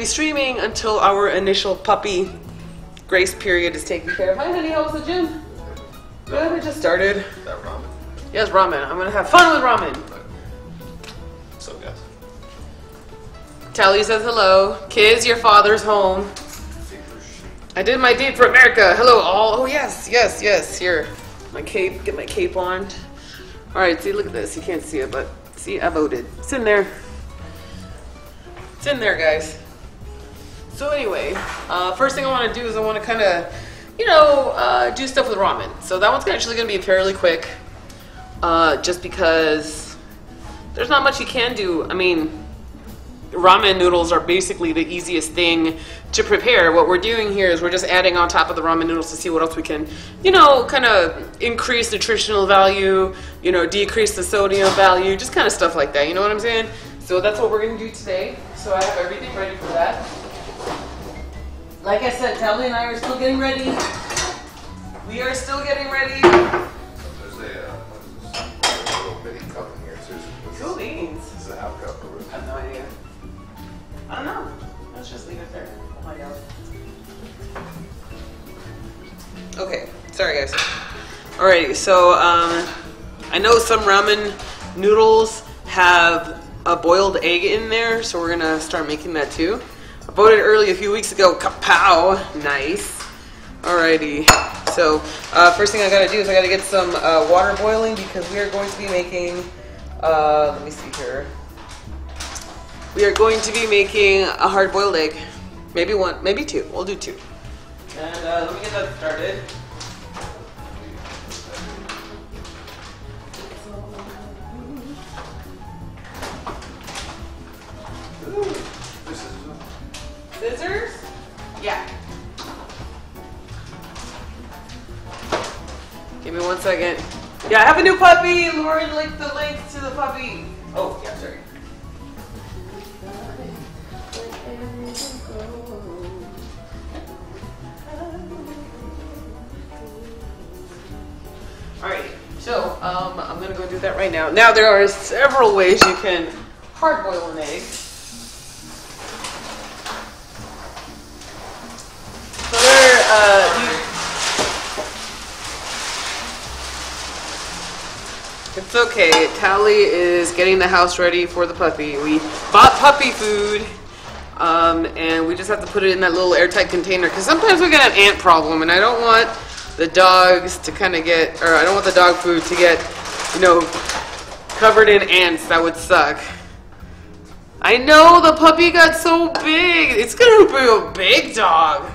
be streaming until our initial puppy grace period is taken care of. Hi honey, how was the gym? Good, it just started. Is that ramen? Yes, ramen. I'm gonna have fun with ramen. So good. Tally says hello. Kids, your father's home. I did my deed for America. Hello all. Oh yes, yes, yes. Here, my cape. Get my cape on. All right, see, look at this. You can't see it, but see, I voted. It's in there. It's in there, guys. So anyway, first thing I want to do is I want to kind of, you know, do stuff with ramen. So that one's actually going to be fairly quick, just because there's not much you can do. I mean, ramen noodles are basically the easiest thing to prepare. What we're doing here is we're just adding on top of the ramen noodles to see what else we can, you know, kind of increase nutritional value, you know, decrease the sodium value, just kind of stuff like that. You know what I'm saying? So that's what we're going to do today. So I have everything ready for that. Like I said, Tally and I are still getting ready. We are still getting ready. There's a little bitty cup in here. Cool beans. This is a half cup. I have no idea. I don't know. Let's just leave it there. Oh my god. Okay. Sorry, guys. Alrighty. So, I know some ramen noodles have a boiled egg in there, so we're gonna start making that too. I voted early a few weeks ago. Kapow! Nice. Alrighty. So, first thing I gotta do is I gotta get some water boiling because we are going to be making. Let me see here. We are going to be making a hard-boiled egg. Maybe one, maybe two. We'll do two. And let me get that started. Ooh. Scissors? Yeah. Give me 1 second. Yeah, I have a new puppy. Lauren linked the link to the puppy. Oh, yeah, sorry. Alright, so I'm gonna go do that right now. Now there are several ways you can hard boil an egg. So it's okay. Tally is getting the house ready for the puppy. We bought puppy food, and we just have to put it in that little airtight container because sometimes we get an ant problem, and I don't want the dogs to kind of get, or I don't want the dog food to get, you know, covered in ants. That would suck. I know the puppy got so big. It's gonna be a big dog.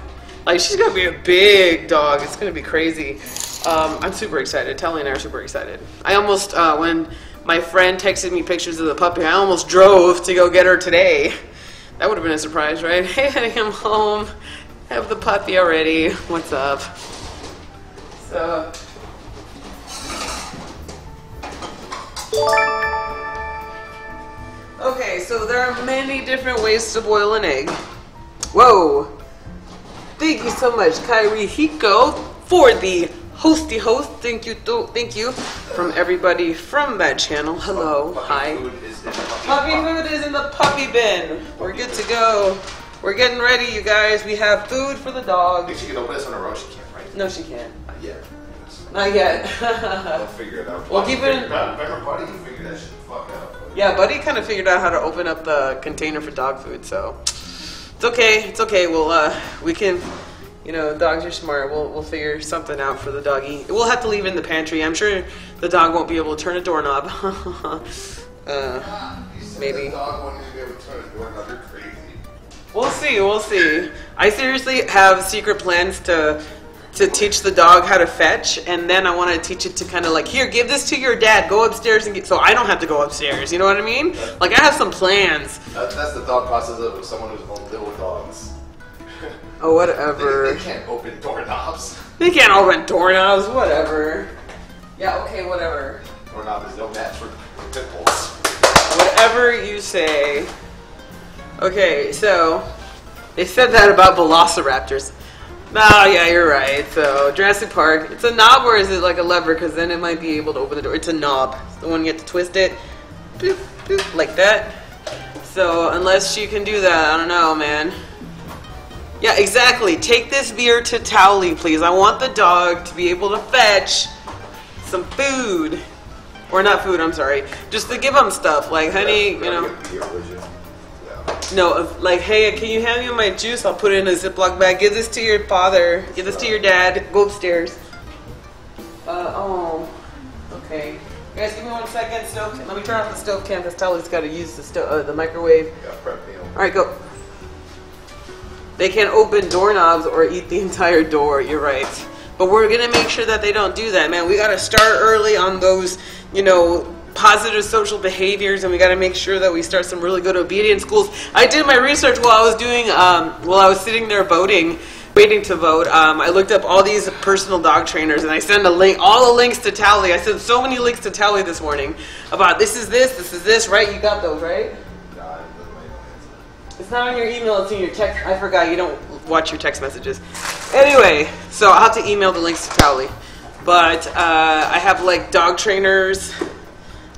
Like, she's gonna be a big dog. It's gonna be crazy. I'm super excited. Tally and I are super excited. I almost, when my friend texted me pictures of the puppy, I almost drove to go get her today. That would have been a surprise, right? Hey, I'm home. I have the puppy already. What's up? So. Okay, so there are many different ways to boil an egg. Whoa. Thank you so much, Kyrie Hiko, for the hosty host. Thank you from everybody from that channel. Hello, hi. Puppy food is in the puppy bin. We're good to go. We're getting ready, you guys. We have food for the dog. If she can open this on her own, she can't, right? No, she can't. Not yet. Not yet. I'll figure it out. We'll keep it in. Remember, Buddy, you figured that shit the fuck out. Yeah, Buddy kind of figured out how to open up the container for dog food, so it's okay. It's okay. We'll we can. You know, dogs are smart. We'll figure something out for the doggy. We'll have to leave it in the pantry. I'm sure the dog won't be able to turn a doorknob. Maybe. The dog won't even be able to turn a doorknob. You're crazy. We'll see. We'll see. I seriously have secret plans to teach the dog how to fetch, and then I want to teach it to kind of like, here, give this to your dad. Go upstairs and get. So I don't have to go upstairs. You know what I mean? Like, I have some plans. That's the thought process of someone who's owned little dogs. Oh, whatever. They can't open doorknobs. They can't open doorknobs, whatever. Yeah, okay, whatever. Doorknob is no match for pit bulls. Whatever you say. Okay, so they said that about velociraptors. Nah, yeah, you're right. So, Jurassic Park, it's a knob or is it like a lever? Because then it might be able to open the door. It's a knob. It's the one you have to twist it. Boop, boop, like that. So unless she can do that, I don't know, man. Yeah, exactly. Take this beer to Towley, please. I want the dog to be able to fetch some food. Or not food, I'm sorry. Just to give him stuff. Like, honey, you know. No, like, hey, can you hand me my juice? I'll put it in a Ziploc bag. Give this to your father. Give this to your dad. Go upstairs. Oh. Okay. You guys, give me 1 second. Stove. Let me turn off the stove can because Towley's got to use the microwave. Yeah, prep meal. All right, go. They can't open doorknobs or eat the entire door. You're right. But we're going to make sure that they don't do that, man. We got to start early on those, you know, positive social behaviors, and we got to make sure that we start some really good obedience schools. I did my research while I was doing, while I was sitting there voting, waiting to vote. I looked up all these personal dog trainers, and I sent a link, all the links to Towley. I sent so many links to Towley this morning about this is this, right? You got those, right? It's not on your email, it's in your text. I forgot, you don't watch your text messages. Anyway, so I'll have to email the links to Towley. But I have like dog trainers.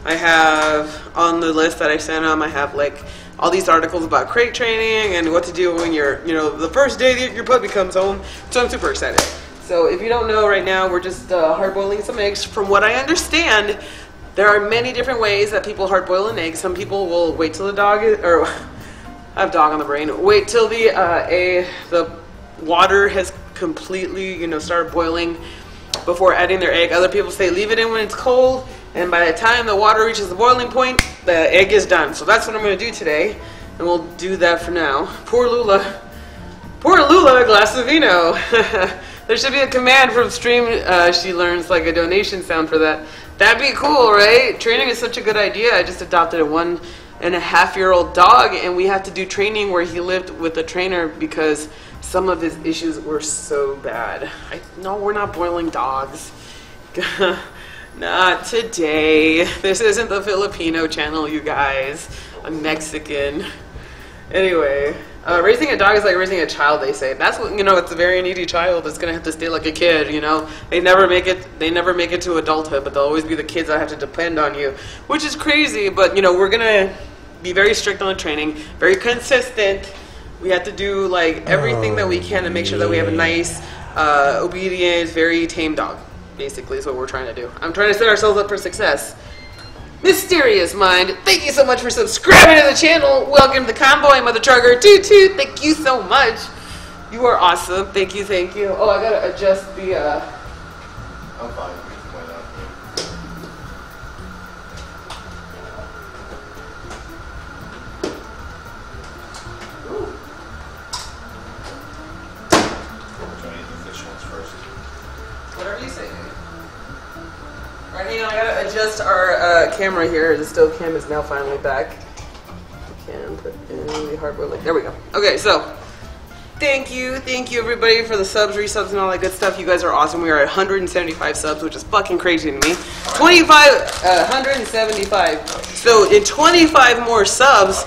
I have on the list that I sent them, I have like all these articles about crate training and what to do when you're, you know, the first day that your puppy comes home. So I'm super excited. So if you don't know right now, we're just hard-boiling some eggs. From what I understand, there are many different ways that people hard-boil an egg. Some people will wait till the dog is, or I have dog on the brain. Wait till the water has completely, you know, started boiling before adding their egg. Other people say leave it in when it's cold, and by the time the water reaches the boiling point, the egg is done. So that's what I'm going to do today, and we'll do that for now. Poor Lula, a glass of vino. There should be a command from Stream. She learns like a donation sound for that. That'd be cool, right? Training is such a good idea. I just adopted a 1.5-year-old dog, and we had to do training where he lived with a trainer because some of his issues were so bad. No, we're not boiling dogs. Not today. This isn't the Filipino channel, you guys. I'm Mexican. Anyway, raising a dog is like raising a child, they say. That's what, you know, it's a very needy child. It's gonna have to stay like a kid, you know. They never make it to adulthood, but they'll always be the kids that have to depend on you, which is crazy. But you know, we're gonna be very strict on the training, very consistent. We have to do like everything that we can to make sure that we have a nice, obedient, very tame dog. Basically, is what we're trying to do. I'm trying to set ourselves up for success. Mysterious Mind, thank you so much for subscribing to the channel. Welcome to Convoy, Mother Trucker. Toot toot, thank you so much. You are awesome. Thank you, thank you. Oh, I gotta adjust the. I'm fine. Whatever you say. Alright, hang on, I gotta adjust our camera here. The stove cam is now finally back. I can put in the hard-boiled. There we go. Okay, so thank you everybody for the subs, resubs, and all that good stuff. You guys are awesome. We are at 175 subs, which is fucking crazy to me. 175. So in 25 more subs,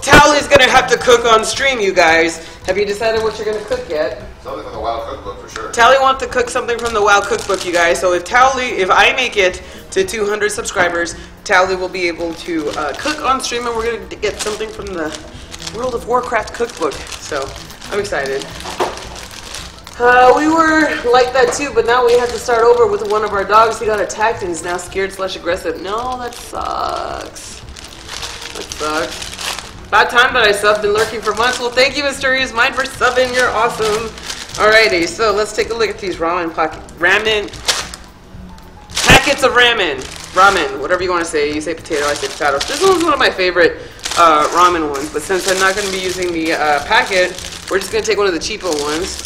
Towley's gonna have to cook on stream, you guys. Have you decided what you're gonna cook yet? Something from the WoW cookbook for sure. Towley wants to cook something from the WoW cookbook, you guys. So if I make it to 200 subscribers, Towley will be able to cook on stream, and we're going to get something from the World of Warcraft cookbook. So I'm excited. We were like that too, but now we have to start over with one of our dogs. He got attacked and is now scared/aggressive. No, that sucks. That sucks. About time that I subbed, been lurking for months. Well, thank you, Mysterious Mind, for subbing. You're awesome. Alrighty, so let's take a look at these packets of ramen, whatever you want to say. You say potato, I say potatoes. This one's one of my favorite ramen ones, but since I'm not going to be using the packet, we're just going to take one of the cheapo ones.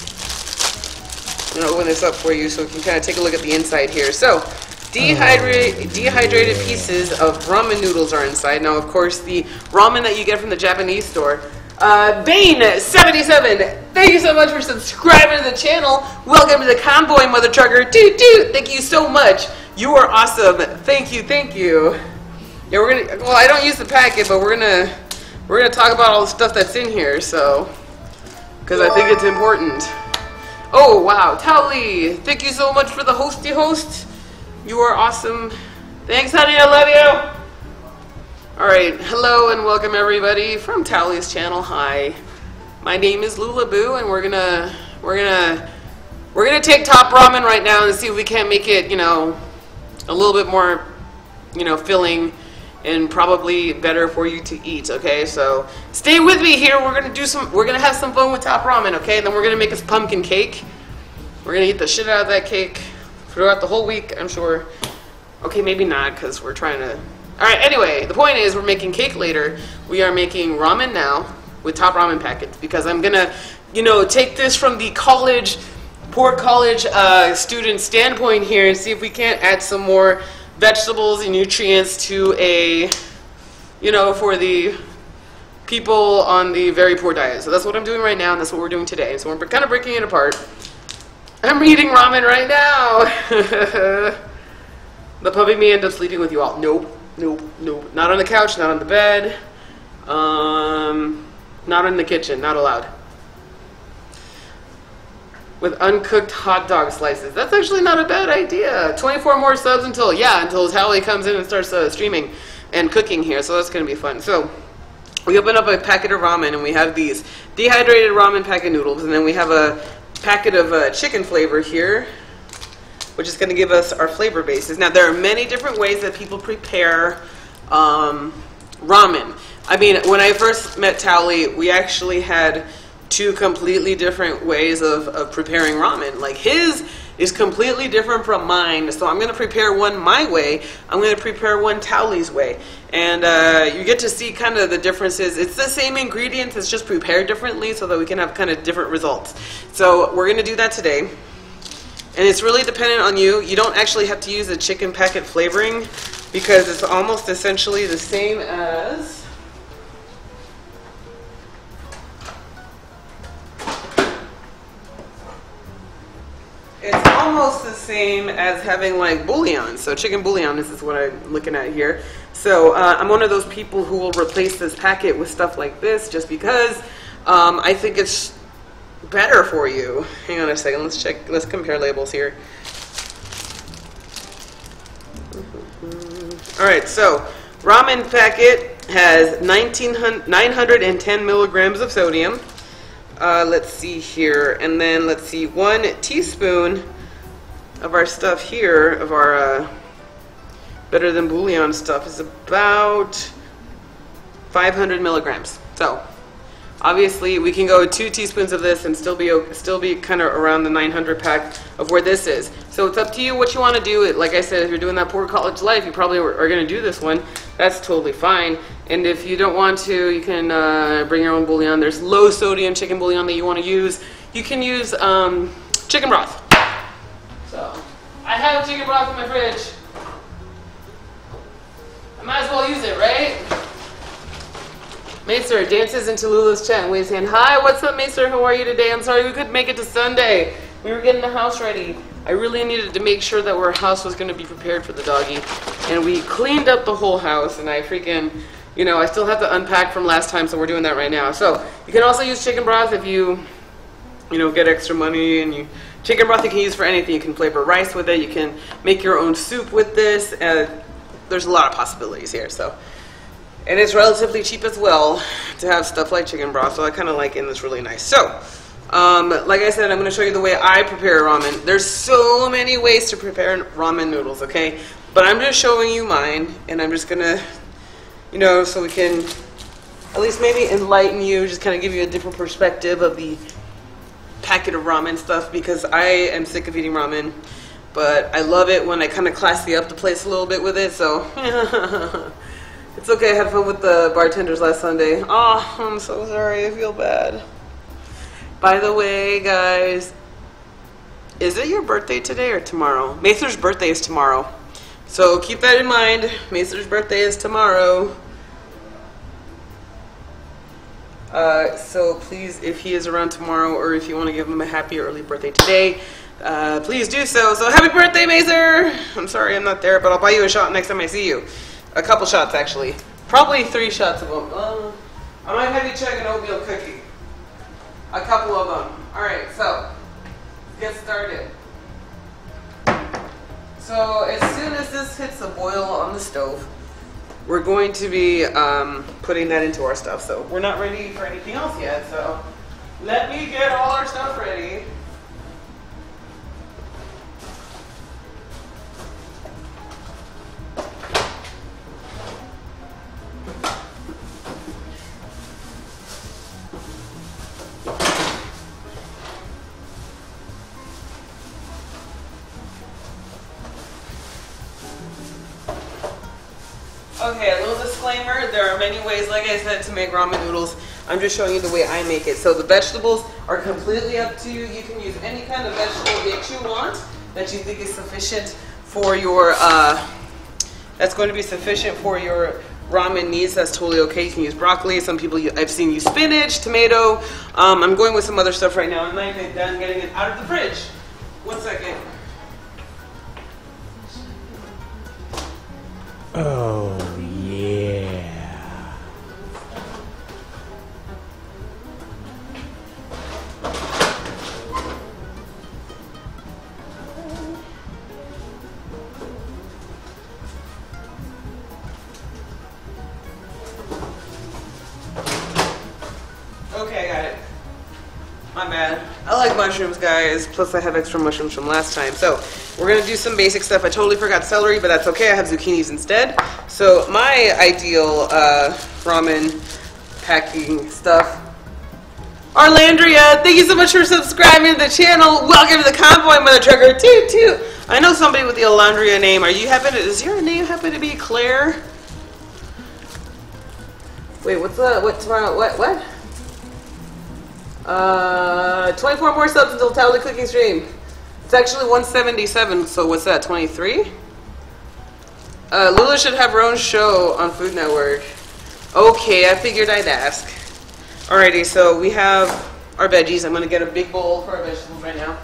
I'm going to open this up for you so we can kind of take a look at the inside here. So, dehydrated pieces of ramen noodles are inside. Now, of course, the ramen that you get from the Japanese store. Bane77, thank you so much for subscribing to the channel. Welcome to the Convoy, Mother Trucker. Toot toot, thank you so much. You are awesome. Thank you, thank you. Yeah, we're gonna. Well, I don't use the packet, but we're gonna talk about all the stuff that's in here. So, because I think it's important. Oh wow, Towley, thank you so much for the hosty host. You are awesome. Thanks, honey. I love you. Alright, hello and welcome everybody from Tally's channel. Hi. My name is Lulaboo and we're gonna take top ramen right now and see if we can't make it, you know, a little bit more, you know, filling and probably better for you to eat, okay? So stay with me here. We're gonna have some fun with top ramen, okay? And then we're gonna make us pumpkin cake. We're gonna eat the shit out of that cake throughout the whole week, I'm sure. Okay, maybe not, because we're trying to... Alright, anyway, the point is we're making cake later. We are making ramen now with top ramen packets, because I'm gonna, you know, take this from the poor college student standpoint here and see if we can't add some more vegetables and nutrients to a, you know, for the people on the very poor diet. So that's what I'm doing right now, and that's what we're doing today. So we're kind of breaking it apart. I'm eating ramen right now. The puppy may end up sleeping with you all. Nope, nope, nope. Not on the couch, not on the bed. Not in the kitchen, not allowed. With uncooked hot dog slices. That's actually not a bad idea. 24 more subs until Tally comes in and starts streaming and cooking here. So that's going to be fun. So we open up a packet of ramen and we have these dehydrated ramen packet noodles. And then we have a packet of chicken flavor here, which is going to give us our flavor bases. Now, there are many different ways that people prepare ramen. I mean, when I first met Tally, we actually had two completely different ways of preparing ramen. Like, his is completely different from mine, so I'm going to prepare one my way. I'm going to prepare one Tally's way. And you get to see kind of the differences. It's the same ingredients, it's just prepared differently so that we can have kind of different results. So we're going to do that today. And it's really dependent on you. You don't actually have to use the chicken packet flavoring because it's almost essentially the same as... It's almost the same as having like bouillon. So chicken bouillon, this is what I'm looking at here. So I'm one of those people who will replace this packet with stuff like this just because I think it's better for you. Hang on a second, let's compare labels here. Alright, so ramen packet has 910 milligrams of sodium. Let's see here, and then let's see, 1 teaspoon of our stuff here, of our better than bouillon stuff, is about 500 milligrams. So obviously we can go 2 teaspoons of this and still be kind of around the 900 pack of where this is. So it's up to you what you want to do. Like I said, if you're doing that poor college life, you probably are going to do this one. That's totally fine. And if you don't want to, you can bring your own bouillon. There's low sodium chicken bouillon that you want to use. You can use chicken broth. So I have chicken broth in my fridge. I might as well use it, right? Macer dances into Lula's chat and waves hand. Hi, what's up, Macer? How are you today? I'm sorry we couldn't make it to Sunday. We were getting the house ready. I really needed to make sure that our house was going to be prepared for the doggy. And we cleaned up the whole house, and I freaking, you know, I still have to unpack from last time, so we're doing that right now. So you can also use chicken broth if you know, get extra money. Chicken broth you can use for anything. You can flavor rice with it. You can make your own soup with this. There's a lot of possibilities here. So. And it's relatively cheap as well to have stuff like chicken broth, so I kind of like it and it's really nice. So, like I said, I'm going to show you the way I prepare ramen. There's so many ways to prepare ramen noodles, okay? But I'm just showing you mine, and I'm just going to, you know, so we can at least maybe enlighten you, just kind of give you a different perspective of the packet of ramen stuff, because I am sick of eating ramen. But I love it when I kind of classy up the place a little bit with it, so... It's okay, I had fun with the bartenders last Sunday. Oh, I'm so sorry, I feel bad. By the way, guys, is it your birthday today or tomorrow? Macer's birthday is tomorrow. So keep that in mind. Macer's birthday is tomorrow. So please, if he is around tomorrow, or if you want to give him a happy early birthday today, please do so. So happy birthday, Macer! I'm sorry I'm not there, but I'll buy you a shot next time I see you. A couple shots, actually. Probably 3 shots of them. I might have you check an oatmeal cookie. A couple of them. Alright, so, get started. So, as soon as this hits the boil on the stove, we're going to be putting that into our stuff. So we're not ready for anything else yet. So let me get all our stuff ready. Okay, a little disclaimer, there are many ways, like I said, to make ramen noodles. I'm just showing you the way I make it. So the vegetables are completely up to you. You can use any kind of vegetable that you want, that you think is sufficient for your, that's going to be sufficient for your ramen needs. That's totally okay. You can use broccoli. Some people, I've seen use spinach, tomato. I'm going with some other stuff right now. I'm not even done getting it out of the fridge. 1 second. Oh, yeah. Okay, I got it. My bad. I like mushrooms, guys. Plus, I have extra mushrooms from last time. So, we're going to do some basic stuff. I totally forgot celery, but that's okay. I have zucchinis instead. So, my ideal ramen packing stuff. Arlandria, thank you so much for subscribing to the channel. Welcome to the convoy, mother trucker. Toot, toot. I know somebody with the Arlandria name. Does your name happen to be Claire? Wait, what's tomorrow? What? 24 more subs until Tally Cooking Stream. It's actually 177, so what's that, 23? Lula should have her own show on Food Network. Okay, I figured I'd ask. Alrighty, so we have our veggies. I'm going to get a big bowl for our vegetables right now.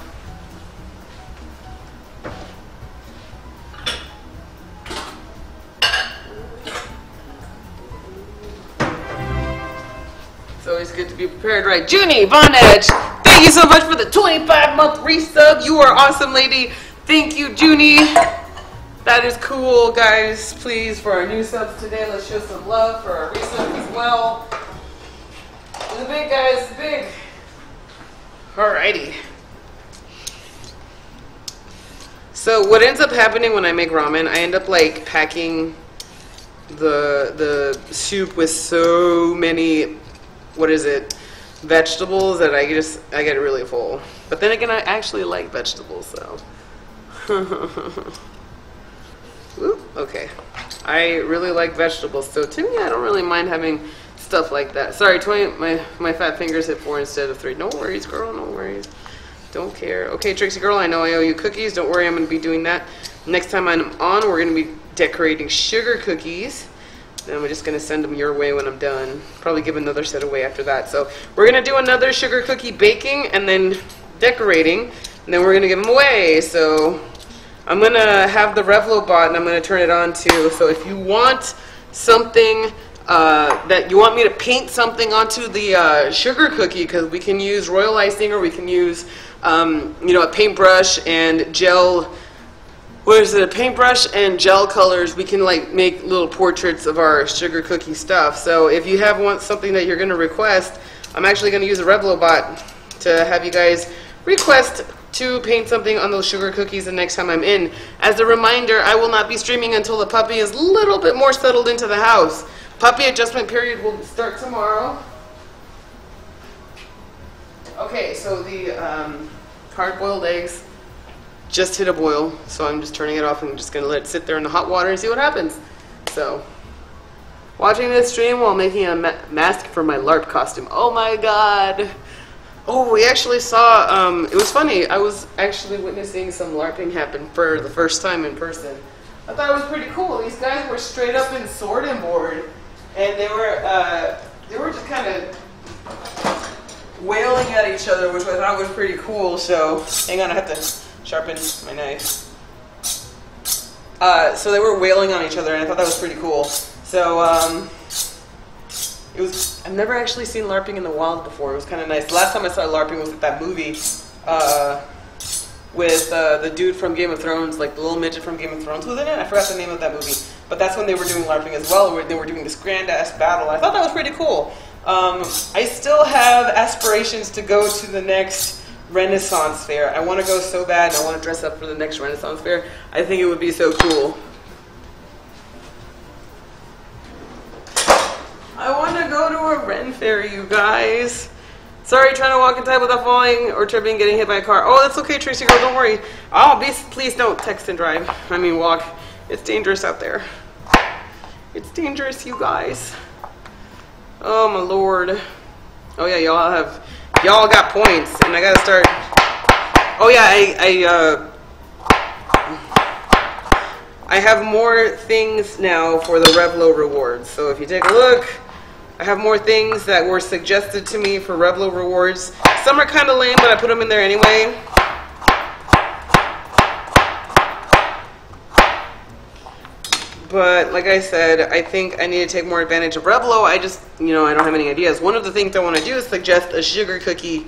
It's always good to be prepared, right? Junie Von Edge, thank you so much for the 25-month resub. You are awesome, lady. Thank you, Junie. That is cool, guys. Please, for our new subs today, let's show some love for our resub as well. It's big, guys. It's big. Alrighty. So what ends up happening when I make ramen, I end up like packing the soup with so many, vegetables that I get really full. But then again, I actually like vegetables, so. Ooh, okay. I really like vegetables, so to me, I don't really mind having stuff like that. Sorry, my fat fingers hit 4 instead of 3. No worries, girl, no worries. Don't care. Okay, Trixie girl, I know I owe you cookies. Don't worry, I'm going to be doing that. Next time I'm on, we're going to be decorating sugar cookies. Then I'm just going to send them your way when I'm done. Probably give another set away after that. So we're going to do another sugar cookie baking and then decorating. And then we're going to give them away. So I'm going to have the Revlo bot and I'm going to turn it on too. So if you want something that you want me to paint something onto the sugar cookie, because we can use royal icing or we can use a paintbrush and gel. A paintbrush and gel colors. We can like make little portraits of our sugar cookie stuff. So if you want something that you're going to request, I'm actually going to use a Revlo bot to have you guys request to paint something on those sugar cookies the next time I'm in. As a reminder, I will not be streaming until the puppy is a little bit more settled into the house. Puppy adjustment period will start tomorrow. Okay, so the hard-boiled eggs just hit a boil, so I'm just turning it off and just going to let it sit there in the hot water and see what happens. So, watching this stream while making a mask for my LARP costume. Oh my god! Oh, we actually saw, it was funny, I was actually witnessing some LARPing happen for the first time in person. I thought it was pretty cool. These guys were straight up in sword and board, and they were just kind of wailing at each other, which I thought was pretty cool. So, hang on, I have to sharpen my knife. So they were wailing on each other, and I thought that was pretty cool. So, I've never actually seen LARPing in the wild before. It was kind of nice. The last time I saw LARPing was with that movie, with the dude from Game of Thrones, like the little midget from Game of Thrones was in it. I forgot the name of that movie. But that's when they were doing LARPing as well, where they were doing this grand-ass battle. I thought that was pretty cool. I still have aspirations to go to the next Renaissance Fair. I want to go so bad, and I want to dress up for the next Renaissance Fair. I think it would be so cool. I want to go to a Ren Fair, you guys. Sorry, trying to walk inside without falling or tripping and getting hit by a car. Oh, that's okay, Tracy girl, don't worry. Oh, please don't text and drive. I mean, walk. It's dangerous out there. It's dangerous, you guys. Oh, my Lord. Oh, yeah, y'all got points, and I gotta start. Oh, yeah, I have more things now for the Revlo rewards. So if you take a look, I have more things that were suggested to me for Revlo rewards. Some are kind of lame, but I put them in there anyway. But like I said, I think I need to take more advantage of Revlo. I just, I don't have any ideas. One of the things I want to do is suggest a sugar cookie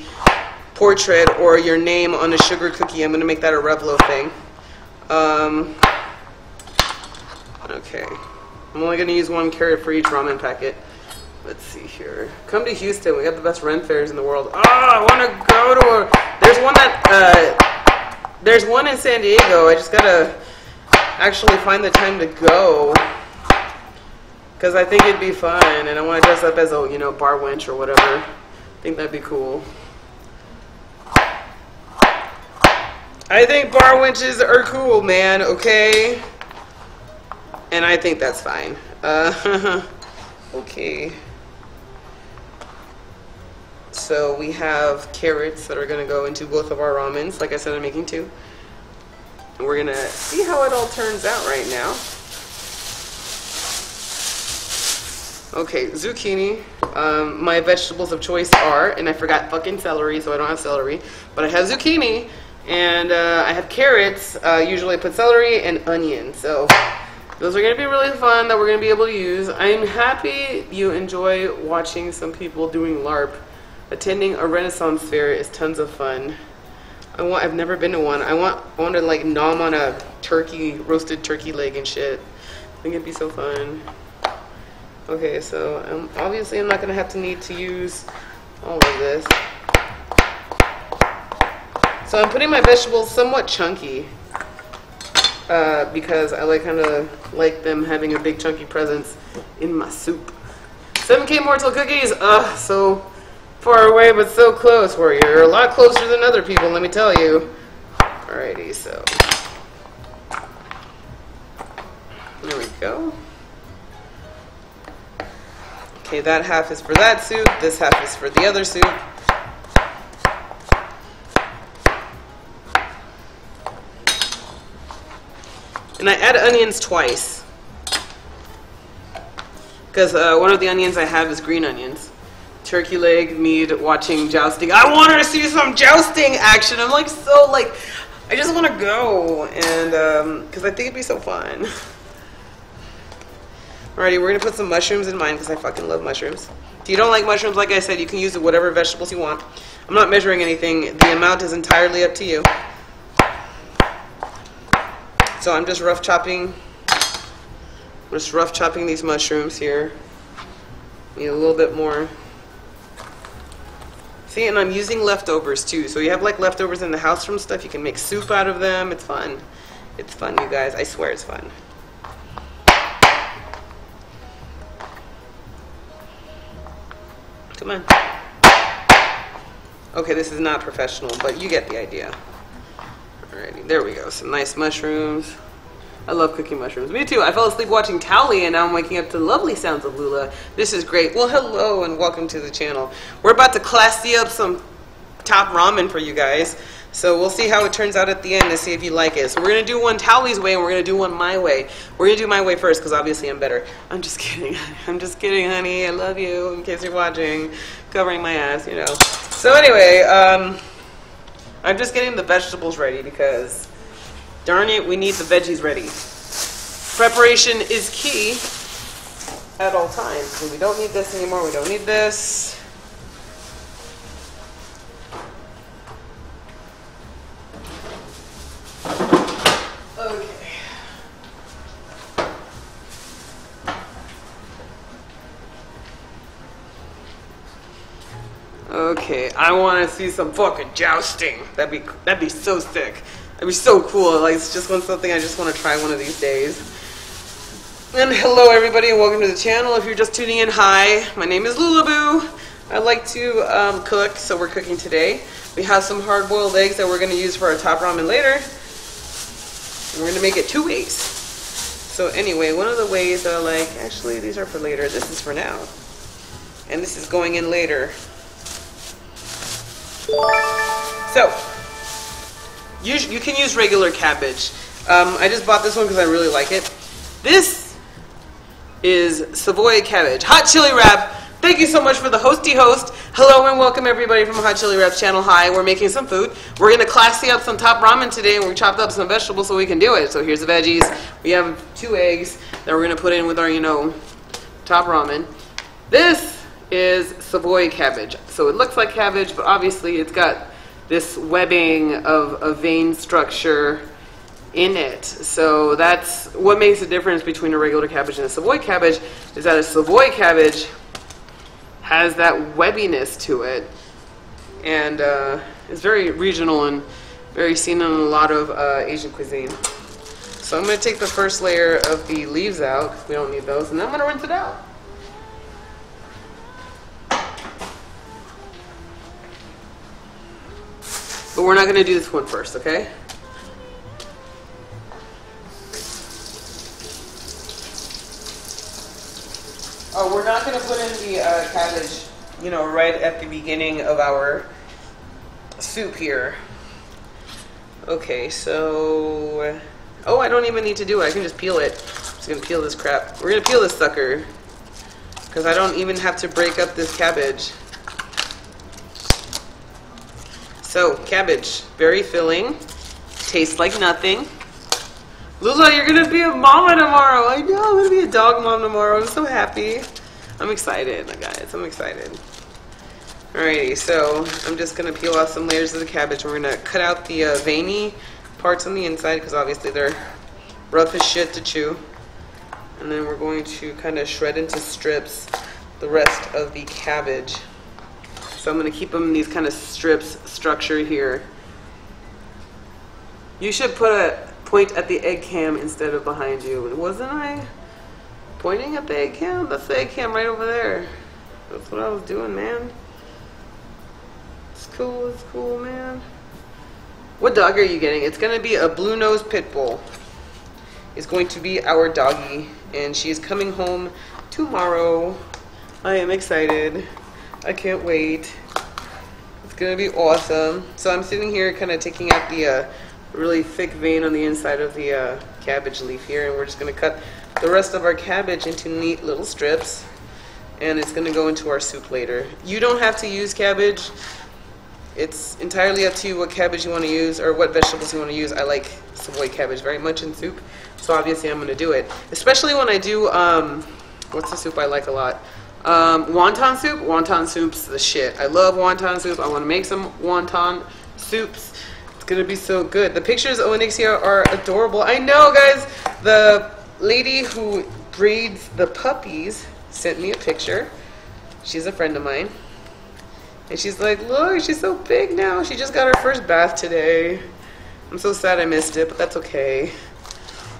portrait or your name on a sugar cookie. I'm going to make that a Revlo thing. Okay. I'm only going to use 1 carrot for each ramen packet. Let's see here. Come to Houston. We got the best Ren fairs in the world. Oh, I want to go to a... There's one in San Diego. I just got to actually find the time to go. Because I think it'd be fun. And I want to dress up as a, bar wench or whatever. I think that'd be cool. I think bar wenches are cool, man. Okay? And I think that's fine. Okay. So we have carrots that are going to go into both of our ramens. Like I said, I'm making 2. And we're going to see how it all turns out right now. Okay, zucchini. My vegetables of choice are, and I forgot fucking celery, so I don't have celery. But I have zucchini, and I have carrots. Usually I put celery and onion. So those are going to be really fun that we're going to be able to use. I'm happy you enjoy watching some people doing LARP. Attending a Renaissance fair is tons of fun. I've never been to one. I want to like nom on a roasted turkey leg and shit. I think it'd be so fun. Okay, so obviously I'm not going to need to use all of this. So I'm putting my vegetables somewhat chunky. Because I kind of like them having a big chunky presence in my soup. 7K Mortal Cookies, so far away but so close. You're a lot closer than other people, let me tell you. Alrighty, so there we go. Okay, that half is for that soup, this half is for the other soup. And I add onions twice. Because one of the onions I have is green onions. Turkey leg, mead, watching jousting. I want to see some jousting action. I'm I just want to go. And, because I think it'd be so fun. Alrighty, we're going to put some mushrooms in mine because I fucking love mushrooms. If you don't like mushrooms, like I said, you can use whatever vegetables you want. I'm not measuring anything. The amount is entirely up to you. So I'm just rough chopping these mushrooms here. Need a little bit more. See, and I'm using leftovers too. So you have leftovers in the house from stuff, you can make soup out of them. It's fun. It's fun, you guys. I swear it's fun. Come on. Okay, this is not professional, but you get the idea. Alrighty, there we go. Some nice mushrooms. I love cooking mushrooms. Me too. I fell asleep watching Tally, and now I'm waking up to the lovely sounds of Lula. This is great. Well, hello, and welcome to the channel. We're about to classy up some top ramen for you guys. So we'll see how it turns out at the end to see if you like it. So we're going to do one Tally's way, and we're going to do one my way. We're going to do my way first, because obviously I'm better. I'm just kidding. I'm just kidding, honey. I love you, in case you're watching. Covering my ass, So anyway, I'm just getting the vegetables ready because, darn it, we need the veggies ready. Preparation is key at all times. So we don't need this anymore. We don't need this. I want to see some fucking jousting. That'd be so sick. That'd be so cool. Like, it's just something I just want to try one of these days. And hello everybody and welcome to the channel. If you're just tuning in, hi. My name is Lulaboo. I like to cook, so we're cooking today. We have some hard-boiled eggs that we're going to use for our top ramen later. And we're going to make it 2 ways. So anyway, one of the ways that I like, actually these are for later, this is for now. And this is going in later. So, you can use regular cabbage. I just bought this one because I really like it. This is Savoy cabbage. Hot chili wrap. Thank you so much for the hosty host. Hello and welcome everybody from Hot Chili Wrap's channel. Hi, we're making some food. We're going to classy up some top ramen today, and we chopped up some vegetables so we can do it. So here's the veggies. We have 2 eggs that we're going to put in with our, top ramen. This is Savoy cabbage. So it looks like cabbage, but obviously it's got this webbing of a vein structure in it. So that's what makes the difference between a regular cabbage and a Savoy cabbage, is that a Savoy cabbage has that webbiness to it, and it's very regional and very seen in a lot of Asian cuisine. So I'm going to take the first layer of the leaves out, we don't need those, and then I'm going to rinse it out. But we're not going to do this one first, okay? Oh, we're not going to put in the cabbage, right at the beginning of our soup here. Okay, so... Oh, I don't even need to do it. I can just peel it. I'm just going to peel this crap. We're going to peel this sucker, because I don't even have to break up this cabbage. So, cabbage. Very filling. Tastes like nothing. Lula, you're going to be a mama tomorrow. I know, I'm going to be a dog mom tomorrow. I'm so happy. I'm excited, guys. I'm excited. Alrighty, so I'm just going to peel off some layers of the cabbage. We're going to cut out the veiny parts on the inside because obviously they're rough as shit to chew. And then we're going to kind of shred into strips the rest of the cabbage. So I'm going to keep them in these kind of strips structure here. You should put a point at the egg cam instead of behind you. Wasn't I pointing at the egg cam? That's the egg cam right over there. That's what I was doing, man. It's cool, man. What dog are you getting? It's going to be a blue-nosed pit bull. It's going to be our doggy, and she's coming home tomorrow. I am excited. I can't wait. It's going to be awesome. So I'm sitting here kind of taking out the really thick vein on the inside of the cabbage leaf here, and we're just going to cut the rest of our cabbage into neat little strips, and it's going to go into our soup later. You don't have to use cabbage. It's entirely up to you what cabbage you want to use or what vegetables you want to use. I like Savoy cabbage very much in soup, so obviously I'm going to do it, especially when I do what's the soup I like a lot? Wonton soup. Wonton soup's the shit. I love wonton soup. I want to make some wonton soups. Gonna be so good. The pictures of Onyxia are adorable. I know, guys. The lady who breeds the puppies sent me a picture. She's a friend of mine, and she's like, look, she's so big now. She just got her first bath today. I'm so sad I missed it, but that's okay.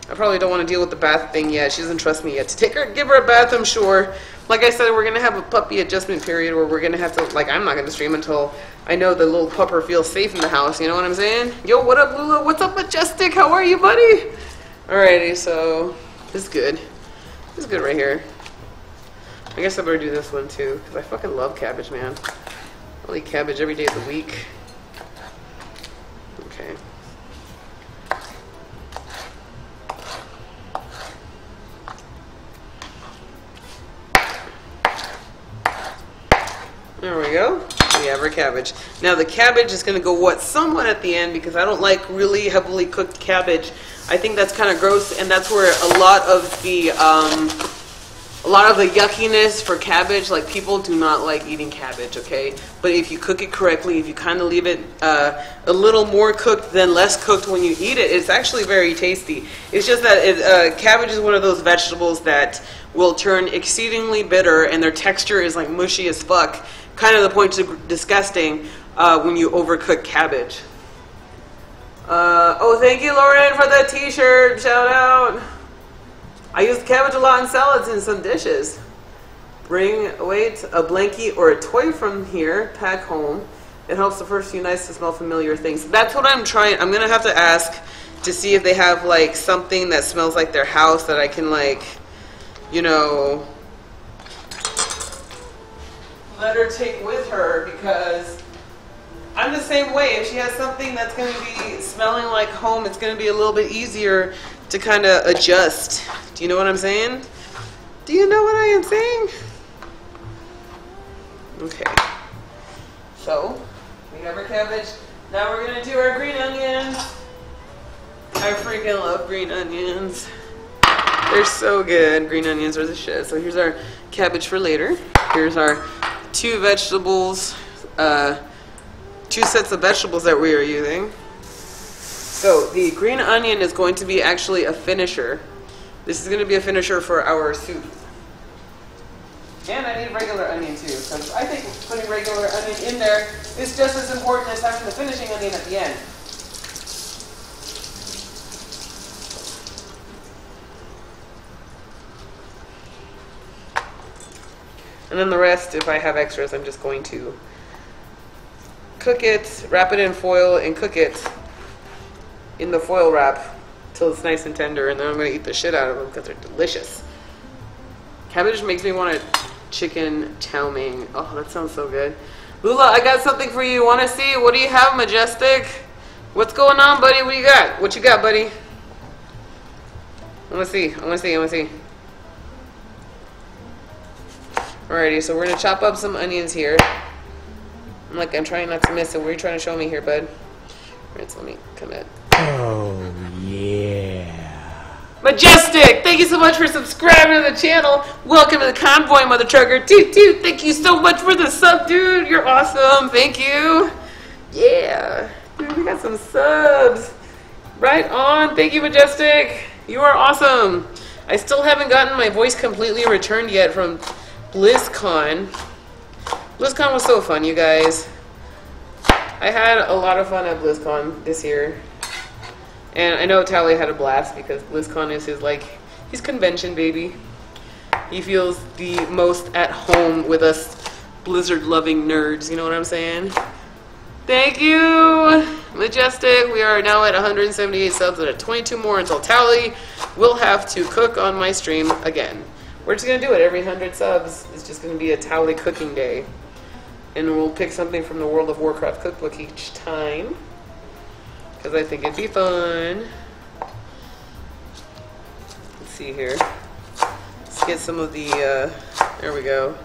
I probably don't want to deal with the bath thing yet. She doesn't trust me yet to give her a bath, I'm sure. Like I said, we're going to have a puppy adjustment period where we're going to have to, I'm not going to stream until I know the little pupper feels safe in the house. You know what I'm saying? Yo, what up, Lula? What's up, Majestic? How are you, buddy? Alrighty, so this is good. This is good right here. I guess I better do this one too, because I fucking love cabbage, man. I'll eat cabbage every day of the week. Okay. There we go. We have our cabbage. Now the cabbage is going to go somewhat at the end because I don't like really heavily cooked cabbage. I think that's kind of gross, and that's where a lot of the yuckiness for cabbage, like people do not like eating cabbage, okay? But if you cook it correctly, if you kind of leave it a little more cooked than less cooked when you eat it, it's actually very tasty. It's just that cabbage is one of those vegetables that will turn exceedingly bitter, and their texture is like mushy as fuck kind of the point to disgusting when you overcook cabbage. Oh, thank you, Lauren, for the t-shirt. Shout out. I use cabbage a lot in salads and some dishes. Bring, wait, a blankie or a toy from here. Pack home. It helps the first few nights to smell familiar things. That's what I'm trying. I'm going to have to ask to see if they have, like, something that smells like their house that I can, like, you know, let her take with her, because I'm the same way. If she has something that's going to be smelling like home, it's going to be a little bit easier to kind of adjust. Do you know what I'm saying? Do you know what I am saying? Okay. So, we have our cabbage. Now we're going to do our green onions. I freaking love green onions. They're so good. Green onions are the shit. So here's our cabbage for later. Here's our 2 vegetables, 2 sets of vegetables that we are using. So the green onion is going to be actually a finisher. This is going to be a finisher for our soup. And I need regular onion too, because I think putting regular onion in there is just as important as having the finishing onion at the end. And then the rest, if I have extras, I'm just going to cook it, wrap it in foil, and cook it in the foil wrap till it's nice and tender, and then I'm going to eat the shit out of them because they're delicious. Cabbage makes me want a chicken chow mein. Oh, that sounds so good. Lula, I got something for you. Want to see? What do you have, Majestic? What's going on, buddy? What do you got? What you got, buddy? I want to see. I want to see. I want to see. Alrighty, so we're going to chop up some onions here. I'm trying not to miss it. What are you trying to show me here, bud? Alright, so let me come in. Oh, yeah. Majestic! Thank you so much for subscribing to the channel. Welcome to the convoy, mother trucker. Toot toot. Thank you so much for the sub, dude. You're awesome. Thank you. Yeah. Dude, we got some subs. Right on. Thank you, Majestic. You are awesome. I still haven't gotten my voice completely returned yet from BlizzCon. BlizzCon was so fun, you guys. I had a lot of fun at BlizzCon this year. And I know Tally had a blast because BlizzCon is his convention baby. He feels the most at home with us Blizzard-loving nerds, you know what I'm saying? Thank you, Majestic. We are now at 178 subs and at 22 more until Tally will have to cook on my stream again. We're just going to do it every 100 subs. It's just going to be a Tally cooking day. And we'll pick something from the World of Warcraft cookbook each time, because I think it'd be fun. Let's see here. Let's get some of the, there we go.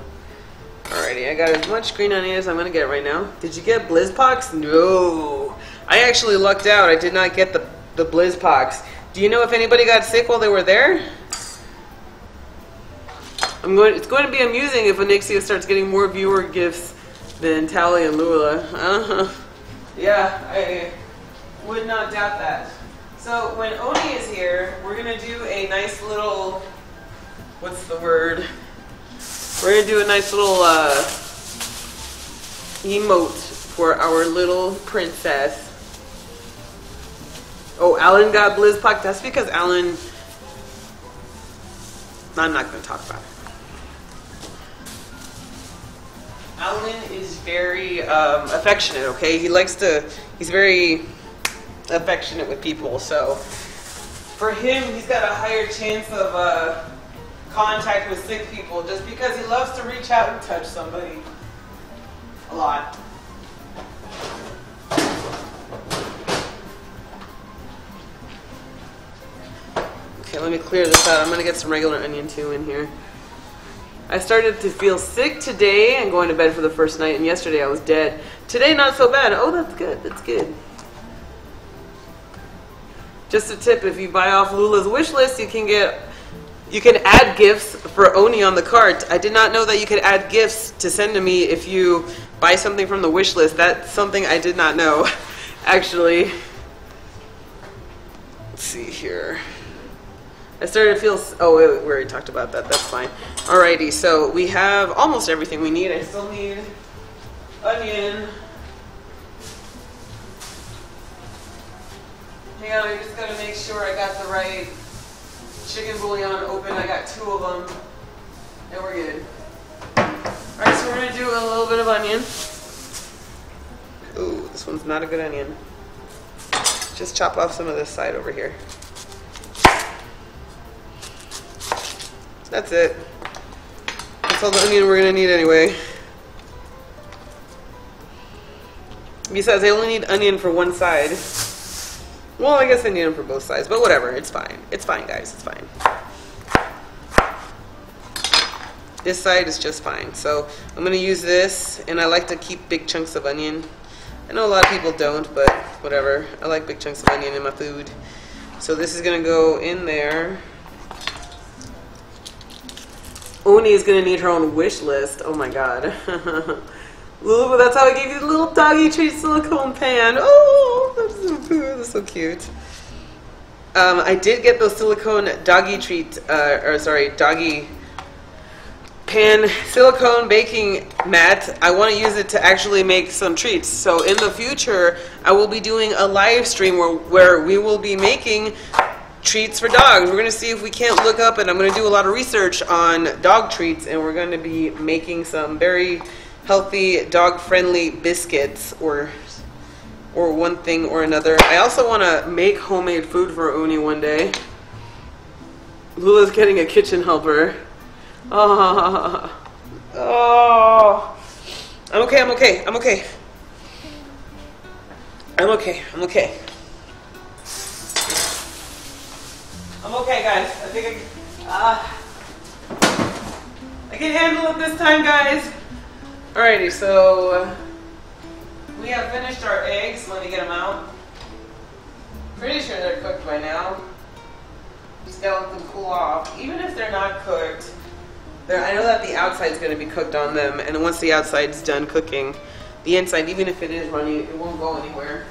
Alrighty, I got as much green onion as I'm going to get right now. Did you get BlizzPox? No. I actually lucked out. I did not get the BlizzPox. Do you know if anybody got sick while they were there? It's going to be amusing if Anixia starts getting more viewer gifts than Tally and Lula. Yeah, I would not doubt that. So when Oni is here, we're going to do a nice little, what's the word? We're going to do a nice little emote for our little princess. Oh, Alan got BlizzPox. That's because Alan, I'm not going to talk about it. Alan is very affectionate, okay? He's very affectionate with people, so for him, he's got a higher chance of contact with sick people just because he loves to reach out and touch somebody a lot. Okay, let me clear this out. I'm going to get some regular onion too in here. I started to feel sick today and going to bed for the first night, and yesterday I was dead. Today, not so bad. Oh, that's good. That's good. Just a tip, if you buy off Lula's wish list, you can add gifts for Oni on the cart. I did not know that you could add gifts to send to me if you buy something from the wish list. That's something I did not know, actually. Let's see here. I started to feel, oh, wait, we already talked about that. That's fine. Alrighty, so we have almost everything we need. I still need onion. Hang on, I just gotta make sure I got the right chicken bouillon open. I got 2 of them, and we're good. Alright, so we're gonna do a little bit of onion. Ooh, this one's not a good onion. Just chop off some of this side over here. That's it. That's all the onion we're gonna need anyway. Besides, I only need onion for one side. Well, I guess I need them for both sides, but whatever, it's fine. It's fine, guys, it's fine. This side is just fine. So I'm gonna use this, and I like to keep big chunks of onion. I know a lot of people don't, but whatever. I like big chunks of onion in my food. So this is gonna go in there. Oni is gonna need her own wish list. Oh my god. Lulaboo, that's how I gave you the little doggy treat silicone pan. Oh, that's so cute. I did get those silicone doggy treat, doggy pan silicone baking mat. I want to use it to actually make some treats. So in the future, I will be doing a live stream where we will be making treats for dogs. We're going to see if we can't look up, and I'm going to do a lot of research on dog treats, and we're going to be making some very healthy, dog-friendly biscuits or one thing or another. I also want to make homemade food for Uni one day. Lula's getting a kitchen helper. Oh, I'm okay. I'm okay. I'm okay. I'm okay. I'm okay. I'm okay, guys. I think I can handle it this time, guys. Alrighty, so we have finished our eggs. Let me get them out. Pretty sure they're cooked by now. Just gotta let them cool off. Even if they're not cooked, I know that the outside's going to be cooked on them, and once the outside's done cooking, the inside, even if it is runny, it won't go anywhere.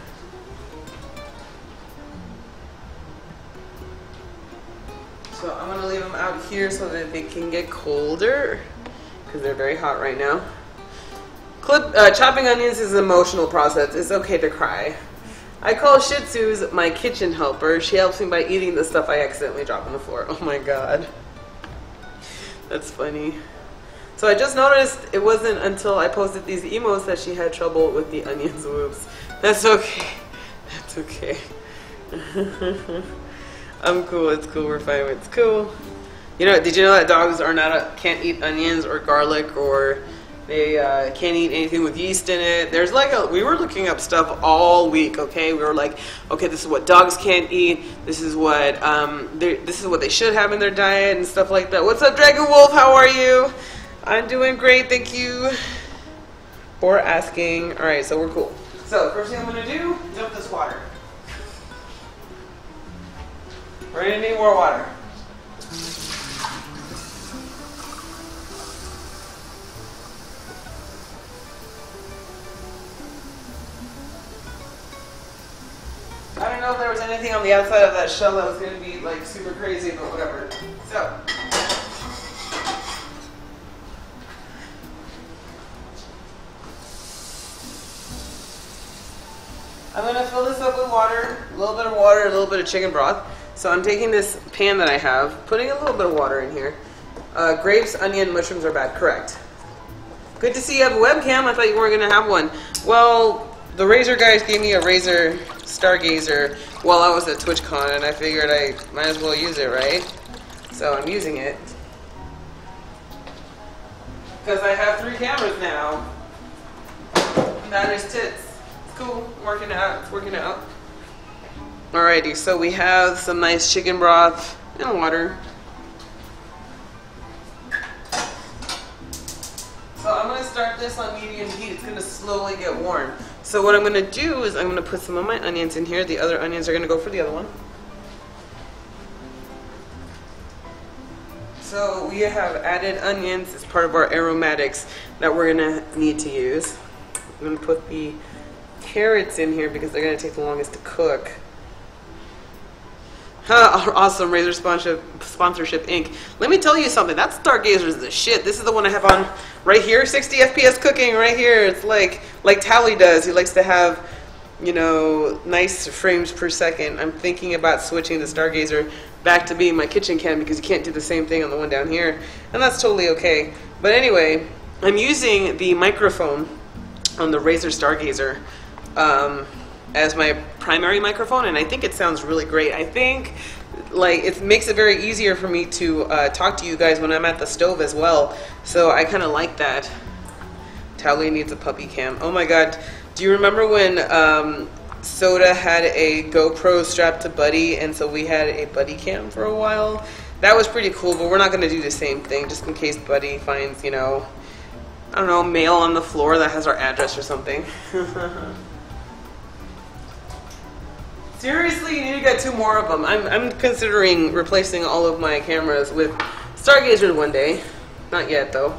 So I'm going to leave them out here so that they can get colder, because they're very hot right now. Chopping onions is an emotional process. It's okay to cry. I call Shih Tzus my kitchen helper. She helps me by eating the stuff I accidentally drop on the floor. Oh my god. That's funny. So I just noticed it wasn't until I posted these emotes that she had trouble with the onions. Whoops. That's okay. That's okay. I'm cool. It's cool. We're fine. It's cool. You know, did you know that dogs can't eat onions or garlic, or they can't eat anything with yeast in it? There's we were looking up stuff all week. Okay, we were like, okay, this is what dogs can't eat. This is what they should have in their diet and stuff like that. What's up, Dragon Wolf? How are you? I'm doing great. Thank you for asking. All right, so we're cool. So first thing I'm gonna do, dump this water. We're gonna need more water. I don't know if there was anything on the outside of that shell that was going to be like super crazy, but whatever. So, I'm going to fill this up with water, a little bit of water, a little bit of chicken broth. So I'm taking this pan that I have, putting a little bit of water in here. Grapes, onion, mushrooms are bad, correct. Good to see you have a webcam. I thought you weren't going to have one. Well, the Razer guys gave me a Razer Stargazer while I was at TwitchCon, and I figured I might as well use it, right? So I'm using it. Because I have 3 cameras now. That is tits. It's cool. Working out. It's working out. Alrighty, so we have some nice chicken broth and water. So I'm going to start this on medium heat. It's going to slowly get warm. So what I'm going to do is I'm going to put some of my onions in here. The other onions are going to go for the other one. So we have added onions as part of our aromatics that we're going to need to use. I'm going to put the carrots in here because they're going to take the longest to cook. Awesome, Razor sponsorship Inc. Let me tell you something. That Stargazer is the shit. This is the one I have on right here. 60 FPS cooking right here. It's like Tally does. He likes to have, you know, nice frames per second. I'm thinking about switching the Stargazer back to being my kitchen cam because you can't do the same thing on the one down here. And that's totally okay. But anyway, I'm using the microphone on the Razer Stargazer as my primary microphone, and I think it sounds really great. I think like it makes it very easier for me to talk to you guys when I'm at the stove as well. So I kind of like that. Tally needs a puppy cam. Oh my god, do you remember when Soda had a GoPro strapped to Buddy, and so we had a Buddy cam for a while? That was pretty cool, but we're not going to do the same thing just in case Buddy finds, you know, I don't know, mail on the floor that has our address or something. Seriously, you need to get 2 more of them. I'm considering replacing all of my cameras with Stargazers one day. Not yet, though.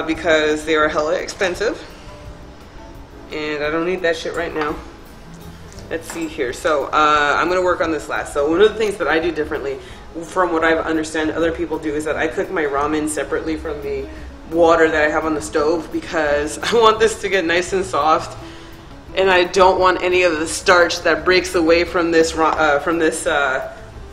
Because they are hella expensive. And I don't need that shit right now. Let's see here. So, I'm going to work on this last. So, one of the things that I do differently, from what I understand other people do, is that I cook my ramen separately from the water that I have on the stove, because I want this to get nice and soft. And I don't want any of the starch that breaks away from this from the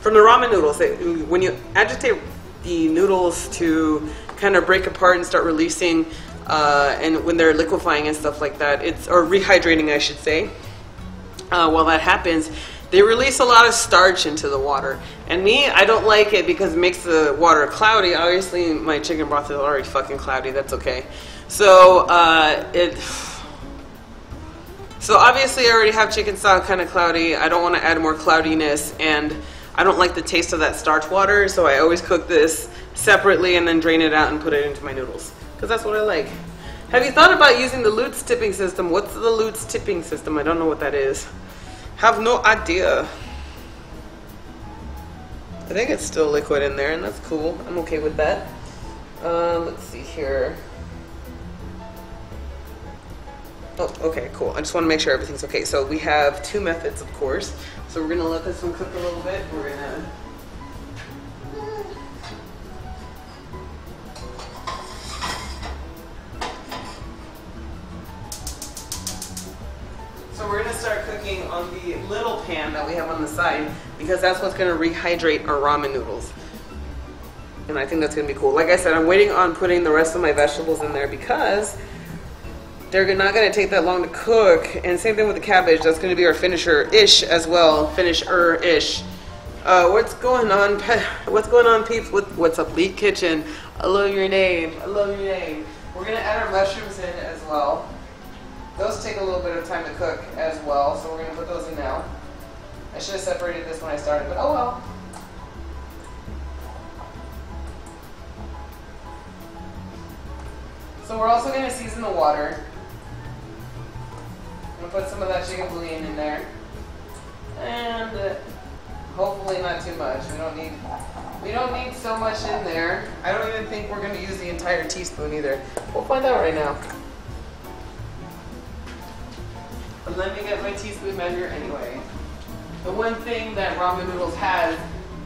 ramen noodles. When you agitate the noodles to kind of break apart and start releasing, and when they're liquefying and stuff like that, or rehydrating, I should say. While that happens, they release a lot of starch into the water. And me, I don't like it because it makes the water cloudy. Obviously, my chicken broth is already fucking cloudy. That's okay. So So obviously I already have chicken stock kind of cloudy. I don't want to add more cloudiness, and I don't like the taste of that starch water, so I always cook this separately and then drain it out and put it into my noodles, because that's what I like. Have you thought about using the Lutz tipping system? What's the Lutz tipping system? I don't know what that is. Have no idea. I think it's still liquid in there, and that's cool. I'm okay with that. Let's see here. Oh, okay, cool. I just want to make sure everything's okay. So we have 2 methods, of course. So we're going to let this one cook a little bit. We're going to... So we're going to start cooking on the little pan that we have on the side, because that's what's going to rehydrate our ramen noodles. And I think that's going to be cool. Like I said, I'm waiting on putting the rest of my vegetables in there because they're not going to take that long to cook. And same thing with the cabbage. That's going to be our finisher-ish as well. Finisher-ish. What's going on? What's going on, peeps? What's up, Leak Kitchen? I love your name. I love your name. We're going to add our mushrooms in as well. Those take a little bit of time to cook as well, so we're going to put those in now. I should have separated this when I started, but oh well. So we're also going to season the water. I'm going to put some of that chicken bouillon in there. And hopefully not too much. We don't need so much in there. I don't even think we're going to use the entire teaspoon either. We'll find out right now. But let me get my teaspoon measure anyway. The one thing that ramen noodles have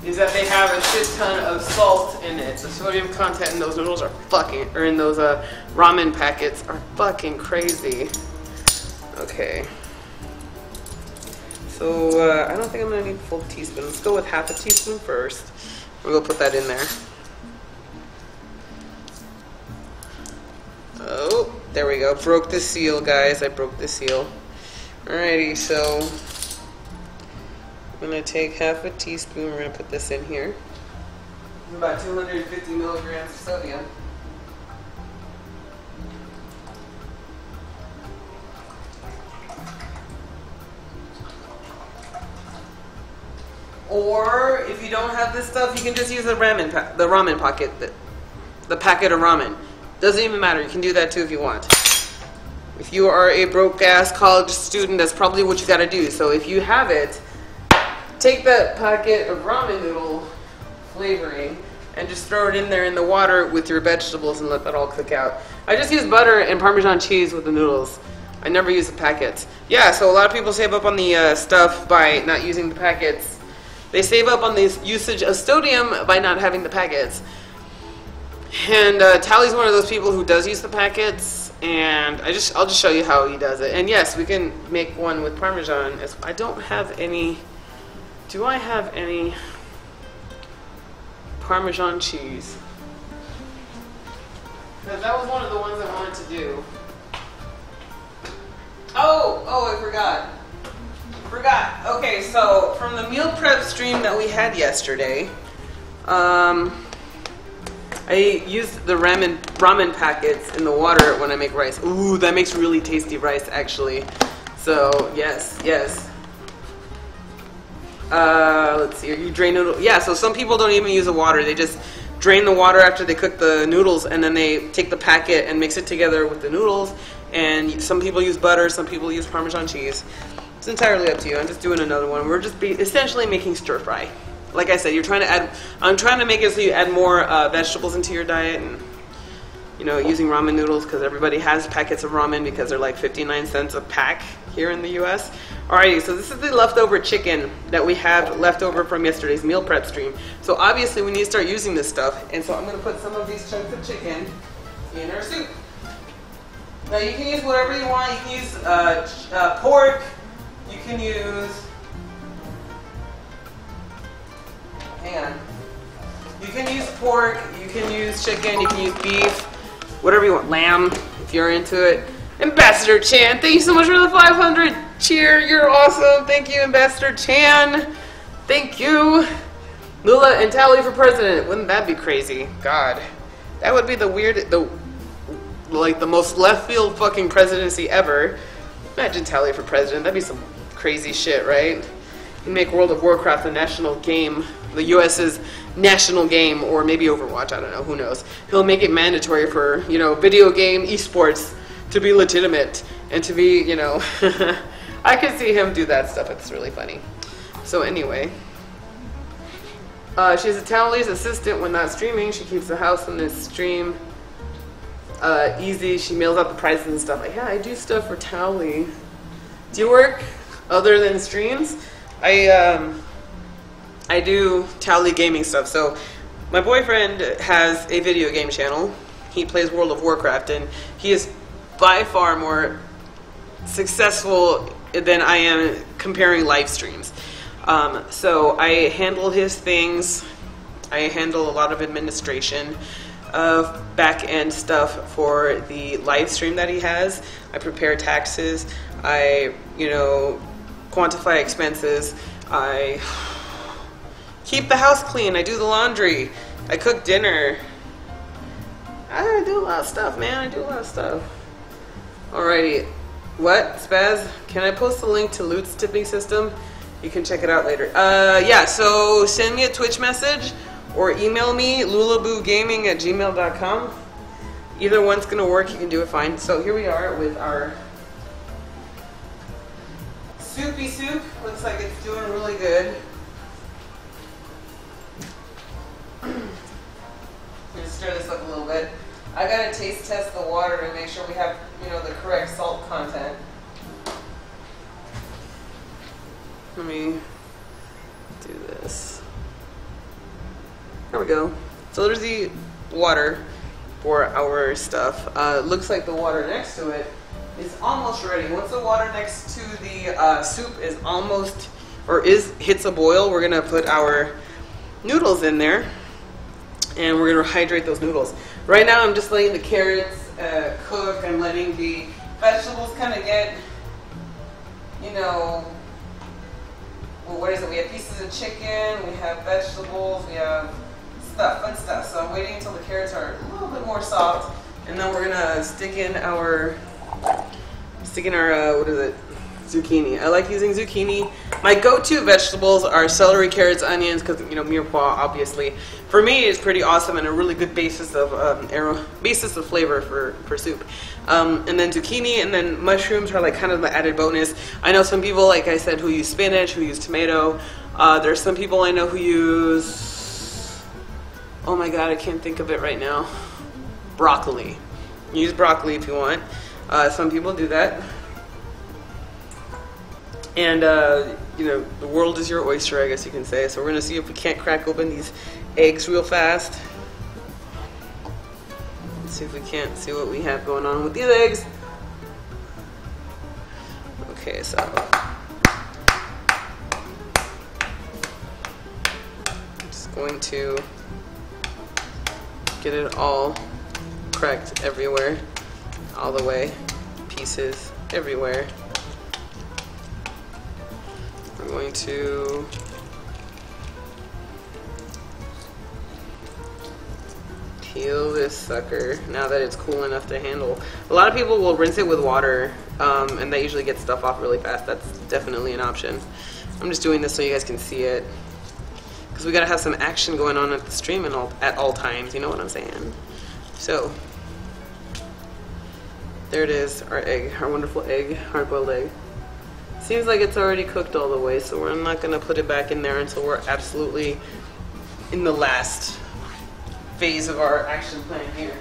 is that they have a shit ton of salt in it. The sodium content in those noodles are fucking, or in those ramen packets are fucking crazy. Okay. So I don't think I'm gonna need a full teaspoon. Let's go with half a teaspoon first. We're gonna put that in there. Oh, there we go. Broke the seal, guys. I broke the seal. Alrighty, so I'm going to take half a teaspoon. We're going to put this in here. It's about 250 milligrams of sodium. Or if you don't have this stuff, you can just use the ramen pocket, the packet of ramen. Doesn't even matter. You can do that too if you want. If you are a broke-ass college student, that's probably what you got to do. So if you have it, take that packet of ramen noodle flavoring and just throw it in there in the water with your vegetables and let that all cook out. I just use butter and Parmesan cheese with the noodles. I never use the packets. Yeah, so a lot of people save up on the stuff by not using the packets. they save up on the usage of sodium by not having the packets. And Tally's one of those people who does use the packets, and I'll just show you how he does it. And yes, we can make one with Parmesan. I don't have any. Do I have any Parmesan cheese? Because that was one of the ones I wanted to do. Oh, I forgot. Okay, so from the meal prep stream that we had yesterday, I used the ramen packets in the water when I make rice. Ooh, that makes really tasty rice, actually. So, yes. Let's see, you drain noodles. Yeah, so some people don't even use the water. They just drain the water after they cook the noodles, and then they take the packet and mix it together with the noodles. And some people use butter, some people use Parmesan cheese. It's entirely up to you. I'm just doing another one. We're just essentially making stir fry. Like I said, I'm trying to make it so you add more vegetables into your diet, and using ramen noodles, because everybody has packets of ramen because they're like 59 cents a pack here in the US. Alrighty, so this is the leftover chicken that we have left over from yesterday's meal prep stream. So obviously we need to start using this stuff, and so I'm going to put some of these chunks of chicken in our soup. Now you can use whatever you want. You can use pork. You can use, you can use pork, you can use chicken, you can use beef, whatever you want, lamb, if you're into it. Ambassador Chan, thank you so much for the 500 cheer, you're awesome, thank you Ambassador Chan, thank you. Lula and Tally for president, wouldn't that be crazy? God, that would be the most left field fucking presidency ever. Imagine Tally for president, that'd be some crazy shit, right? You make World of Warcraft the national game, the US's national game, or maybe Overwatch, I don't know, who knows. He'll make it mandatory for, video game esports to be legitimate and to be, I could see him do that stuff. It's really funny. So anyway, she's a Tally's assistant when not streaming. She keeps the house on this stream easy. She mails out the prizes and stuff. Yeah, I do stuff for Tally. Do you work other than streams? I do Tally gaming stuff. So my boyfriend has a video game channel. He plays World of Warcraft, and he is by far more successful than I am comparing live streams. So I handle his things. I handle a lot of administration of back-end stuff for the live stream that he has. I prepare taxes. I, quantify expenses. I keep the house clean. I do the laundry. I cook dinner. I do a lot of stuff, man. I do a lot of stuff. Alrighty. What? Spaz? Can I post a link to Loot's tipping system? You can check it out later. Yeah, so send me a Twitch message or email me, lulaboogaming@gmail.com. Either one's going to work. You can do it fine. So here we are with our soupy soup. Looks like it's doing really good. Just stir this up a little bit. I gotta taste test the water to make sure we have, the correct salt content. Let me do this. There we go. So there's the water for our stuff. Looks like the water next to it is almost ready. Once the water next to the soup is almost, or hits a boil, we're gonna put our noodles in there, and we're gonna hydrate those noodles. Right now I'm just letting the carrots cook. I'm letting the vegetables kind of get, well, what is it? We have pieces of chicken, we have vegetables, we have fun stuff. So I'm waiting until the carrots are a little bit more soft, and then we're gonna stick in our what is it? Zucchini. I like using zucchini. My go-to vegetables are celery, carrots, onions, because mirepoix, obviously. For me, it's pretty awesome and a really good basis of flavor for soup. And then zucchini, and then mushrooms are like kind of the added bonus. I know some people, like I said, who use spinach, who use tomato. There's some people I know who use, oh my god, I can't think of it right now. Broccoli. Use broccoli if you want. Some people do that. And you know, the world is your oyster, I guess you can say. So we're gonna see if we can't crack open these eggs real fast. Let's see if we can't see what we have going on with these eggs. Okay, so I'm just going to get it all cracked everywhere, all the way, pieces everywhere. We're going to peel this sucker now that it's cool enough to handle. A lot of people will rinse it with water, and they usually get stuff off really fast. That's definitely an option. I'm just doing this so you guys can see it, because we gotta have some action going on at the stream and at all times. You know what I'm saying? So there it is, our egg, our wonderful egg, hard-boiled egg. Seems like it's already cooked all the way, so we're not gonna put it back in there until we're absolutely in the last phase of our action plan here.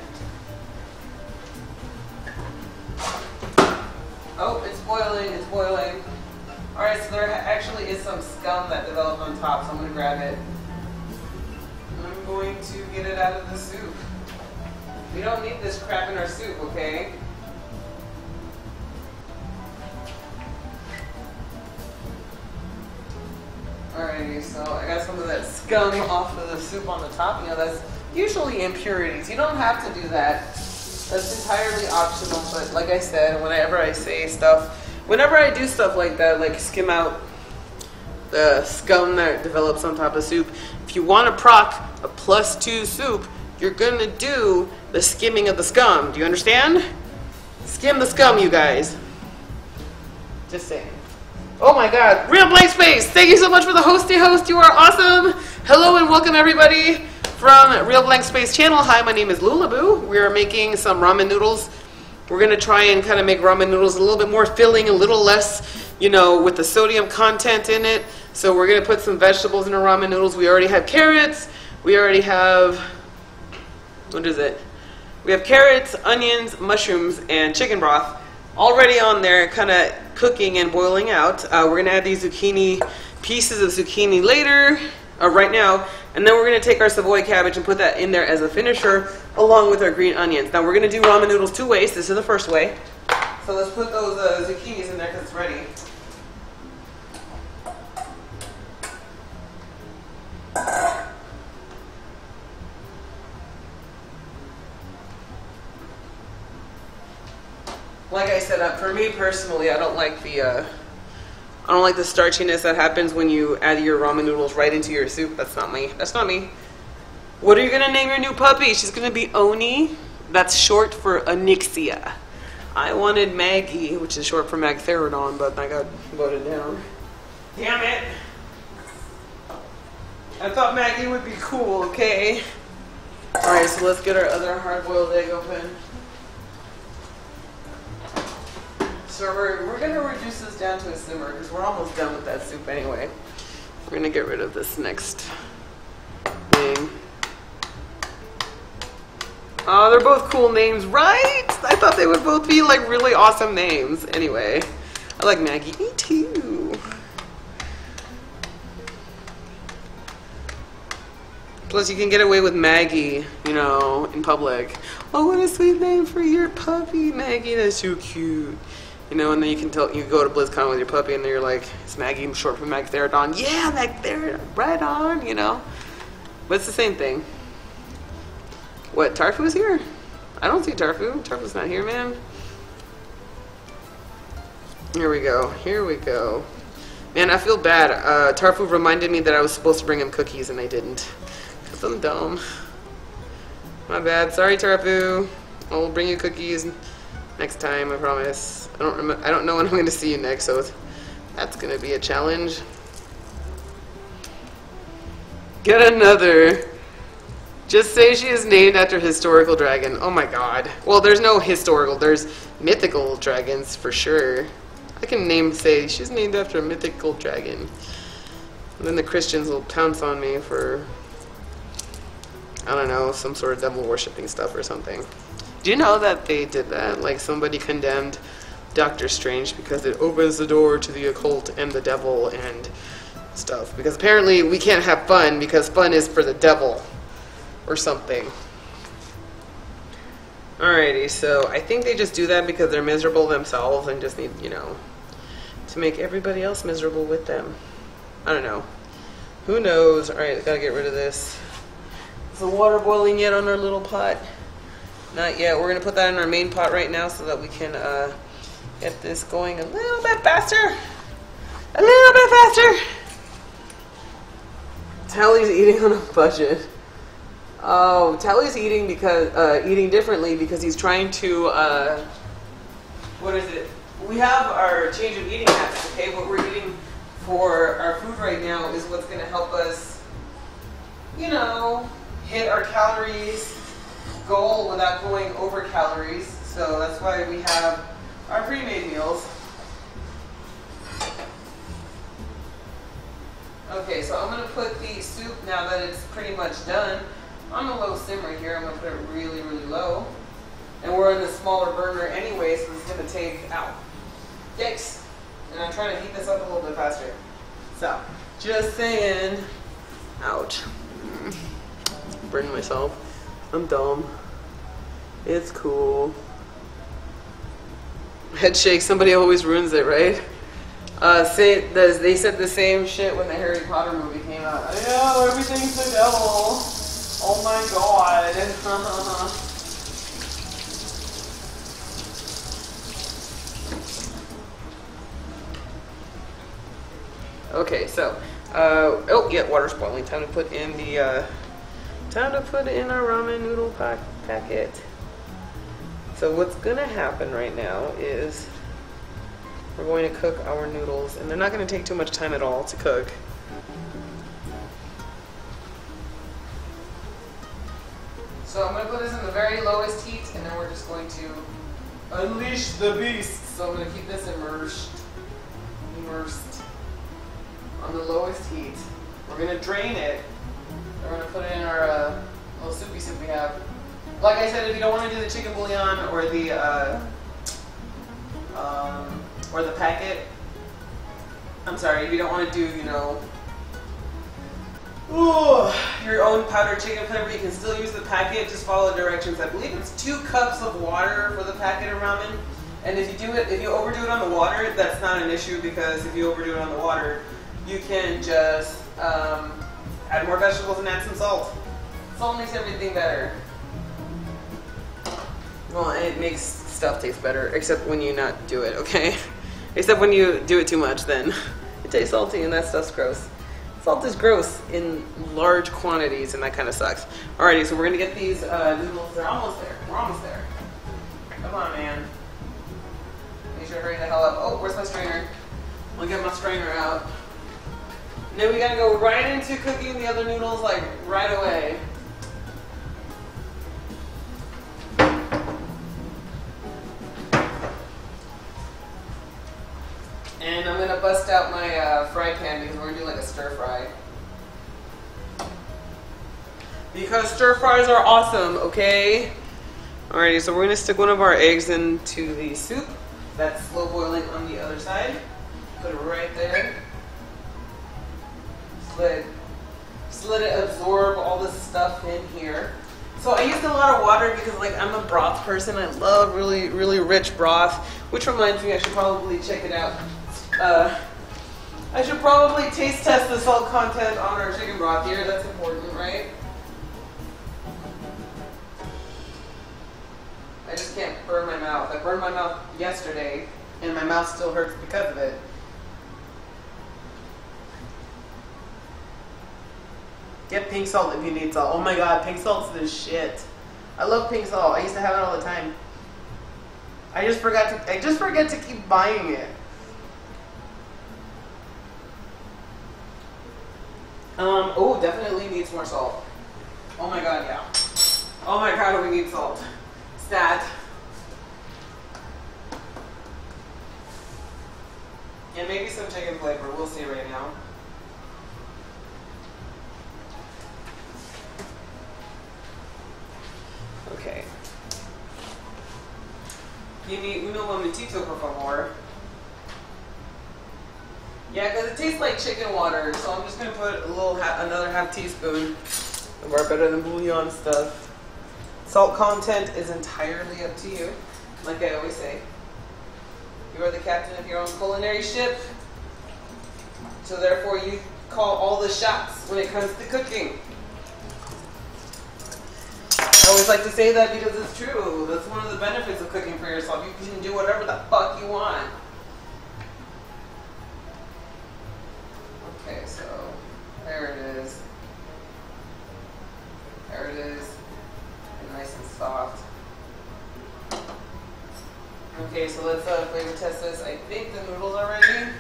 Oh, it's boiling, it's boiling. Alright, so there actually is some scum that developed on top, so I'm gonna grab it. I'm going to get it out of the soup. We don't need this crap in our soup, okay? Alrighty, so I got some of that scum off of the soup on the top. You know, that's usually impurities. You don't have to do that. That's entirely optional, but like I said, whenever I say stuff, whenever I do stuff like that, like skim out the scum that develops on top of soup, if you want to proc a +2 soup, you're gonna do the skimming of the scum. Do you understand? Skim the scum, you guys. Just saying. Oh my god, Real Blank Space! Thank you so much for the hosty host, you are awesome! Hello and welcome everybody from Real Blank Space channel. Hi, my name is Lulaboo. We are making some ramen noodles. We're gonna try and kind of make ramen noodles a little bit more filling, a little less, you know, with the sodium content in it. So we're gonna put some vegetables in our ramen noodles. We already have carrots, we already have, what is it? We have carrots, onions, mushrooms, and chicken broth already on there, kind of cooking and boiling out. We're gonna add these zucchini, pieces of zucchini later, right now, and then we're gonna take our Savoy cabbage and put that in there as a finisher, along with our green onions. Now we're gonna do ramen noodles 2 ways. This is the first way. So let's put those zucchinis in there because it's ready. Like I said, for me personally, I don't like the starchiness that happens when you add your ramen noodles right into your soup. That's not me. That's not me. What are you gonna name your new puppy? She's gonna be Oni. That's short for Onyxia. I wanted Maggie, which is short for Magtheridon, but I got voted down. Damn it! I thought Maggie would be cool. Okay. All right, so let's get our other hard-boiled egg open. So we're going to reduce this down to a simmer because we're almost done with that soup anyway. We're going to get rid of this next thing. Oh, they're both cool names, right? I thought they would both be like really awesome names. Anyway, I like Maggie. Me too. Plus, you can get away with Maggie, you know, in public. Oh, what a sweet name for your puppy, Maggie. That's so cute. You know, and then you can tell, you go to BlizzCon with your puppy and then you're like, it's Maggie, short for Magtheridon. Yeah, Magtheridon, right on, you know. But it's the same thing. What, Tarfu's here? I don't see Tarfu. Tarfu's not here, man. Here we go, here we go. Man, I feel bad. Tarfu reminded me that I was supposed to bring him cookies and I didn't. Because I'm dumb. My bad, sorry Tarfu. I'll bring you cookies next time, I promise. I don't know when I'm going to see you next, so that's going to be a challenge. Get another. Just say she is named after a historical dragon. Oh my god. Well, there's no historical. There's mythical dragons for sure. I can say she's named after a mythical dragon. And then the Christians will pounce on me for, I don't know, some sort of devil worshipping stuff or something. Do you know that they did that? Like somebody condemned Doctor Strange because it opens the door to the occult and the devil and stuff. Because apparently we can't have fun because fun is for the devil or something. Alrighty, so I think they just do that because they're miserable themselves and just need, you know, to make everybody else miserable with them. I don't know. Who knows? Alright, gotta get rid of this. Is the water boiling yet on our little pot? Not yet. We're gonna put that in our main pot right now so that we can get this going a little bit faster. A little bit faster. Tally's eating on a budget. Oh, Tally's eating because eating differently because he's trying to what is it? We have our change of eating habits, okay? What we're eating for our food right now is what's going to help us, you know, hit our calories goal without going over calories. So that's why we have our pre-made meals. Okay, so I'm going to put the soup, now that it's pretty much done, on a low simmer here. I'm going to put it really, really low. And we're in a smaller burner anyway, so it's going to take, ow, yikes. And I'm trying to heat this up a little bit faster. So, just saying, ouch. Burned myself. I'm dumb. It's cool. Head shake, somebody always ruins it, right? They said the same shit when the Harry Potter movie came out. I know, everything's the devil. Oh my god. Okay, so, oh yeah, water's boiling. Time to put in the, our ramen noodle packet. So what's gonna happen right now is we're going to cook our noodles, and they're not going to take too much time at all to cook. So I'm going to put this in the very lowest heat, and then we're just going to unleash the beast. So I'm going to keep this immersed on the lowest heat. We're going to drain it. We're going to put it in our little soupy soup we have. Like I said, if you don't want to do the chicken bouillon or the packet, I'm sorry, if you don't want to do, you know, your own powdered chicken flavor, you can still use the packet. Just follow the directions. I believe it's 2 cups of water for the packet of ramen. And if you overdo it on the water, that's not an issue, because if you overdo it on the water, you can just add more vegetables and add some salt. Salt makes everything better. Well, and it makes stuff taste better, except when you not do it, okay? Except when you do it too much, then it tastes salty and that stuff's gross. Salt is gross in large quantities, and that kind of sucks. Alrighty, so we're gonna get these noodles. They're almost there. We're almost there. Come on, man. Make sure to hurry the hell up. Oh, where's my strainer? I'll get my strainer out. And then we gotta go right into cooking the other noodles, like, right away. And I'm gonna bust out my fry pan because we're gonna do like a stir fry. Because stir fries are awesome, okay? Alrighty, so we're gonna stick one of our eggs into the soup. That's slow boiling on the other side. Put it right there. Just let it absorb all this stuff in here. So I used a lot of water because, like, I'm a broth person. I love really, really rich broth. Which reminds me, I should probably check it out. I should probably taste test the salt content on our chicken broth here. That's important, right? I just can't burn my mouth. I burned my mouth yesterday, and my mouth still hurts because of it. Get pink salt if you need salt. Oh my god, pink salt's the shit. I love pink salt. I used to have it all the time. I just forget to keep buying it. Oh, definitely needs more salt. Oh my god, yeah. Oh my god, we need salt. Stat. And maybe some chicken flavor. We'll see right now. Okay. Gimme uno momentito, por favor. Yeah, because it tastes like chicken water, so I'm just gonna put a little, another half teaspoon of our better than bouillon stuff. Salt content is entirely up to you, like I always say. You are the captain of your own culinary ship, so therefore you call all the shots when it comes to cooking. I always like to say that because it's true. That's one of the benefits of cooking for yourself. You can do whatever the fuck you want. Okay, so there it is. There it is. And nice and soft. Okay, so let's flavor test this. I think the noodles are ready.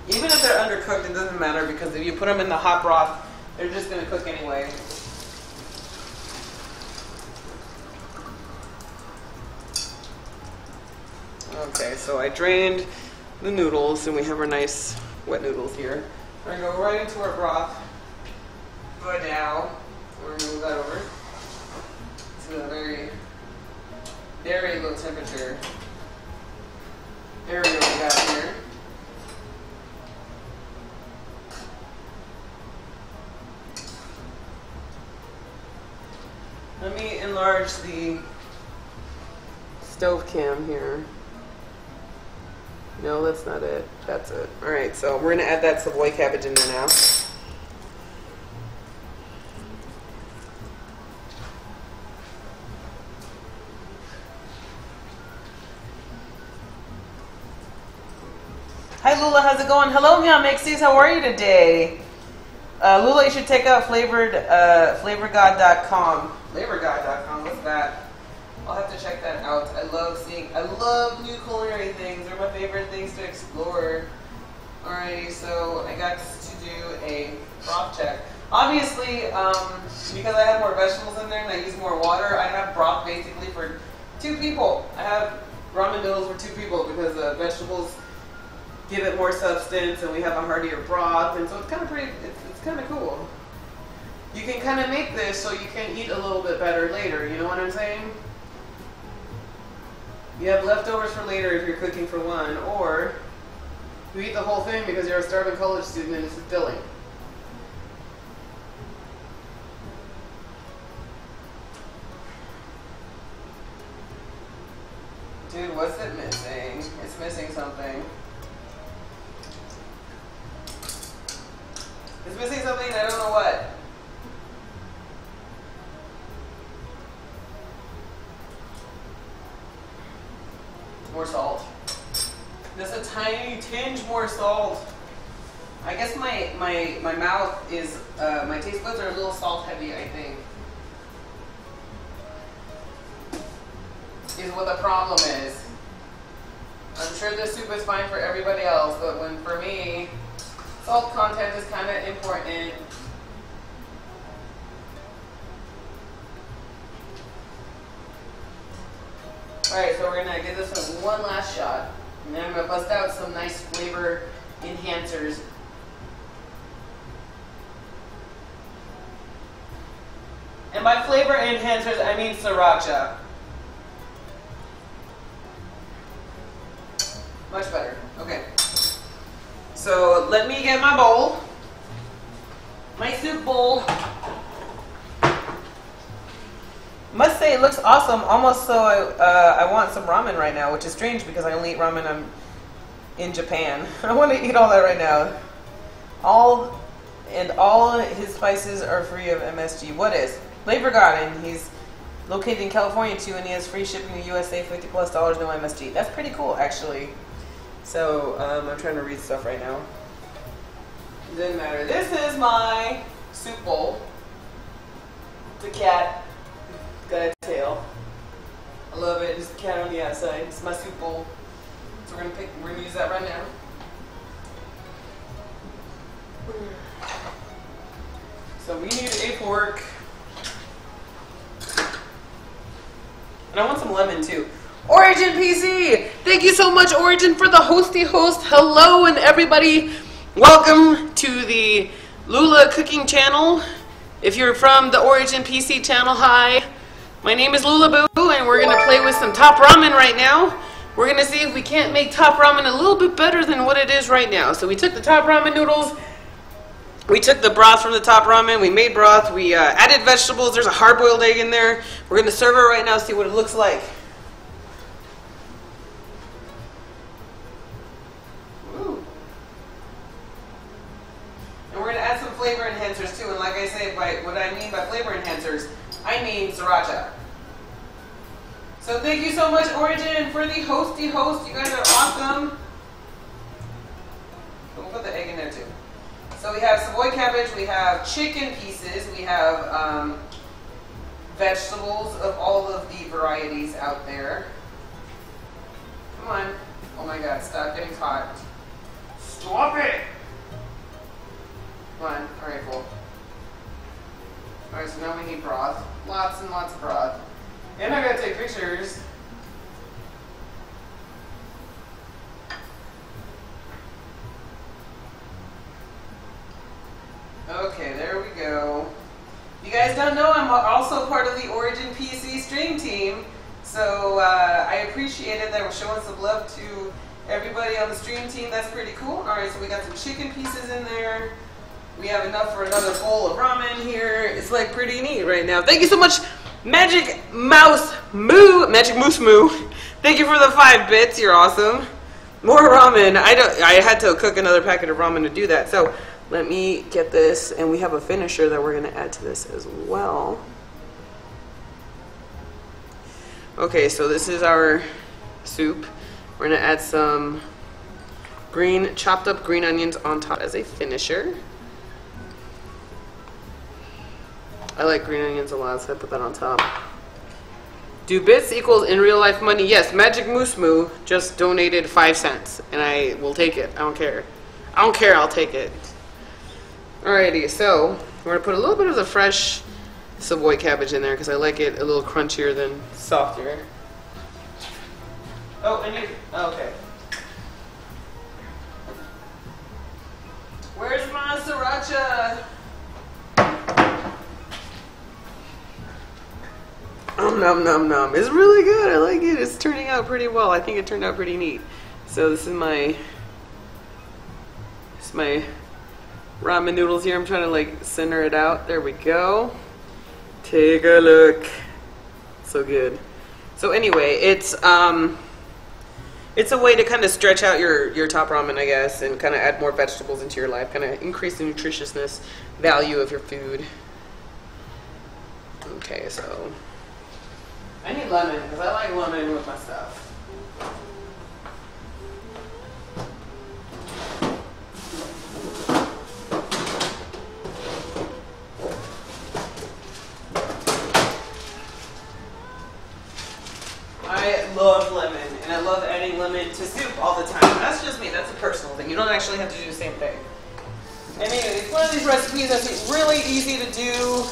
Even if they're undercooked, it doesn't matter because if you put them in the hot broth, they're just going to cook anyway. Okay, so I drained the noodles and we have our nice wet noodles here. We're going to go right into our broth. Right now, we're going to move that over to a very, very low temperature area we got here. Let me enlarge the stove cam here. No, that's not it. That's it. Alright, so we're going to add that Savoy cabbage in there now. Hi Lula, how's it going? Hello Meow Mixies, how are you today? Lula, you should check out flavorgod.com. Flavorgod.com, what's that? I'll have to check that out. I love new culinary things. They're my favorite things to explore. Alrighty, so I got to do a broth check. Obviously, because I have more vegetables in there and I use more water, I have broth basically for 2 people. I have ramen noodles for 2 people because the vegetables give it more substance and we have a heartier broth, and so it's kind of pretty, it's kind of cool. You can kind of make this so you can eat a little bit better later, you know what I'm saying? You have leftovers for later if you're cooking for one, or you eat the whole thing because you're a starving college student and it's filling. Dude, what's it missing? It's missing something. It's missing something, I don't know what. More salt. Just a tiny tinge more salt. I guess my mouth is, my taste buds are a little salt heavy, I think. Is what the problem is. I'm sure this soup is fine for everybody else, but when for me, salt content is kind of important. Alright, so we're going to give this one last shot. And then I'm going to bust out some nice flavor enhancers. And by flavor enhancers, I mean sriracha. Much better. Okay. So let me get my bowl. My soup bowl. Must say it looks awesome, almost so I want some ramen right now, which is strange because I only eat ramen in Japan. I want to eat all that right now. All his spices are free of MSG. What is? Flavor Garden. He's located in California too, and he has free shipping to USA, $50+ no MSG. That's pretty cool, actually. So I'm trying to read stuff right now. It doesn't matter. This is my soup bowl. It's a cat. Got a tail. I love it. Just a cat on the outside. It's my soup bowl. So we're gonna use that right now. So we need a fork. And I want some lemon too. Origin PC! Thank you so much, Origin, for the hosty host. Hello, and everybody. Welcome to the Lula Cooking Channel. If you're from the Origin PC channel, hi. My name is Lulaboo, and we're gonna play with some top ramen right now. We're gonna see if we can't make top ramen a little bit better than what it is right now. So we took the top ramen noodles, we took the broth from the top ramen, we made broth, we added vegetables, there's a hard-boiled egg in there. We're gonna serve it right now, see what it looks like. Ooh. And we're gonna add some flavor enhancers too, and like I say, by what I mean by flavor enhancers, I mean sriracha. So thank you so much, Origin, for the hosty host. You guys are awesome. We'll put the egg in there too. So we have Savoy cabbage, we have chicken pieces, we have vegetables of all of the varieties out there. Come on. Oh my God, stop getting hot. Stop it! Come on. Alright, cool. Alright, so now we need broth. Lots and lots of broth. And I gotta take pictures. Okay, there we go. You guys don't know I'm also part of the Origin PC stream team. So I appreciated that we're showing some love to everybody on the stream team. That's pretty cool. Alright, so we got some chicken pieces in there. We have enough for another bowl of ramen here. It's like pretty neat right now. Thank you so much, Magic Mouse Moo. Magic Moose Moo. Thank you for the 5 bits. You're awesome. More ramen. I had to cook another packet of ramen to do that. So let me get this, and we have a finisher that we're gonna add to this as well. Okay, so this is our soup. We're gonna add some chopped up green onions on top as a finisher. I like green onions a lot, so I put that on top. Do bits equals in real life money? Yes, Magic Moose Moo just donated 5 cents, and I will take it. I don't care. I don't care, I'll take it. Alrighty, so we're gonna put a little bit of the fresh Savoy cabbage in there because I like it a little crunchier than softer. Oh, okay. Where's my sriracha? Nom nom nom. It's really good. I like it. It's turning out pretty well. I think it turned out pretty neat. So this is my ramen noodles here. I'm trying to like center it out. There we go. Take a look. So good. So anyway, it's a way to kind of stretch out your top ramen, I guess, and kind of add more vegetables into your life, kind of increase the nutritiousness value of your food. Okay, so I need lemon because I like lemon with my stuff. I love lemon, and I love adding lemon to soup all the time. That's just me. That's a personal thing. You don't actually have to do the same thing. Anyway, it's one of these recipes that's really easy to do.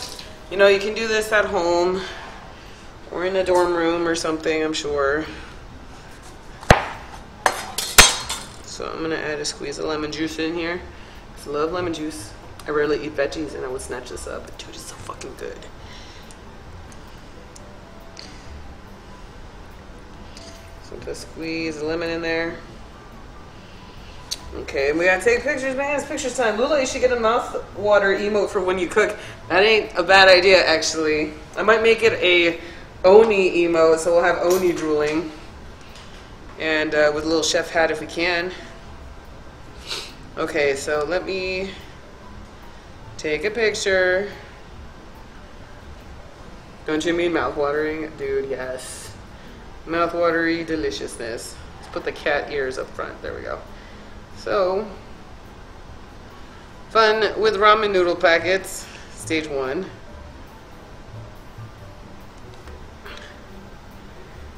You know, you can do this at home or in a dorm room or something, I'm sure. So I'm gonna add a squeeze of lemon juice in here. I love lemon juice. I rarely eat veggies, and I would snatch this up. Dude, it's so fucking good. So put a squeeze of lemon in there. Okay, we gotta take pictures, man. It's picture time. Lula, you should get a mouth water emote for when you cook. That ain't a bad idea, actually. I might make it a Oni emote, so we'll have Oni drooling. And with a little chef hat if we can. Okay, so let me take a picture. Don't you mean mouth-watering? Dude, yes. Mouth-watery deliciousness. Let's put the cat ears up front. There we go. So, fun with ramen noodle packets, stage 1.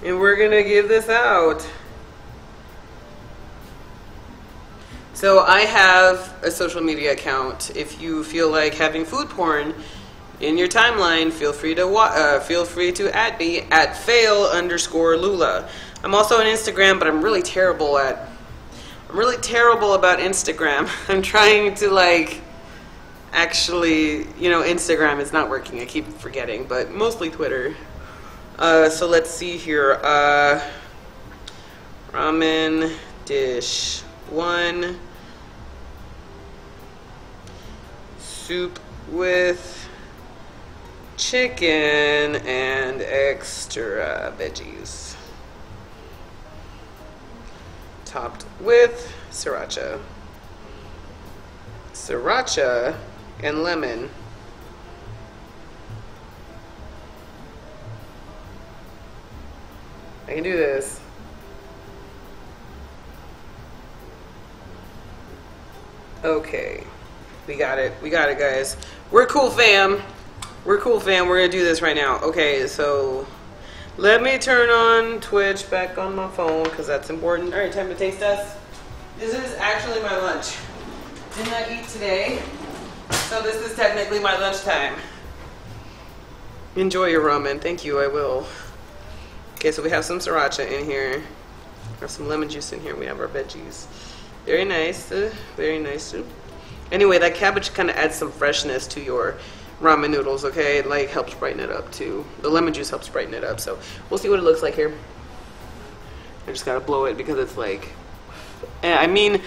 And we're gonna give this out. So I have a social media account. If you feel like having food porn in your timeline, feel free to add me at fail_Lula. I'm also on Instagram, but I'm really terrible about Instagram. I'm trying to actually, Instagram is not working. I keep forgetting, but mostly Twitter. So let's see here. Ramen dish 1. Soup with chicken and extra veggies. Topped with sriracha. Sriracha and lemon. I can do this. Okay. We got it. We got it, guys. We're cool, fam. We're cool, fam. We're going to do this right now. Okay, so let me turn on Twitch back on my phone because that's important. All right, time to taste test. This is actually my lunch. Did not eat today, so this is technically my lunchtime. Enjoy your ramen. Thank you, I will. Okay, so we have some sriracha in here. We have some lemon juice in here. We have our veggies. Very nice. Very nice. Anyway, that cabbage kind of adds some freshness to your ramen noodles, okay? It like helps brighten it up too. The lemon juice helps brighten it up, so we'll see what it looks like here. I just gotta blow it because it's like, I mean,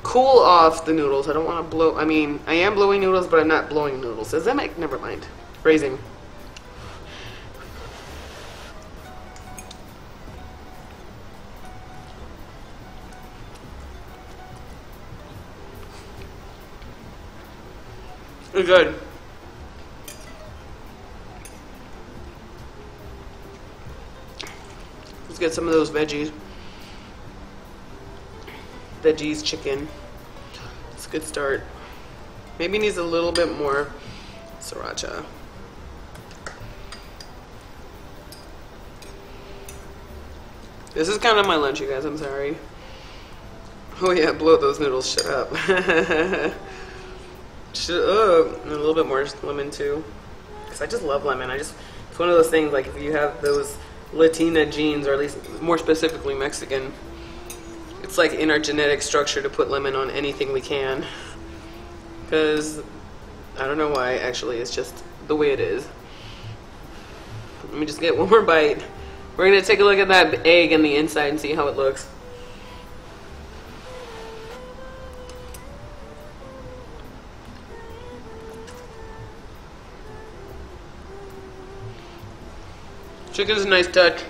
cool off the noodles. I don't want to blow, I mean, I am blowing noodles, but I'm not blowing noodles. Does that make, never mind. Phrasing. It's good. Let's get some of those veggies. Veggies, chicken. It's a good start. Maybe needs a little bit more sriracha. This is kind of my lunch, you guys. I'm sorry. Oh yeah, blow those noodles. Shut up. Shut up. And a little bit more lemon too, because I just love lemon. It's one of those things, like if you have those Latina genes, or at least more specifically Mexican, it's like in our genetic structure to put lemon on anything we can, because I don't know why, actually. It's just the way it is. Let me just get one more bite. We're gonna take a look at that egg and the inside and see how it looks. Chicken's a nice touch.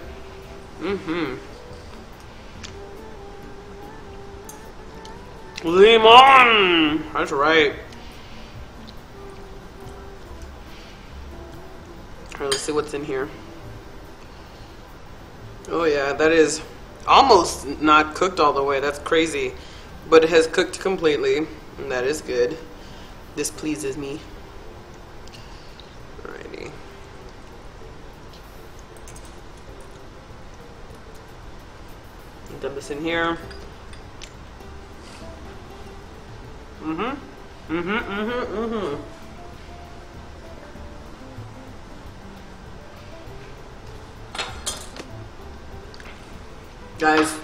Limon! That's right. Alright, let's see what's in here. Oh yeah, that is almost not cooked all the way. That's crazy. But it has cooked completely, and that is good. This pleases me. Alrighty. Dump this in here. Guys,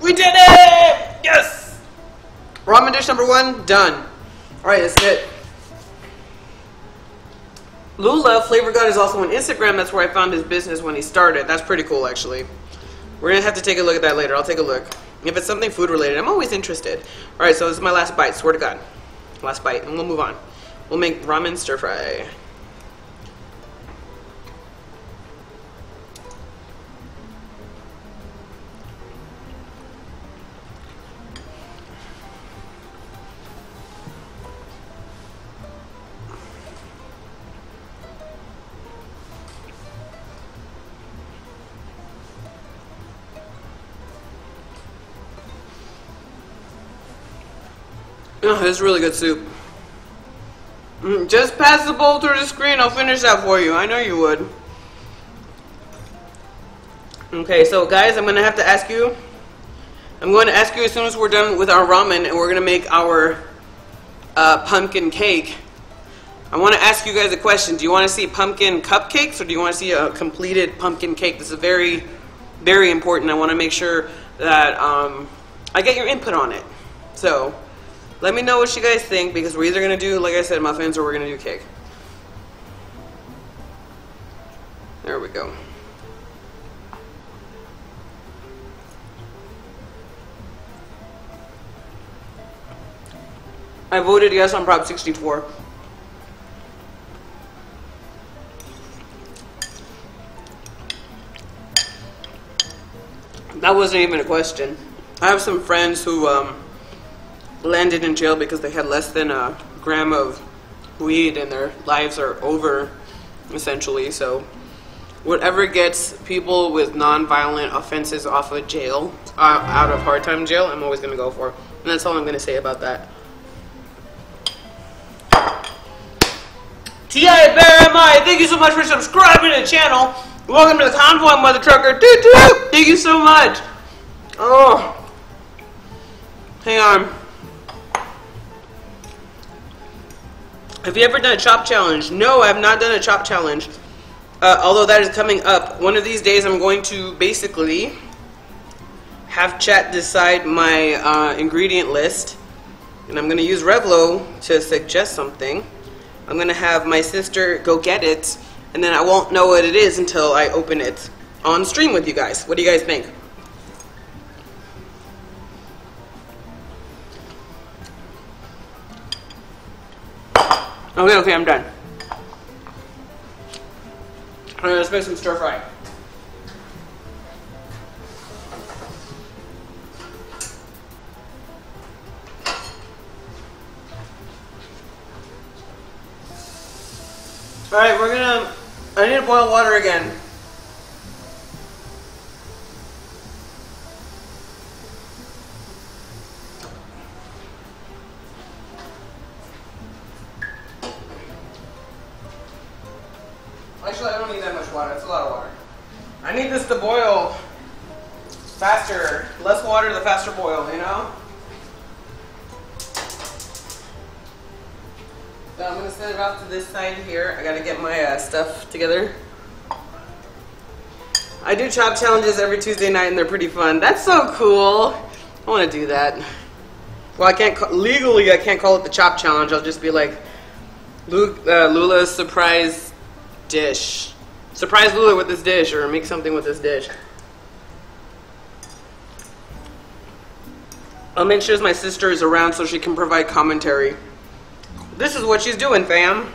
we did it! Yes! Ramen dish number 1, done. Alright, that's it. Lula, Flavor God, is also on Instagram. That's where I found his business when he started. That's pretty cool, actually. We're going to have to take a look at that later. I'll take a look. If it's something food related, I'm always interested. Alright, so this is my last bite, swear to God. Last bite, and we'll move on. We'll make ramen stir fry. Oh, this is really good soup. Just pass the bowl through the screen. I'll finish that for you. I know you would. Okay, so guys, I'm going to have to ask you. I'm going to ask you as soon as we're done with our ramen and we're going to make our pumpkin cake. I want to ask you guys a question. Do you want to see pumpkin cupcakes or do you want to see a completed pumpkin cake? This is very, very important. I want to make sure that I get your input on it. So let me know what you guys think, because we're either going to do, like I said, muffins, or we're going to do cake. There There we go. I voted yes on Prop 64. That wasn't even a question. I have some friends who landed in jail because they had less than a gram of weed and their lives are over, essentially. So whatever gets people with non-violent offenses off of jail, out of hard-time jail, I'm always going to go for. And that's all I'm going to say about that. T.I. Bear M.I., thank you so much for subscribing to the channel. Welcome to the convoy, mother trucker. Doo-doo! Thank you so much. Oh. Hang on. Have you ever done a chop challenge? No, I have not done a chop challenge. Although that is coming up. One of these days I'm going to basically have chat decide my ingredient list. And I'm going to use Revlo to suggest something. I'm going to have my sister go get it. And then I won't know what it is until I open it on stream with you guys. What do you guys think? Okay, I'm done. Alright, let's make some stir fry. Alright, I need to boil water again. Actually, I don't need that much water. It's a lot of water. I need this to boil faster. Less water, the faster boil, you know? So I'm going to set it off to this side here. I got to get my stuff together. I do chop challenges every Tuesday night and they're pretty fun. That's so cool. I want to do that. Well, I can't, legally I can't call it the chop challenge. I'll just be like, Lula's surprise dish. Surprise Lula with this dish, or make something with this dish. I'll make sure my sister is around so she can provide commentary. This is what she's doing, fam.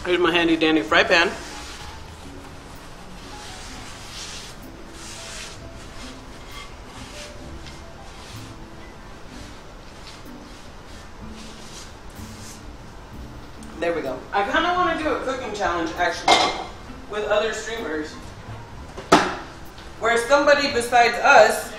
Here's my handy dandy fry pan. There we go. I kind of want to do a cooking challenge, actually, with other streamers, where somebody besides us,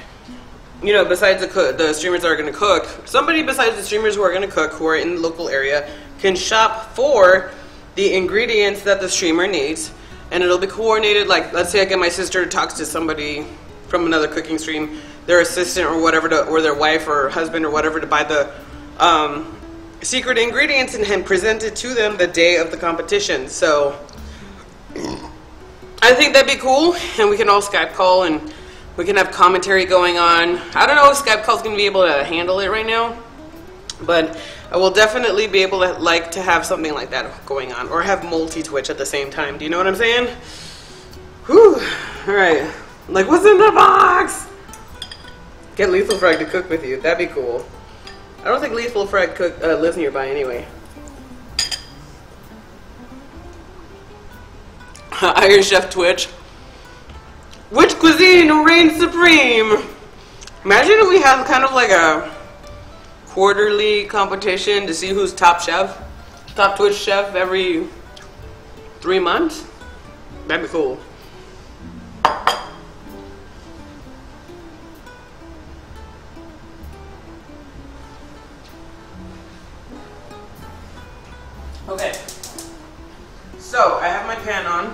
you know, besides the streamers that are going to cook, somebody besides the streamers who are going to cook, who are in the local area, can shop for the ingredients that the streamer needs, and it'll be coordinated. Like, let's say I get my sister talks to somebody from another cooking stream, their assistant or whatever, or their wife or husband or whatever, to buy the secret ingredients and present it to them the day of the competition. So I think that'd be cool, and we can all Skype call and we can have commentary going on. I don't know if Skype call's gonna be able to handle it right now, but I will definitely be able to like to have something like that going on, or have multi-Twitch at the same time. Do you know what I'm saying? Whew. All right. Like, what's in the box? Get Lethal Frag to cook with you. That'd be cool. I don't think Lethal Frag lives nearby anyway. Iron Chef Twitch. Which cuisine reigns supreme? Imagine if we have kind of like a quarterly competition to see who's top chef, top Twitch chef every 3 months. That'd be cool. Okay, so I have my pan on.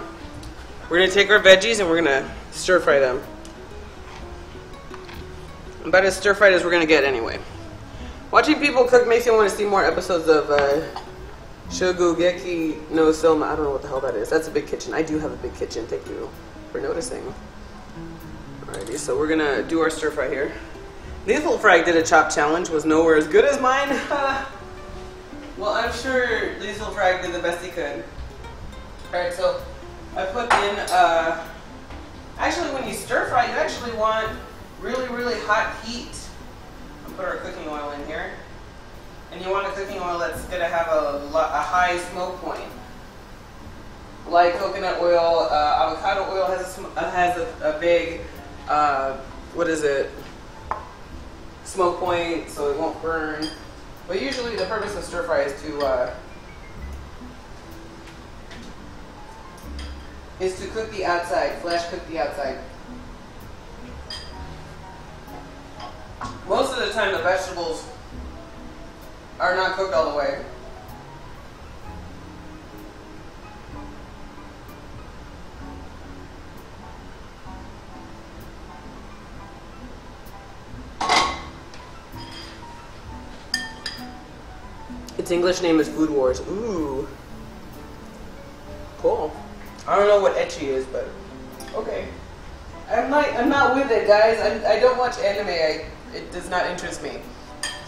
We're gonna take our veggies and we're gonna stir fry them. About as stir-fried as we're gonna get anyway. Watching people cook makes you want to see more episodes of Shogugeki no Soma. I don't know what the hell that is. That's a big kitchen. I do have a big kitchen. Thank you for noticing. Alrighty, so we're gonna do our stir-fry here. Lethal Frag did a chop challenge. Was nowhere as good as mine. Well, I'm sure Lethal Frag did the best he could. Alright, so I put in, actually when you stir fry, you actually want really, really hot heat. I'll put our cooking oil in here. And you want a cooking oil that's going to have a high smoke point. Like coconut oil, avocado oil has a big, what is it, smoke point so it won't burn. But usually the purpose of stir fry is to cook the outside, flash cook the outside. Most of the time the vegetables are not cooked all the way. Its English name is Food Wars. Ooh. Cool. I don't know what ecchi is, but okay. I'm not with it, guys. I don't watch anime. It does not interest me.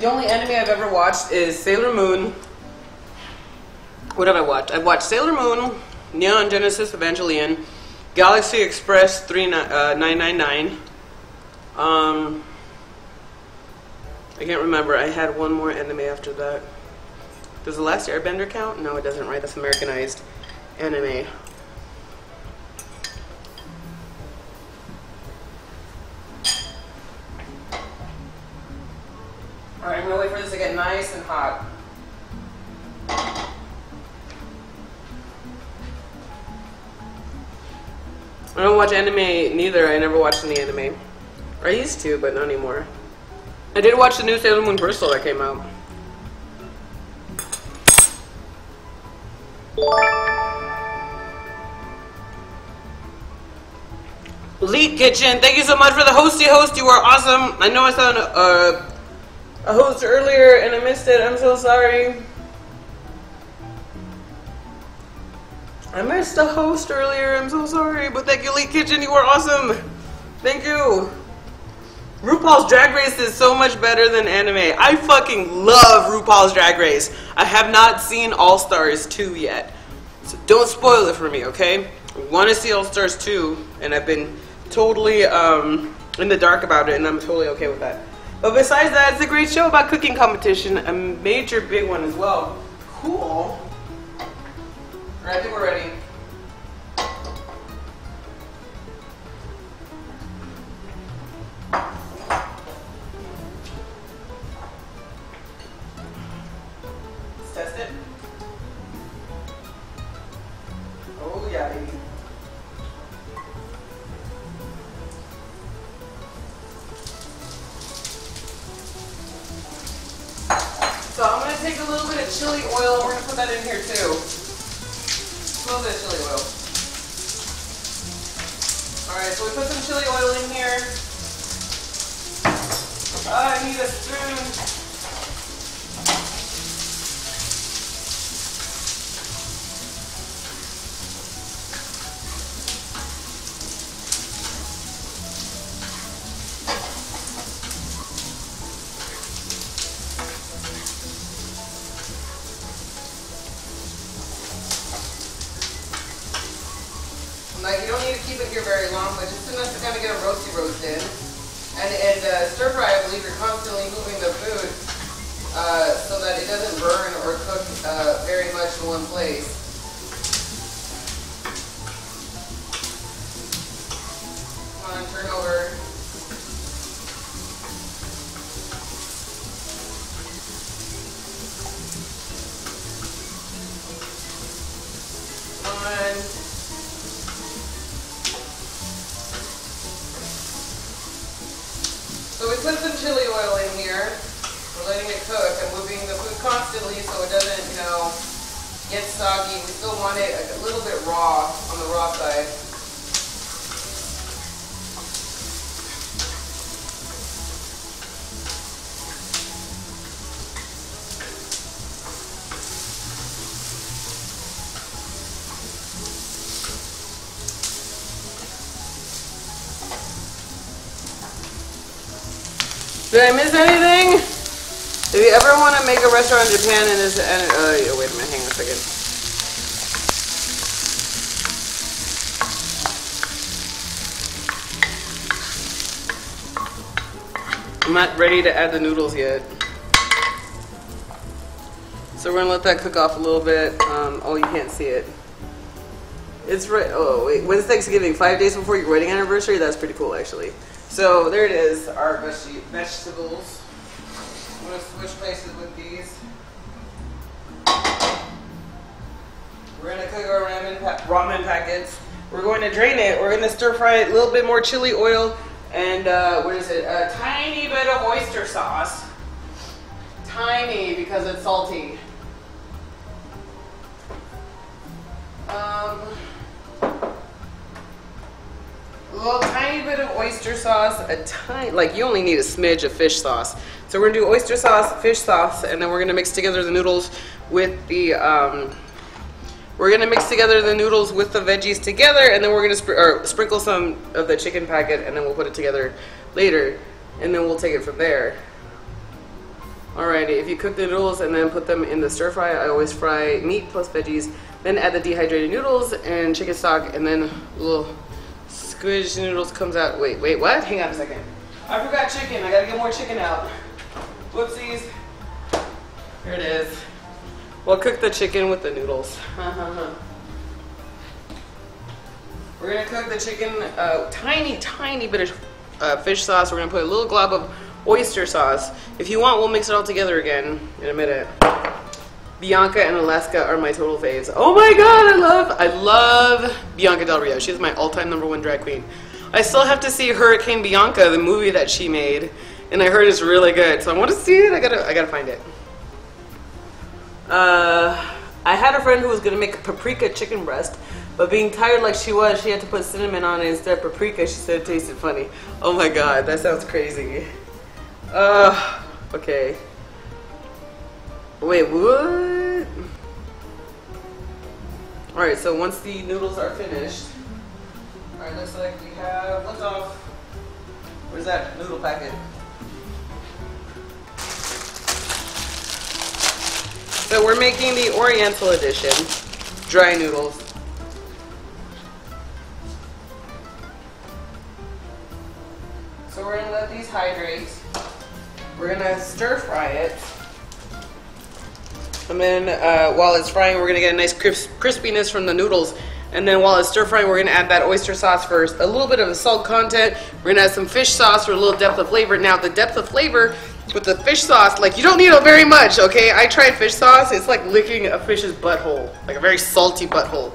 The only anime I've ever watched is Sailor Moon. What have I watched? I've watched Sailor Moon, Neon Genesis Evangelion, Galaxy Express 999. I can't remember. I had one more anime after that. Does The Last Airbender count? No, it doesn't, right? That's Americanized anime. Alright, I'm gonna wait for this to get nice and hot. I don't watch anime neither. I never watched any anime. I used to, but not anymore. I did watch the new Sailor Moon Crystal that came out. Elite Kitchen, thank you so much for the hosty host. You are awesome. I know I saw a host earlier and I missed it. I'm so sorry. I missed the host earlier. I'm so sorry. But thank you, Elite Kitchen. You are awesome. Thank you. RuPaul's Drag Race is so much better than anime. I fucking love RuPaul's Drag Race. I have not seen All Stars 2 yet. So don't spoil it for me, okay? I want to see All Stars 2, and I've been totally in the dark about it, and I'm totally okay with that. But besides that, it's a great show about cooking competition, a major big one as well. Cool. Alright, I think we're ready. Let's test it. Oh yeah, baby. So I'm going to take a little bit of chili oil. We're going to put that in here too. A little bit of chili oil. Alright, so we put some chili oil in here. I need a spoon. Like, you don't need to keep it here very long, but just enough to kind of get a roasty roast in. And stir fry, I believe you're constantly moving the food so that it doesn't burn or cook very much in one place. Come on, turn over. Come on. So we put some chili oil in here. We're letting it cook. I'm moving the food constantly so it doesn't, you know, get soggy. We still want it a little bit raw on the raw side. Did I miss anything? If you ever want to make a restaurant in Japan and wait a minute, hang on a second. I'm not ready to add the noodles yet. So we're gonna let that cook off a little bit. Oh, you can't see it. It's right. Oh wait, when's Thanksgiving? 5 days before your wedding anniversary? That's pretty cool, actually. So there it is, our vegetables. I'm gonna switch places with these. We're gonna cook our ramen packets. We're going to drain it. We're gonna stir fry it, a little bit more chili oil, and what is it? A tiny bit of oyster sauce. Tiny because it's salty. A little tiny bit of oyster sauce, like you only need a smidge of fish sauce. So we're gonna do oyster sauce, fish sauce, and then we're gonna mix together the noodles with the veggies together, and then we're gonna sprinkle some of the chicken packet, and then we'll put it together later, and then we'll take it from there. Alrighty, if you cook the noodles and then put them in the stir fry, I always fry meat plus veggies, then add the dehydrated noodles and chicken stock, and then a little squidged noodles comes out. Wait, what? Hang on a second. I forgot chicken. I gotta get more chicken out. Whoopsies. Here it is. We'll cook the chicken with the noodles. We're gonna cook the chicken, tiny bit of fish sauce. We're gonna put a little glob of oyster sauce. If you want, we'll mix it all together again in a minute. Bianca and Alaska are my total faves. Oh my god, I love Bianca Del Rio. She's my all-time #1 drag queen. I still have to see Hurricane Bianca, the movie that she made, and I heard it's really good. So I want to see it. I gotta find it. I had a friend who was gonna make a paprika chicken breast, but being tired like she was, she had to put cinnamon on it instead of paprika. She said it tasted funny. Oh my god, that sounds crazy. Okay. Wait, what? Alright, so once the noodles are finished, alright, looks like we have, what's off? Where's that noodle packet? So we're making the Oriental edition, dry noodles. So we're gonna let these hydrate. We're gonna stir fry it. And then while it's frying, we're gonna get a nice crispiness from the noodles. And then while it's stir frying, we're gonna add that oyster sauce first. A little bit of the salt content. We're gonna add some fish sauce for a little depth of flavor. Now the depth of flavor with the fish sauce, like you don't need it very much, okay? I tried fish sauce. It's like licking a fish's butthole, like a very salty butthole.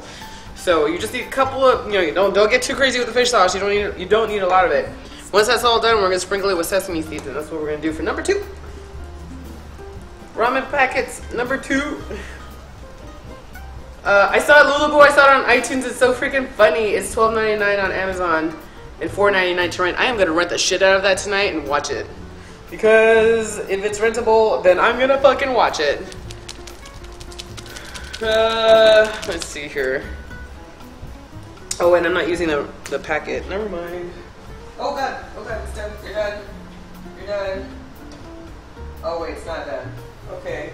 So you just need a couple of, don't get too crazy with the fish sauce. You don't need a lot of it. Once that's all done, we're gonna sprinkle it with sesame seeds, and that's what we're gonna do for number 2. Ramen packets, number 2. I saw Lulaboo, I saw it on iTunes, it's so freaking funny. It's $12.99 on Amazon and $4.99 to rent. I am gonna rent the shit out of that tonight and watch it. Because if it's rentable, then I'm gonna fucking watch it. Let's see here. Oh, and I'm not using the packet, never mind. Oh god, it's done, you're done. You're done. Oh wait, it's not done. Okay.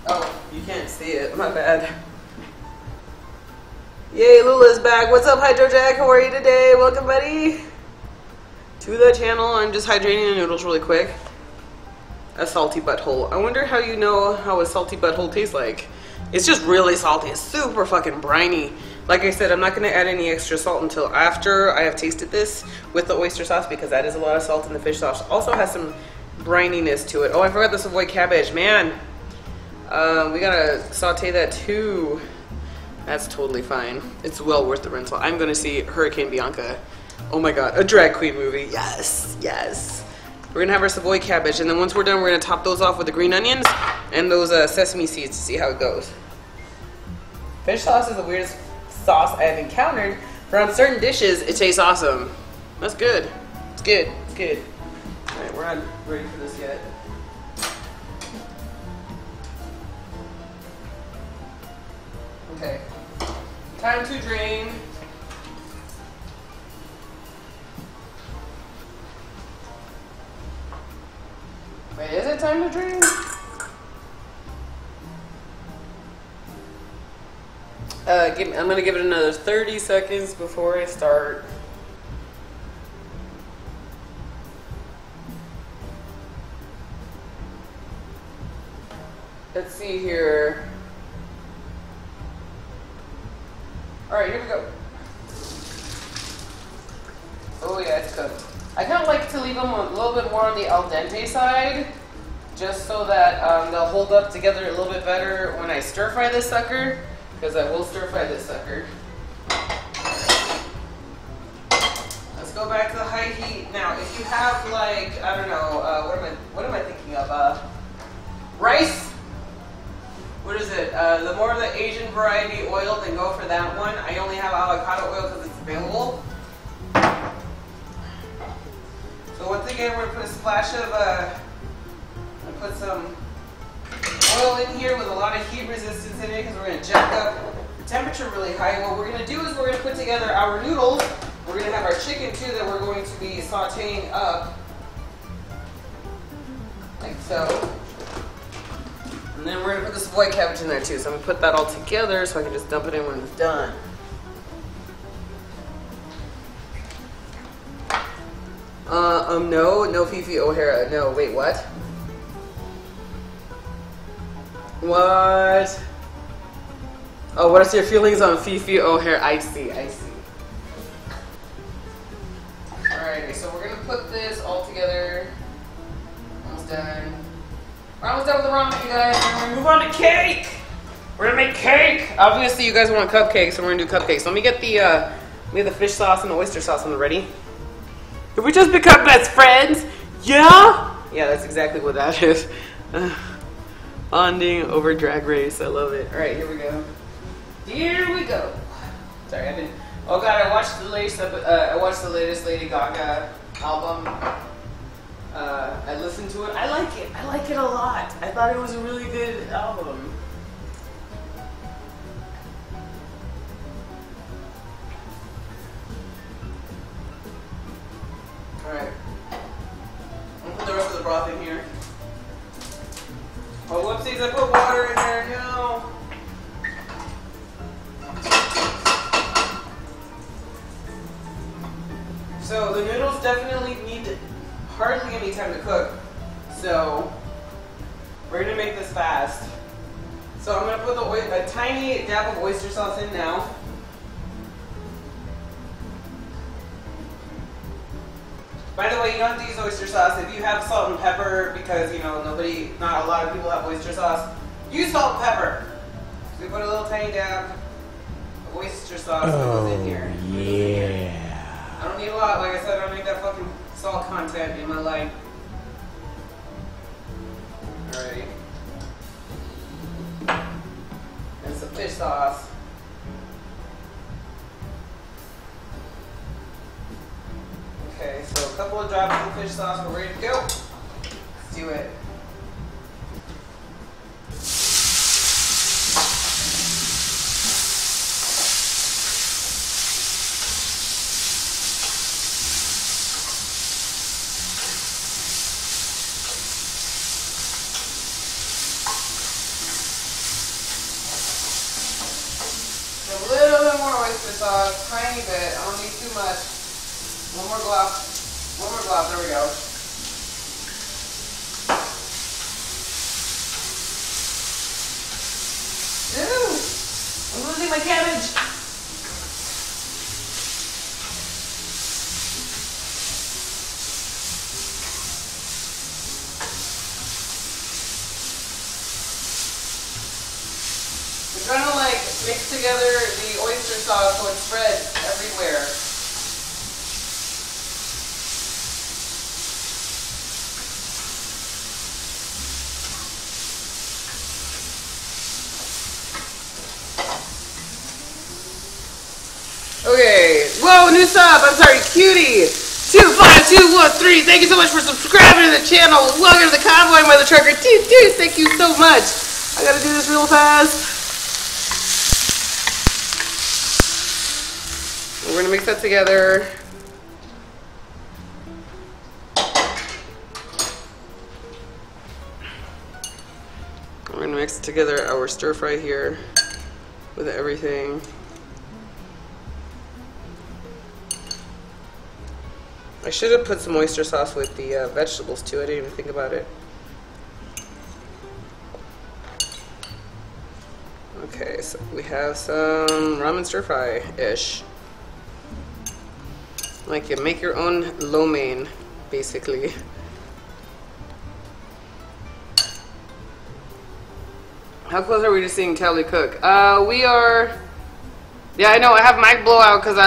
Oh, you can't see it. My bad. Yay, Lula's back. What's up, Hydro Jack? How are you today? Welcome, buddy, to the channel. I'm just hydrating the noodles really quick. A salty butthole. I wonder how you know how a salty butthole tastes like. It's just really salty. It's super fucking briny. Like I said, I'm not going to add any extra salt until after I have tasted this with the oyster sauce, because that is a lot of salt, and the fish sauce also has some brininess to it. Oh, I forgot the Savoy cabbage. Man, we gotta saute that too. That's totally fine. It's well worth the rental. I'm gonna see Hurricane Bianca. Oh my god, a drag queen movie. Yes, yes. We're gonna have our Savoy cabbage, and then once we're done, we're gonna top those off with the green onions and those sesame seeds to see how it goes. Fish sauce is the weirdest sauce I've encountered, but on certain dishes, it tastes awesome. That's good. It's good. It's good. Alright, we're not ready for this yet. Okay. Time to drain. time to drain? I'm gonna give it another 30 seconds before I start. Let's see here. All right, here we go. Oh yeah, it's cooked. I kind of like to leave them a little bit more on the al dente side, just so that they'll hold up together a little bit better when I stir fry this sucker, because I will stir fry this sucker. Let's go back to the high heat. Now, if you have like, I don't know, what am I thinking of? Rice? What is it? The more of the Asian variety oil, then go for that one. I only have avocado oil because it's available. So once again, we're gonna put a splash of, put some oil in here with a lot of heat resistance in it because we're gonna jack up the temperature really high. What we're gonna do is we're gonna put together our noodles. We're gonna have our chicken too that we're going to be sauteing up, like so. And then we're gonna put the Savoy cabbage in there too. So I'm gonna put that all together so I can just dump it in when it's done. No Fifi O'Hara. No, wait, what? What? Oh, what are your feelings on Fifi O'Hara? I see. Alrighty, so we're gonna put this all together. Almost done. We're almost done with the ramen, you guys. We're gonna move on to cake. We're gonna make cake. Obviously, you guys want cupcakes, so we're gonna do cupcakes. So let me get the fish sauce and the oyster sauce on the ready. Did we just become best friends? Yeah? Yeah, that's exactly what that is. Bonding over Drag Race. I love it. All right, here we go. Here we go. Sorry, I've been. Oh God, I watched the latest Lady Gaga album. I listened to it. I like it. I like it a lot. I thought it was a really good album. Alright. I'm gonna put the rest of the broth in here. Oh, whoopsies, I put water in there. No. So the noodles definitely need hardly any time to cook. So we're gonna make this fast. So I'm gonna put a tiny dab of oyster sauce in now. By the way, you don't have to use oyster sauce. If you have salt and pepper, because not a lot of people have oyster sauce, use salt and pepper. So we put a little tiny dab of oyster sauce that goes in here. Yeah. I don't need a lot. Like I said, I don't need that fucking salt content in my life. Alrighty. And some fish sauce. Okay, so a couple of drops of fish sauce, we're ready to go. Let's do it. A little bit more oyster sauce, tiny bit. I don't need too much. One more glop, there we go. Ew! I'm losing my cabbage! We're trying to mix together the oyster sauce so it spreads everywhere. Okay. Whoa, new sub. I'm sorry, cutie. 25213. Thank you so much for subscribing to the channel. Welcome to the convoy, mother trucker. Thank you so much. I gotta do this real fast. We're gonna mix that together. together our stir fry here with everything. I should have put some oyster sauce with the vegetables too. I didn't even think about it. Okay, so we have some ramen stir fry-ish. Like you make your own lo mein, basically. How close are we to seeing Tally cook? We are. Yeah, I know. I have mic blowout because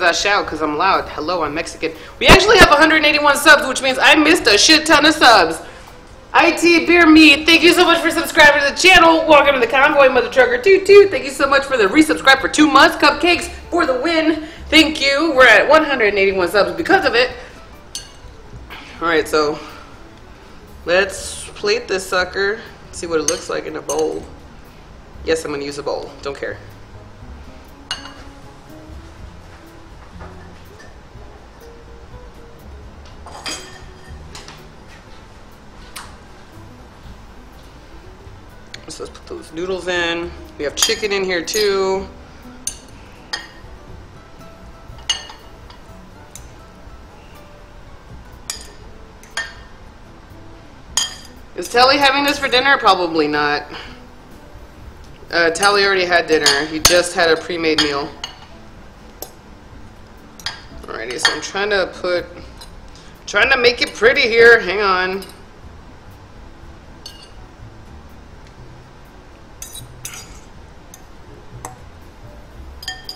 I shout because I'm loud. Hello, I'm Mexican. We actually have 181 subs, which means I missed a shit ton of subs. IT Beer Meat, thank you so much for subscribing to the channel. Welcome to the convoy, Mother Trucker Toot Toot. Thank you so much for the resubscribe for 2 months. Cupcakes for the win. Thank you. We're at 181 subs because of it. All right, so let's plate this sucker. See what it looks like in a bowl. Yes, I'm gonna use a bowl. Don't care. So let's put those noodles in. We have chicken in here too. Is Telly having this for dinner? Probably not. Telly already had dinner. He just had a pre-made meal. Alrighty, so I'm trying to make it pretty here. Hang on.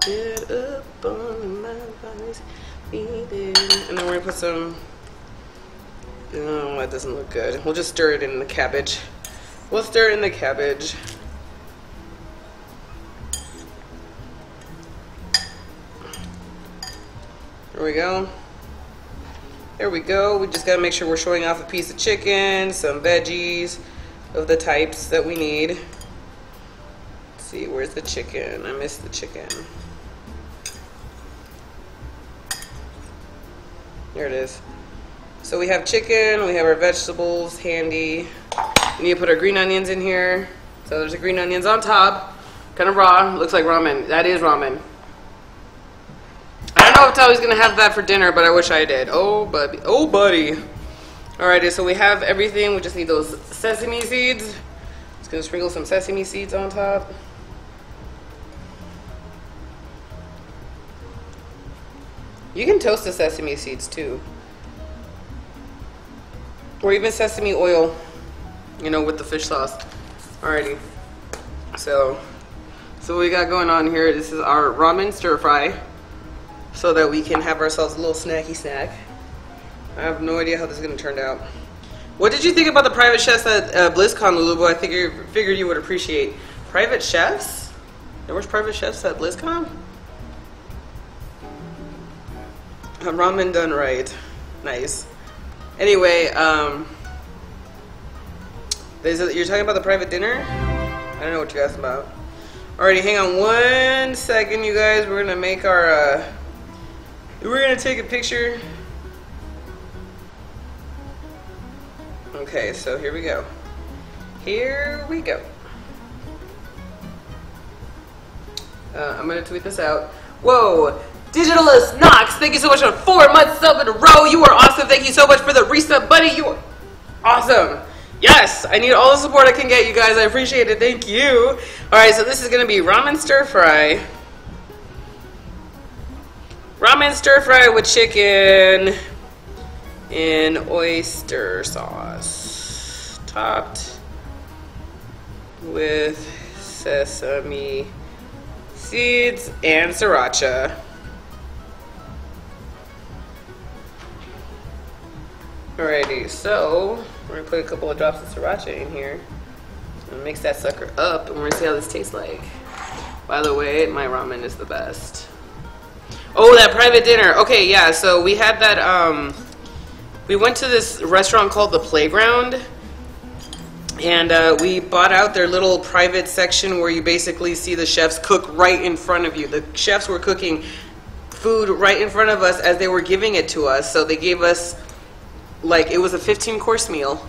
Get up on my body's beating. And then we're gonna put some. No, that doesn't look good. We'll just stir it in the cabbage. We'll stir it in the cabbage. There we go. There we go. We just gotta make sure we're showing off a piece of chicken, some veggies of the types that we need. Let's see, where's the chicken? I missed the chicken. There it is. So we have chicken, we have our vegetables handy. We need to put our green onions in here. So there's the green onions on top. Kind of raw, looks like ramen. That is ramen. I don't know if Tally's gonna have that for dinner, but I wish I did. Oh, buddy. Oh, buddy. Alrighty, so we have everything. We just need those sesame seeds. Just gonna sprinkle some sesame seeds on top. You can toast the sesame seeds too. Or even sesame oil, you know, with the fish sauce. Alrighty. So what we got going on here, this is our ramen stir fry. So that we can have ourselves a little snacky snack. I have no idea how this is gonna turn out. What did you think about the private chefs at BlizzCon, Lulaboo? I figured you would appreciate. Private chefs? There was private chefs at BlizzCon? Ramen done right. Nice. Anyway, you're talking about the private dinner? I don't know what you're asking about. Alrighty, hang on 1 second, you guys. We're gonna make our, we're gonna take a picture. Okay, so here we go. Here we go. I'm gonna tweet this out. Whoa! Digitalist Knox, thank you so much for 4 months sub in a row. You are awesome. Thank you so much for the resub, buddy. You are awesome. Yes, I need all the support I can get, you guys. I appreciate it. Thank you. All right, so this is going to be ramen stir fry. Ramen stir fry with chicken in oyster sauce, topped with sesame seeds and sriracha. Alrighty, so we're gonna put a couple of drops of sriracha in here and mix that sucker up, and we're gonna see how this tastes like. By the way, my ramen is the best. Oh, that private dinner. Okay, yeah, so we had that, we went to this restaurant called The Playground, and we bought out their little private section where you basically see the chefs cook right in front of you. The chefs were cooking food right in front of us as they were giving it to us, so they gave us, like, it was a 15-course meal.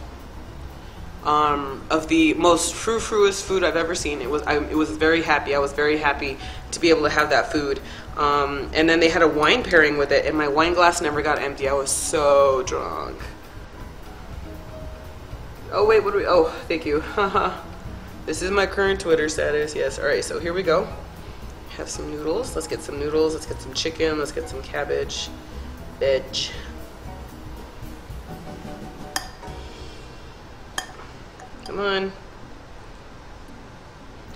of the most frou-frouest food I've ever seen. It was very happy. I was very happy to be able to have that food. And then they had a wine pairing with it, and my wine glass never got empty. I was so drunk. Oh wait, what do we? Oh, thank you. This is my current Twitter status. Yes. All right. So here we go. Have some noodles. Let's get some noodles. Let's get some chicken. Let's get some cabbage, veg. Come on.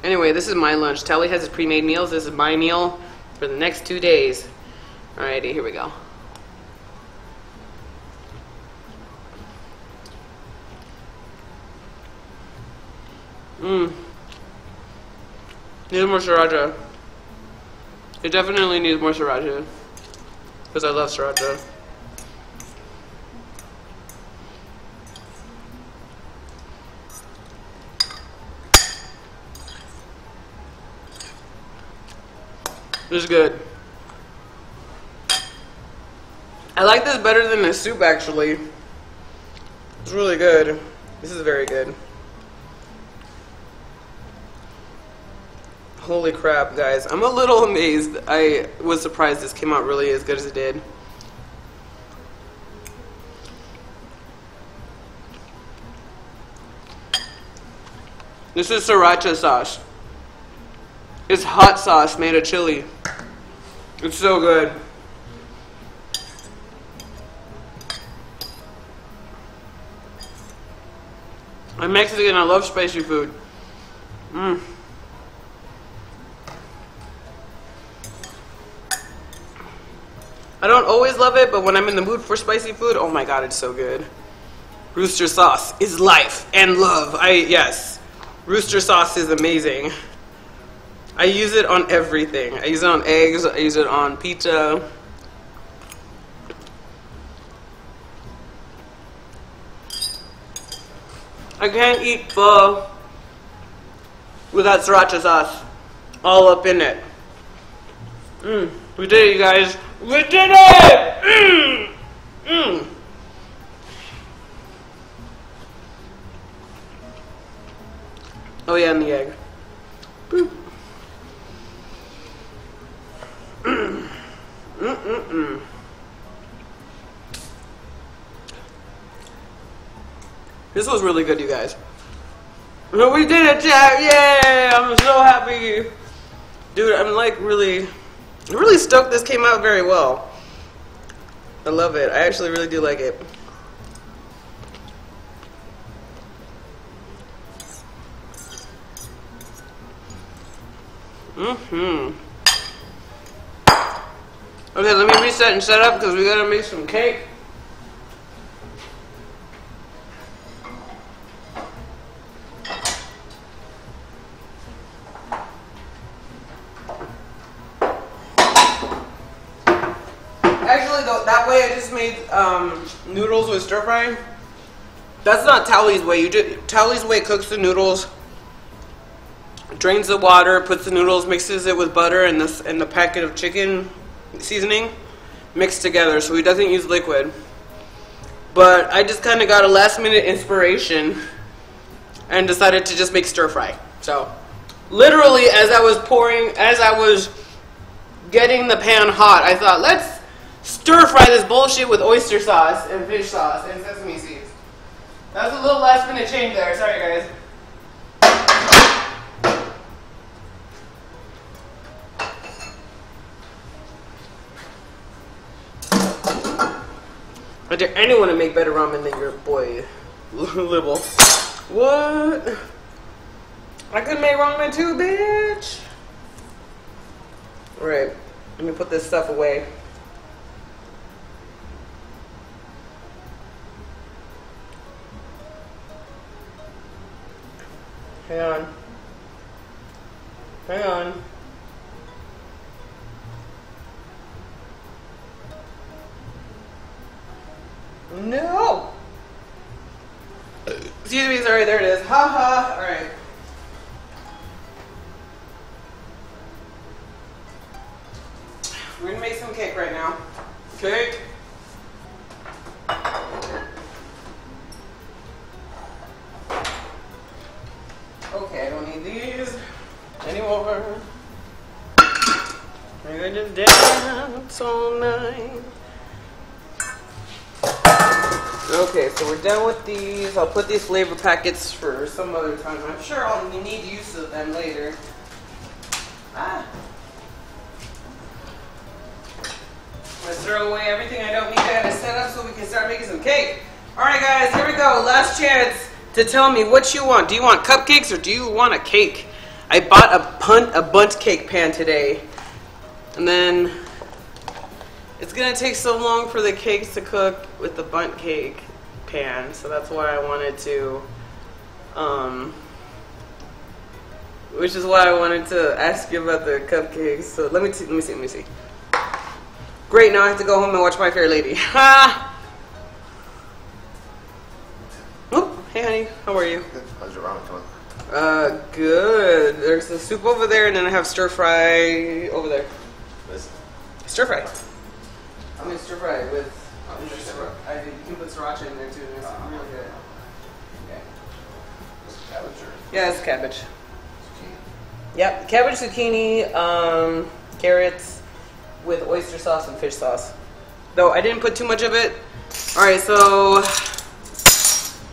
Anyway, this is my lunch. Tally has his pre-made meals. This is my meal for the next 2 days. Alrighty, here we go. Needs more sriracha. It definitely needs more sriracha. Because I love sriracha. This is good. I like this better than the soup, actually. It's really good. This is very good. Holy crap, guys. I'm a little amazed. I was surprised this came out really as good as it did. This is sriracha sauce. It's hot sauce made of chili. It's so good. I'm Mexican. I love spicy food. I don't always love it, but when I'm in the mood for spicy food, oh my god, it's so good. Rooster sauce is life and love. Yes. Rooster sauce is amazing. I use it on everything. I use it on eggs. I use it on pizza. I can't eat pho without sriracha sauce all up in it. We did it, you guys. We did it! Oh yeah, and the egg. Boop. This was really good, you guys. No, we did it, chat! Yay! I'm so happy. Dude, I'm like really stoked this came out very well. I love it. I actually really do like it. Okay, let me reset and set up because we gotta make some cake. Actually, though, that way I just made noodles with stir fry. That's not Tally's way. Tally's way cooks the noodles, drains the water, puts the noodles, mixes it with butter and the packet of chicken seasoning mixed together, so he doesn't use liquid. But I just kind of got a last minute inspiration and decided to just make stir fry. So literally as I was getting the pan hot, I thought, let's stir fry this bullshit with oyster sauce and fish sauce and sesame seeds. That was a little last minute change there. Sorry, guys. I dare anyone to make better ramen than your boy, Lulaboo. What? I could make ramen too, bitch. Alright, let me put this stuff away. Hang on. Hang on. No! Excuse me, sorry, there it is. Ha ha! Alright. We're gonna make some cake right now. Cake! dance all night. Okay, so we're done with these. I'll put these flavor packets for some other time. I'm sure I'll need use of them later. I'm gonna throw away everything I don't need to have it set up so we can start making some cake. Alright guys, here we go. Last chance to tell me what you want. Do you want cupcakes or do you want a cake? I bought a bundt cake pan today. And then it's gonna take so long for the cakes to cook with the bundt cake pan, so that's why I wanted to, which is why I wanted to ask you about the cupcakes. So let me see. Great, now I have to go home and watch My Fair Lady. Ha! Oh, hey honey, how are you? Good. How's your ramen coming? Good. There's the soup over there, and then I have stir fry over there. Stir fry. I'm gonna stir fry with. You can put sriracha in there too. It's really good. Okay. Is it cabbage or? Yeah, it's cabbage. Zucchini? Yep, cabbage, zucchini, carrots with oyster sauce and fish sauce. Though I didn't put too much of it. All right, so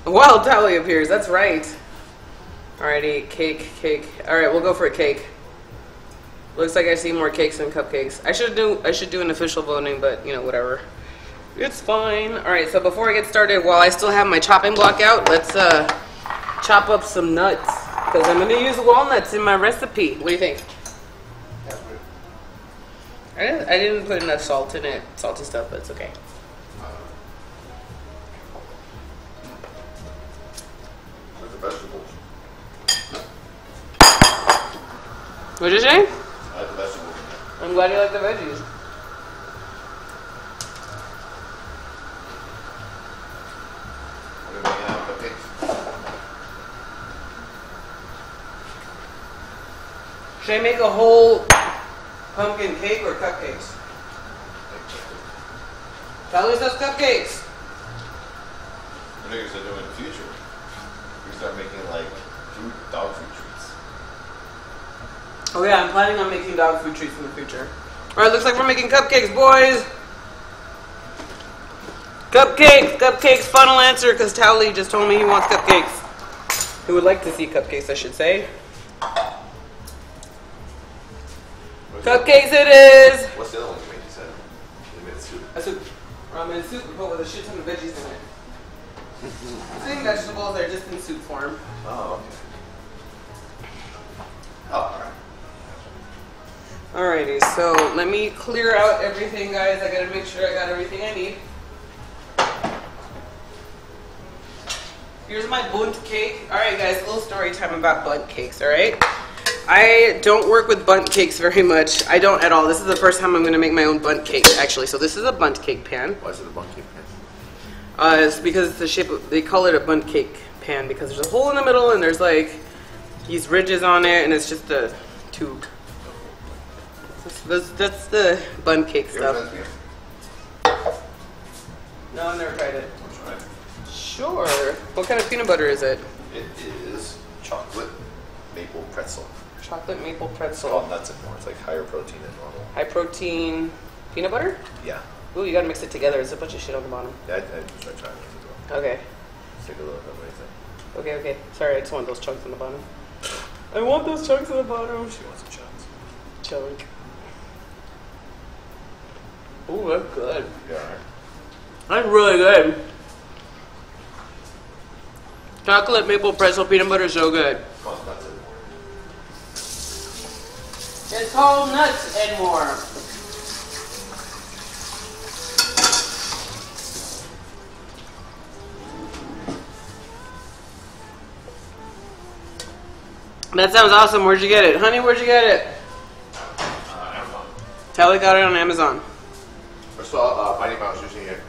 a wild tally appears. That's right. Alrighty, cake. All right, we'll go for a cake. Looks like I see more cakes than cupcakes. I should do an official voting, but you know, whatever. It's fine. All right, so before I get started, while I still have my chopping block out, let's chop up some nuts because I'm gonna use walnuts in my recipe. What do you think? That's good. I didn't put enough salt in it, salty stuff, but it's okay. With the vegetables. What'd you say? I like the vegetables. I'm glad you like the veggies. What are we making out of cupcakes? Should I make a whole pumpkin cake or cupcakes? Tyler says cupcakes. What are you gonna do in the future? We start making like dog food treats. Oh yeah, I'm planning on making dog food treats in the future. Alright, looks like we're making cupcakes, boys. Cupcakes, final answer, because Towley just told me he wants cupcakes. He would like to see cupcakes, I should say. Cupcakes it is! What's the other one you made? You said you made soup. A soup. Ramen soup, but with a shit ton of veggies in it. Same vegetables, they're just in soup form. Oh, okay. Oh, alright. Alrighty, so let me clear out everything, guys. I gotta make sure I got everything I need. Here's my bundt cake. Alright guys, a little story time about bundt cakes, alright? I don't work with bundt cakes very much. I don't at all. This is the first time I'm gonna make my own bundt cake, actually. So this is a bundt cake pan. Why is it a bundt cake pan? It's because it's the shape of, they call it a bundt cake pan because there's a hole in the middle and there's like these ridges on it and it's just a tube. That's the bundt cake stuff. No, I've never tried it. I'll try it. Sure. What kind of peanut butter is it? It is chocolate maple pretzel. Chocolate maple It's pretzel. called nuts and more. It's like higher protein than normal. High protein peanut butter? Yeah. Ooh, you gotta mix it together. There's a bunch of shit on the bottom. Yeah, I tried trying it as well. Okay. Let's take a look at what do you think. Okay. Sorry, I just want those chunks on the bottom. I want those chunks on the bottom. She wants some chunks. Chunk. Ooh, that's good. Yeah, alright. That's really good. Chocolate maple pretzel peanut butter is so good. Oh, it's nuts and more. It's called nuts and more. That sounds awesome. Where'd you get it? Honey, where'd you get it? Amazon. Tally got it on Amazon. I saw Mighty Mouse using it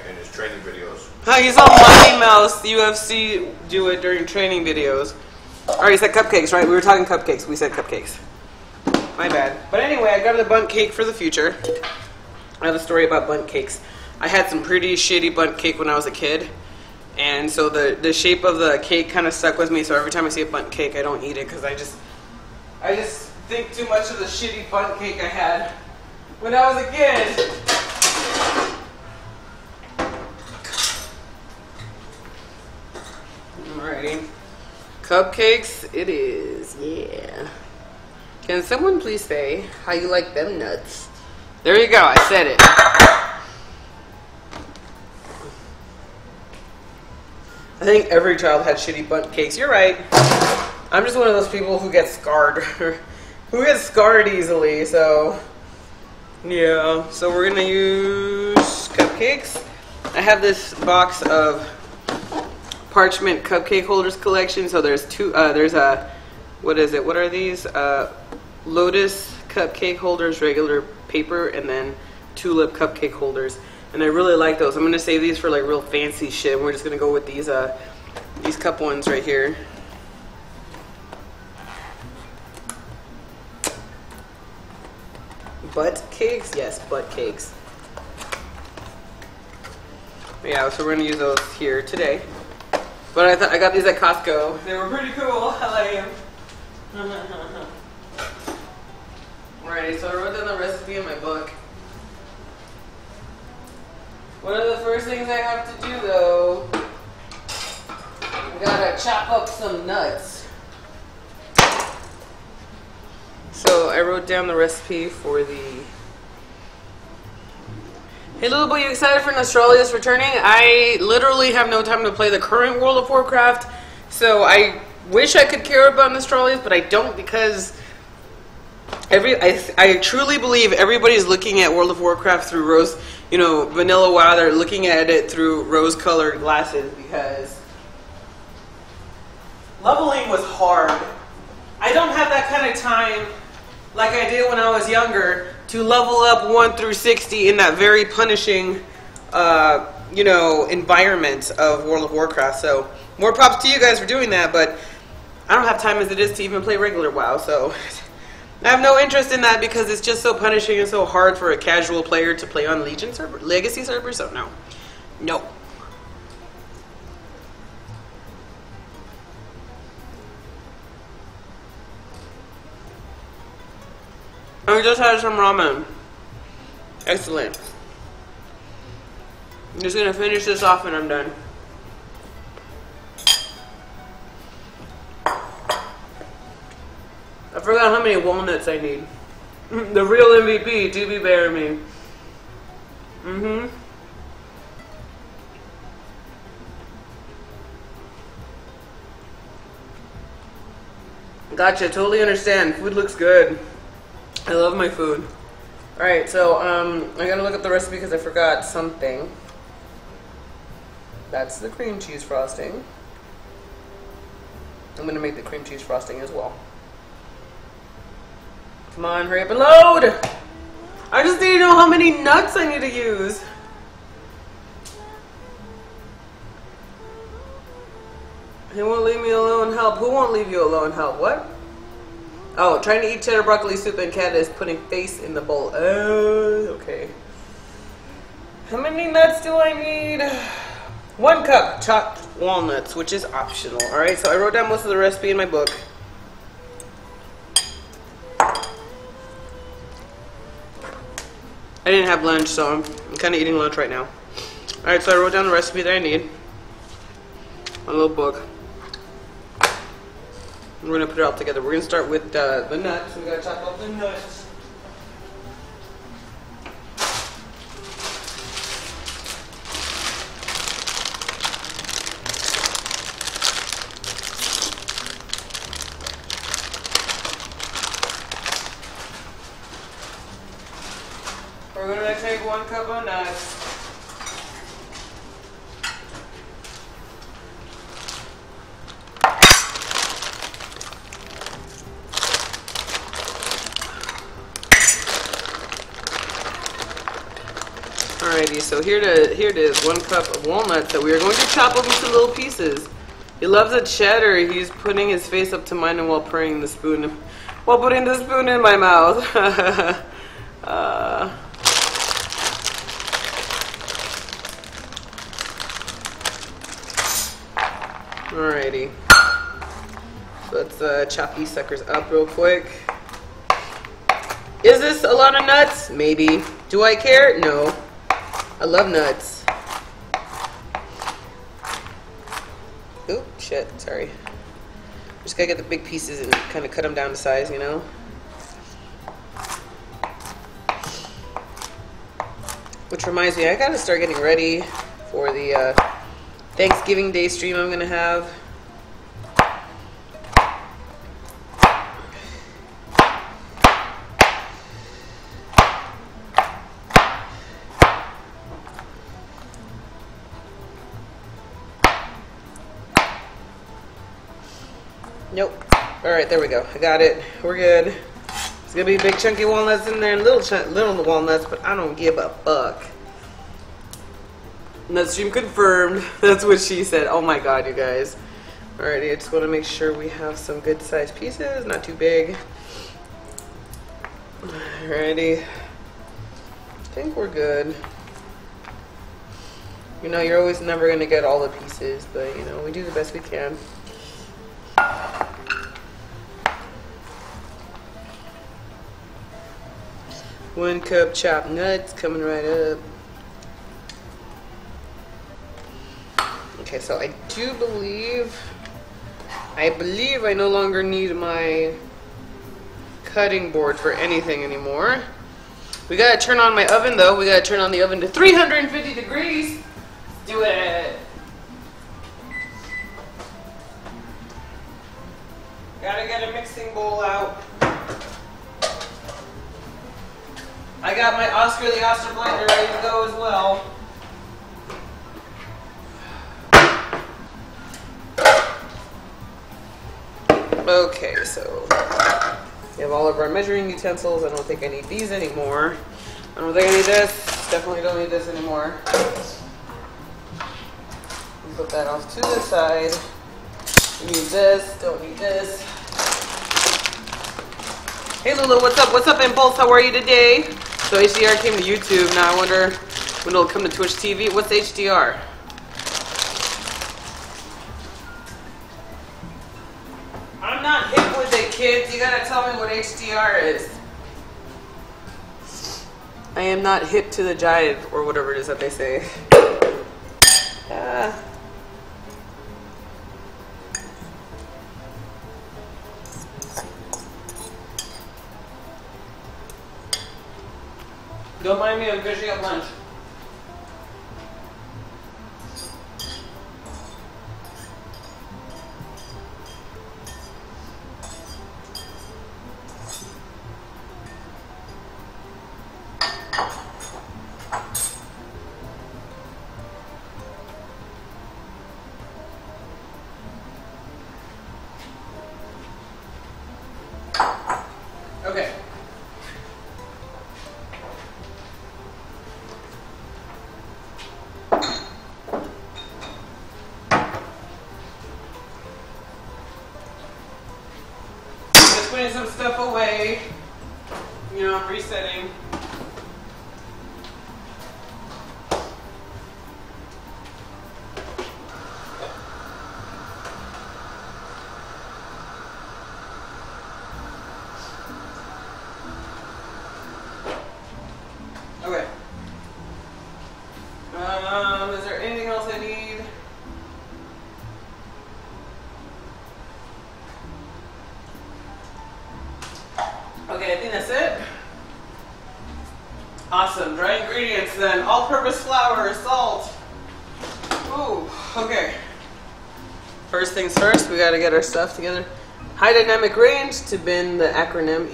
in his training videos. He saw Mighty Mouse UFC do it during training videos. Alright, you said cupcakes, right? We were talking cupcakes. We said cupcakes. My bad. But anyway, I got the bundt cake for the future. I have a story about bundt cakes. I had some pretty shitty bundt cake when I was a kid. And so the shape of the cake kind of stuck with me. So every time I see a bundt cake, I don't eat it because I just think too much of the shitty bundt cake I had when I was a kid. Alrighty. Cupcakes it is, yeah. Can someone please say how you like them nuts? There you go, I said it. I think every child had shitty butt cakes. You're right. I'm just one of those people who gets scarred. Who gets scarred easily, so yeah. So we're gonna use cupcakes. I have this box of parchment cupcake holders collection. So there's two, there's a, what is it? What are these? Lotus cupcake holders, regular paper, and then tulip cupcake holders. And I really like those. I'm gonna save these for like real fancy shit. We're just gonna go with these cup ones right here. Butt cakes? Yes, butt cakes. Yeah, so we're gonna use those here today. But I got these at Costco. They were pretty cool. I like them. Alrighty, so I wrote down the recipe in my book. One of the first things I have to do though, I gotta chop up some nuts. So I wrote down the recipe for the... Hey Lulaboo, you excited for Nostralia's returning? I literally have no time to play the current World of Warcraft, so I wish I could care about Nostralia's, but I don't, because I truly believe everybody's looking at World of Warcraft through rose, you know, vanilla WoW. They're looking at it through rose-colored glasses because leveling was hard. I don't have that kind of time like I did when I was younger to level up 1 through 60 in that very punishing, you know, environment of World of Warcraft. So more props to you guys for doing that, but I don't have time as it is to even play regular WoW. So I have no interest in that because it's just so punishing and so hard for a casual player to play on Legion server, Legacy servers. So no, no. I just had some ramen. Excellent. I'm just gonna finish this off and I'm done. I forgot how many walnuts I need. The real MVP, DB Bear me. Gotcha, totally understand. Food looks good. I love my food. Alright, so I gotta look up the recipe because I forgot something. That's the cream cheese frosting. I'm gonna make the cream cheese frosting as well. Come on, hurry up and load! I just need to know how many nuts I need to use. He won't leave me alone, help. Who won't leave you alone, help? What? Oh, trying to eat cheddar broccoli soup and cat is putting face in the bowl. Oh, okay. How many nuts do I need? 1 cup chopped walnuts, which is optional. Alright, so I wrote down most of the recipe in my book. I didn't have lunch, so I'm kind of eating lunch right now. Alright, so I wrote down the recipe that I need. My little book. We're going to put it all together. We're going to start with the nuts. We got to chop up the nuts. We're going to take 1 cup of nuts. Alrighty, so here it is, 1 cup of walnuts that we are going to chop up into little pieces. He loves a cheddar. He's putting his face up to mine and while putting the spoon in my mouth. Alrighty. So let's chop these suckers up real quick. Is this a lot of nuts? Maybe. Do I care? No. I love nuts. Oop, shit, sorry. Just gotta get the big pieces and kind of cut them down to size, you know? Which reminds me, I gotta start getting ready for the Thanksgiving Day stream I'm gonna have. Nope. Alright, there we go. I got it. We're good. It's gonna be big chunky walnuts in there and little walnuts, but I don't give a fuck. Nut stream confirmed. That's what she said. Oh my god, you guys. Alrighty, I just want to make sure we have some good sized pieces, not too big. Alrighty. I think we're good. You know, you're always never gonna get all the pieces, but you know, we do the best we can. One cup chopped nuts coming right up. Okay, so I do believe I no longer need my cutting board for anything anymore. We gotta turn on my oven though. We gotta turn on the oven to 350 degrees. Do it. Gotta get a mixing bowl out. I got my Oscar the Oster blender ready to go as well. Okay, so we have all of our measuring utensils. I don't think I need these anymore. I don't think I need this. Definitely don't need this anymore. Put that off to the side. Need this, don't need this. Hey Lulu, what's up? What's up, Impulse? How are you today? So HDR came to YouTube. Now I wonder when it'll come to Twitch TV. What's HDR? I'm not hip with it, kids. You gotta tell me what HDR is. I am not hip to the jive, or whatever it is that they say. Don't mind me, I'm finishing up lunch. Okay. Just putting some stuff away. You know, resetting. Okay. Is there anything else I need? Okay, I think that's it. Awesome. Dry ingredients then. All-purpose flour, salt. Ooh, okay. First things first, we gotta get our stuff together. High dynamic range, to bend the acronym,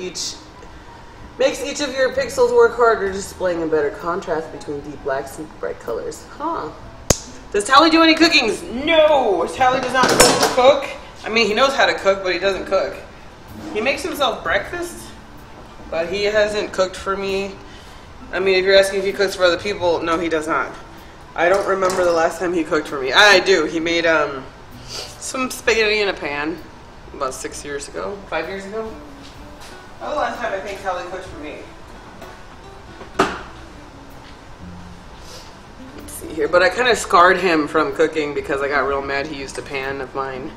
makes each of your pixels work harder, displaying a better contrast between deep blacks and bright colors. Huh. Does Tally do any cookings? No! Tally does not cook. I mean, he knows how to cook, but he doesn't cook. He makes himself breakfast, but he hasn't cooked for me. I mean, if you're asking if he cooks for other people, no, he does not. I don't remember the last time he cooked for me. I do. He made some spaghetti in a pan about 6 years ago, 5 years ago. That was the last time I think Tally cooked for me. Let's see here. But I kind of scarred him from cooking because I got real mad he used a pan of mine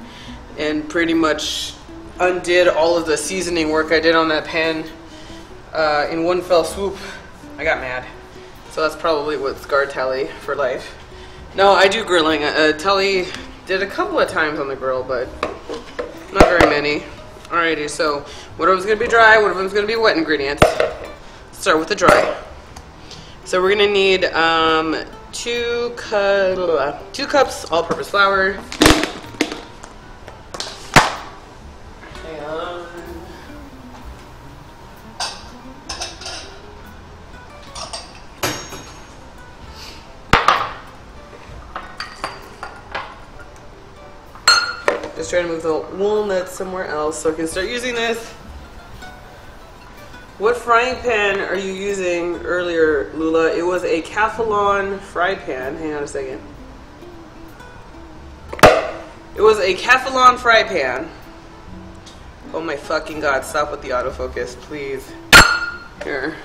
and pretty much undid all of the seasoning work I did on that pan in one fell swoop. I got mad. So that's probably what scarred Telly for life. No, I do grilling. Telly did a couple of times on the grill, but not very many. Alrighty, so one of them's going to be dry, one of them's going to be wet ingredients. Start with the dry. So we're going to need 2 cups all-purpose flour. Hang on. Just trying to move the walnuts somewhere else so I can start using this. What frying pan are you using earlier, Lula? It was a Calphalon fry pan. Hang on a second. It was a Calphalon fry pan. Oh my fucking god, stop with the autofocus, please. Here.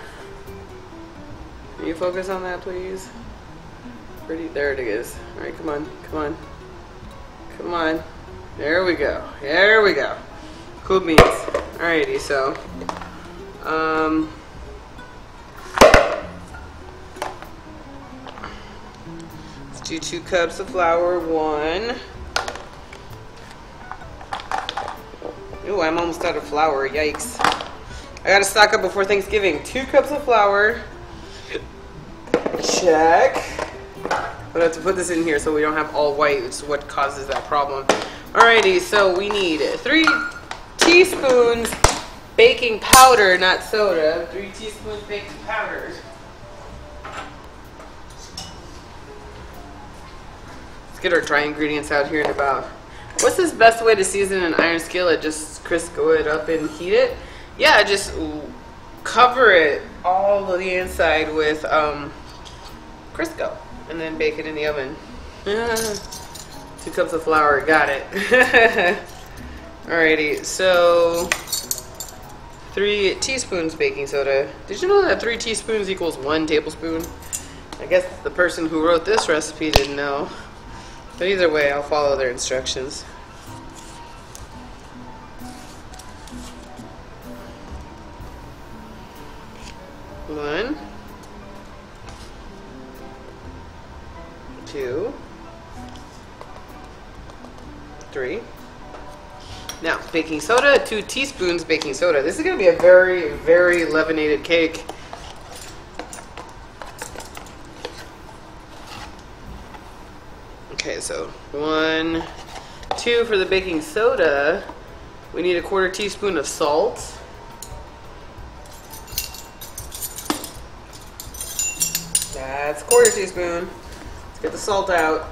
Can you focus on that, please? Pretty, there it is. Alright, come on, come on. Come on. There we go. There we go. Cool beans. Alrighty, so let's do 2 cups of flour. 1. Ooh, I'm almost out of flour. Yikes. I gotta stock up before Thanksgiving. 2 cups of flour. Check. But I have to put this in here so we don't have all white. It's what causes that problem. Alrighty, so we need 3 teaspoons baking powder, not soda. 3 teaspoons baking powder. Let's get our dry ingredients out here in about. What's this best way to season an iron skillet? Just Crisco it up and heat it? Yeah, just cover it all of the inside with Crisco and then bake it in the oven. 2 cups of flour, got it. Alrighty, so 3 teaspoons baking soda. Did you know that 3 teaspoons equals 1 tablespoon? I guess the person who wrote this recipe didn't know. But either way, I'll follow their instructions. One, 2, 3. Now, baking soda, 2 teaspoons baking soda. This is going to be a very, very leavenated cake. Okay, so 1, 2 for the baking soda. We need a 1/4 teaspoon of salt. That's 1/4 teaspoon. Let's get the salt out.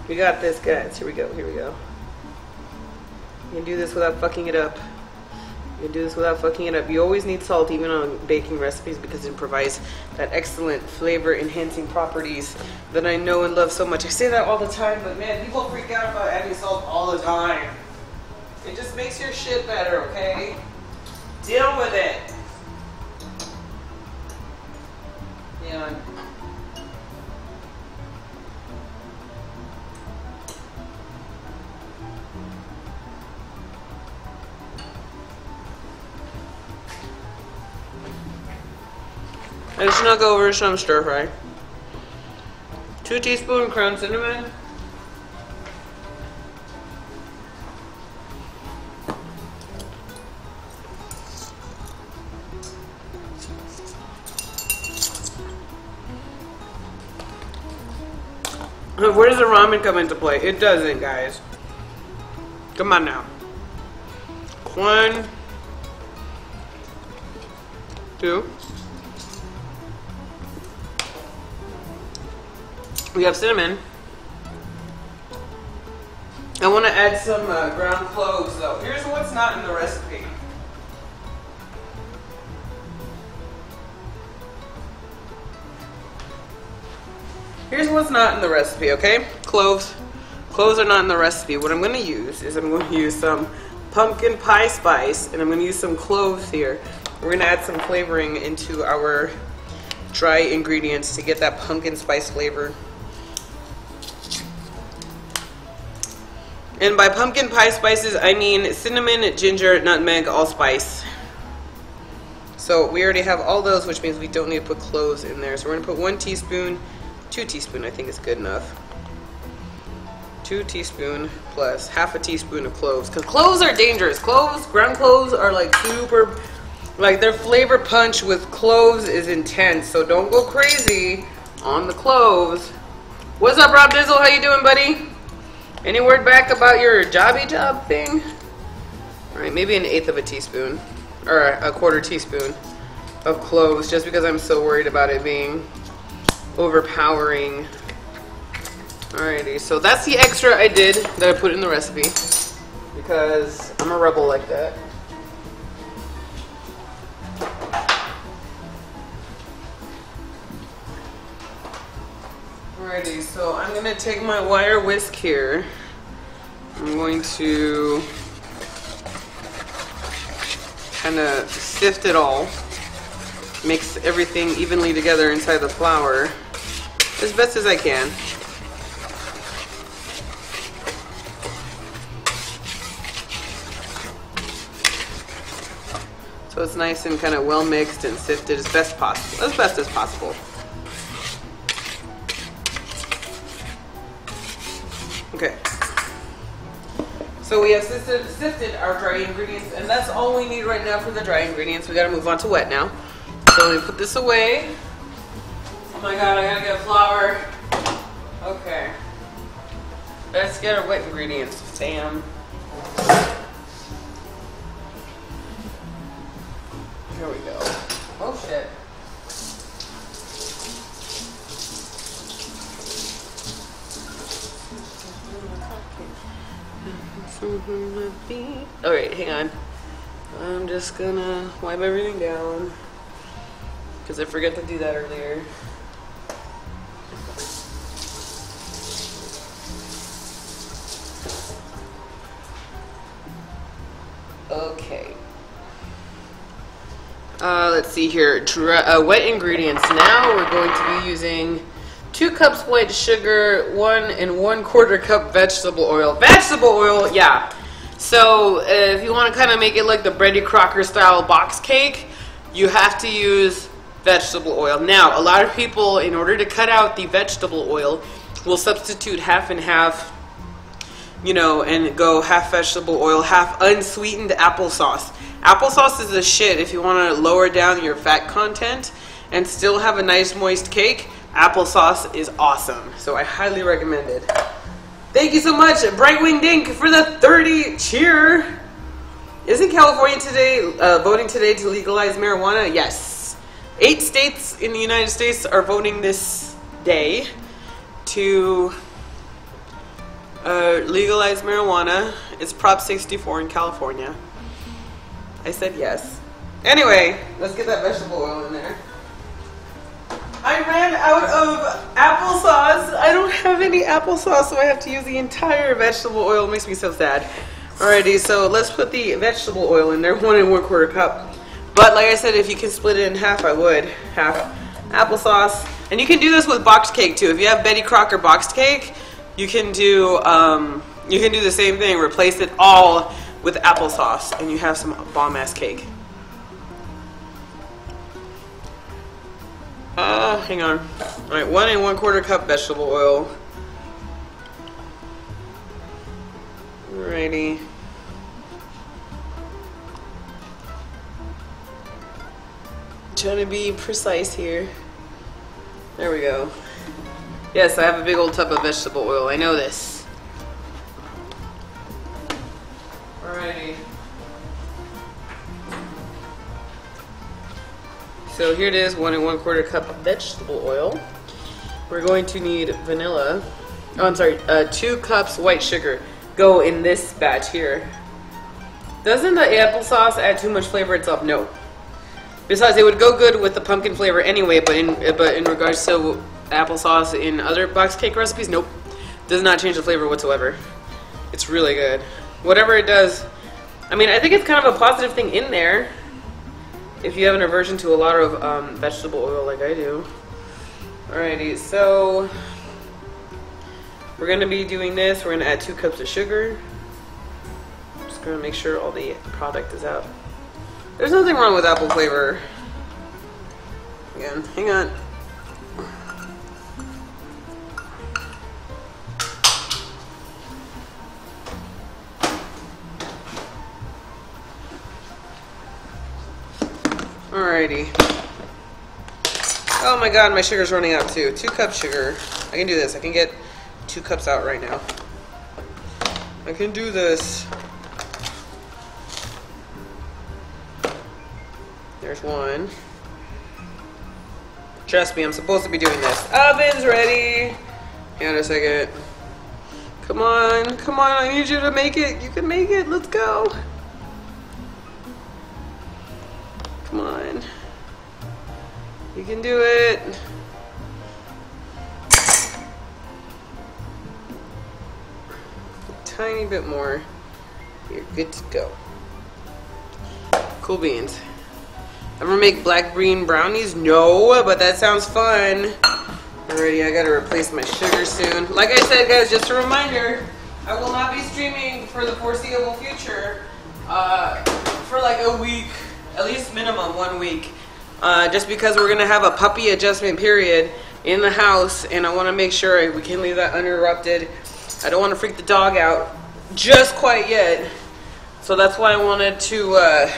We got this, guys. Here we go, here we go. You can do this without fucking it up. You can do this without fucking it up. You always need salt, even on baking recipes, because it provides that excellent flavor enhancing properties that I know and love so much. I say that all the time, but man, people freak out about adding salt all the time. It just makes your shit better, okay? Deal with it. Yeah. I just knock over some stir fry. 2 teaspoon ground cinnamon. Where does the ramen come into play? It doesn't, guys. Come on now. 1, 2. We have cinnamon. I want to add some ground cloves, though. Here's what's not in the recipe. Here's what's not in the recipe, okay? Cloves. Cloves are not in the recipe. What I'm going to use is I'm going to use some pumpkin pie spice, and I'm going to use some cloves here. We're going to add some flavoring into our dry ingredients to get that pumpkin spice flavor. And by pumpkin pie spices, I mean cinnamon, ginger, nutmeg, allspice. So we already have all those, which means we don't need to put cloves in there. So we're going to put 1 teaspoon, 2 teaspoons, I think is good enough. 2 teaspoons plus half a teaspoon of cloves. Because cloves are dangerous. Cloves, ground cloves are like super, like their flavor punch with cloves is intense. So don't go crazy on the cloves. What's up, Rob Dizzle? How you doing, buddy? Any word back about your jobby job thing? All right, maybe 1/8 of a teaspoon. Or a 1/4 teaspoon of cloves, just because I'm so worried about it being overpowering. Alrighty, so that's the extra I did that I put in the recipe, because I'm a rebel like that. Alrighty, so I'm going to take my wire whisk here. I'm going to kind of sift it all, mix everything evenly together inside the flour as best as I can. So it's nice and kind of well mixed and sifted as best as possible. Okay. So we have sifted our dry ingredients, and that's all we need right now for the dry ingredients. We gotta move on to wet now. So let me put this away. Oh my god, I gotta get flour. Okay. Let's get our wet ingredients, Sam. Here we go. Oh shit. Alright, hang on. I'm just gonna wipe everything down, because I forgot to do that earlier. Okay. Let's see here. Wet ingredients. Now we're going to be using 2 cups white sugar, 1 1/4 cup vegetable oil. Vegetable oil, yeah. So if you want to kind of make it like the Betty Crocker style box cake, you have to use vegetable oil. Now, a lot of people, in order to cut out the vegetable oil, will substitute half and half, you know, and go half vegetable oil, half unsweetened applesauce. Applesauce is the shit if you want to lower down your fat content and still have a nice moist cake. Applesauce is awesome, so I highly recommend it. Thank you so much, Bright Wing Dink, for the 30 cheer. Isn't California today voting today to legalize marijuana? Yes. 8 states in the United States are voting this day to legalize marijuana. It's Prop 64 in California. I said yes. Anyway, let's get that vegetable oil in there. I ran out of applesauce. I don't have any applesauce, so I have to use the entire vegetable oil. It makes me so sad. Alrighty, so let's put the vegetable oil in there, 1 1/4 cup. But like I said, if you can split it in half, I would. Half applesauce. And you can do this with boxed cake too. If you have Betty Crocker boxed cake, you can do the same thing. Replace it all with applesauce, and you have some bomb-ass cake. Hang on. Alright, 1 1/4 cup vegetable oil. Alrighty. Trying to be precise here. There we go. Yes, I have a big old tub of vegetable oil. I know this. Alrighty. So here it is, 1 1/4 cup of vegetable oil. We're going to need vanilla. Oh, I'm sorry, 2 cups white sugar. Go in this batch here. Doesn't the applesauce add too much flavor itself? No. Besides, it would go good with the pumpkin flavor anyway, but in regards to applesauce in other box cake recipes, nope. Does not change the flavor whatsoever. It's really good. Whatever it does, I mean, I think it's kind of a positive thing in there. If you have an aversion to a lot of vegetable oil like I do. Alrighty, so we're going to be doing this. We're going to add 2 cups of sugar. gonna make sure all the product is out. There's nothing wrong with apple flavor. Again, hang on. Alrighty. Oh my god, my sugar's running out too. 2 cups sugar. I can do this. I can get 2 cups out right now. I can do this. There's 1. Trust me, I'm supposed to be doing this. Oven's ready. Hang on a second. Come on, come on, I need you to make it. You can make it, let's go. Come on. You can do it. A tiny bit more. You're good to go. Cool beans. Ever make black bean brownies? No, but that sounds fun. Alrighty, I gotta replace my sugar soon. Like I said, guys, just a reminder, I will not be streaming for the foreseeable future for like a week, at least minimum 1 week. Just because we're gonna have a puppy adjustment period in the house, and I want to make sure we can leave that uninterrupted. I don't want to freak the dog out just quite yet, so that's why I wanted to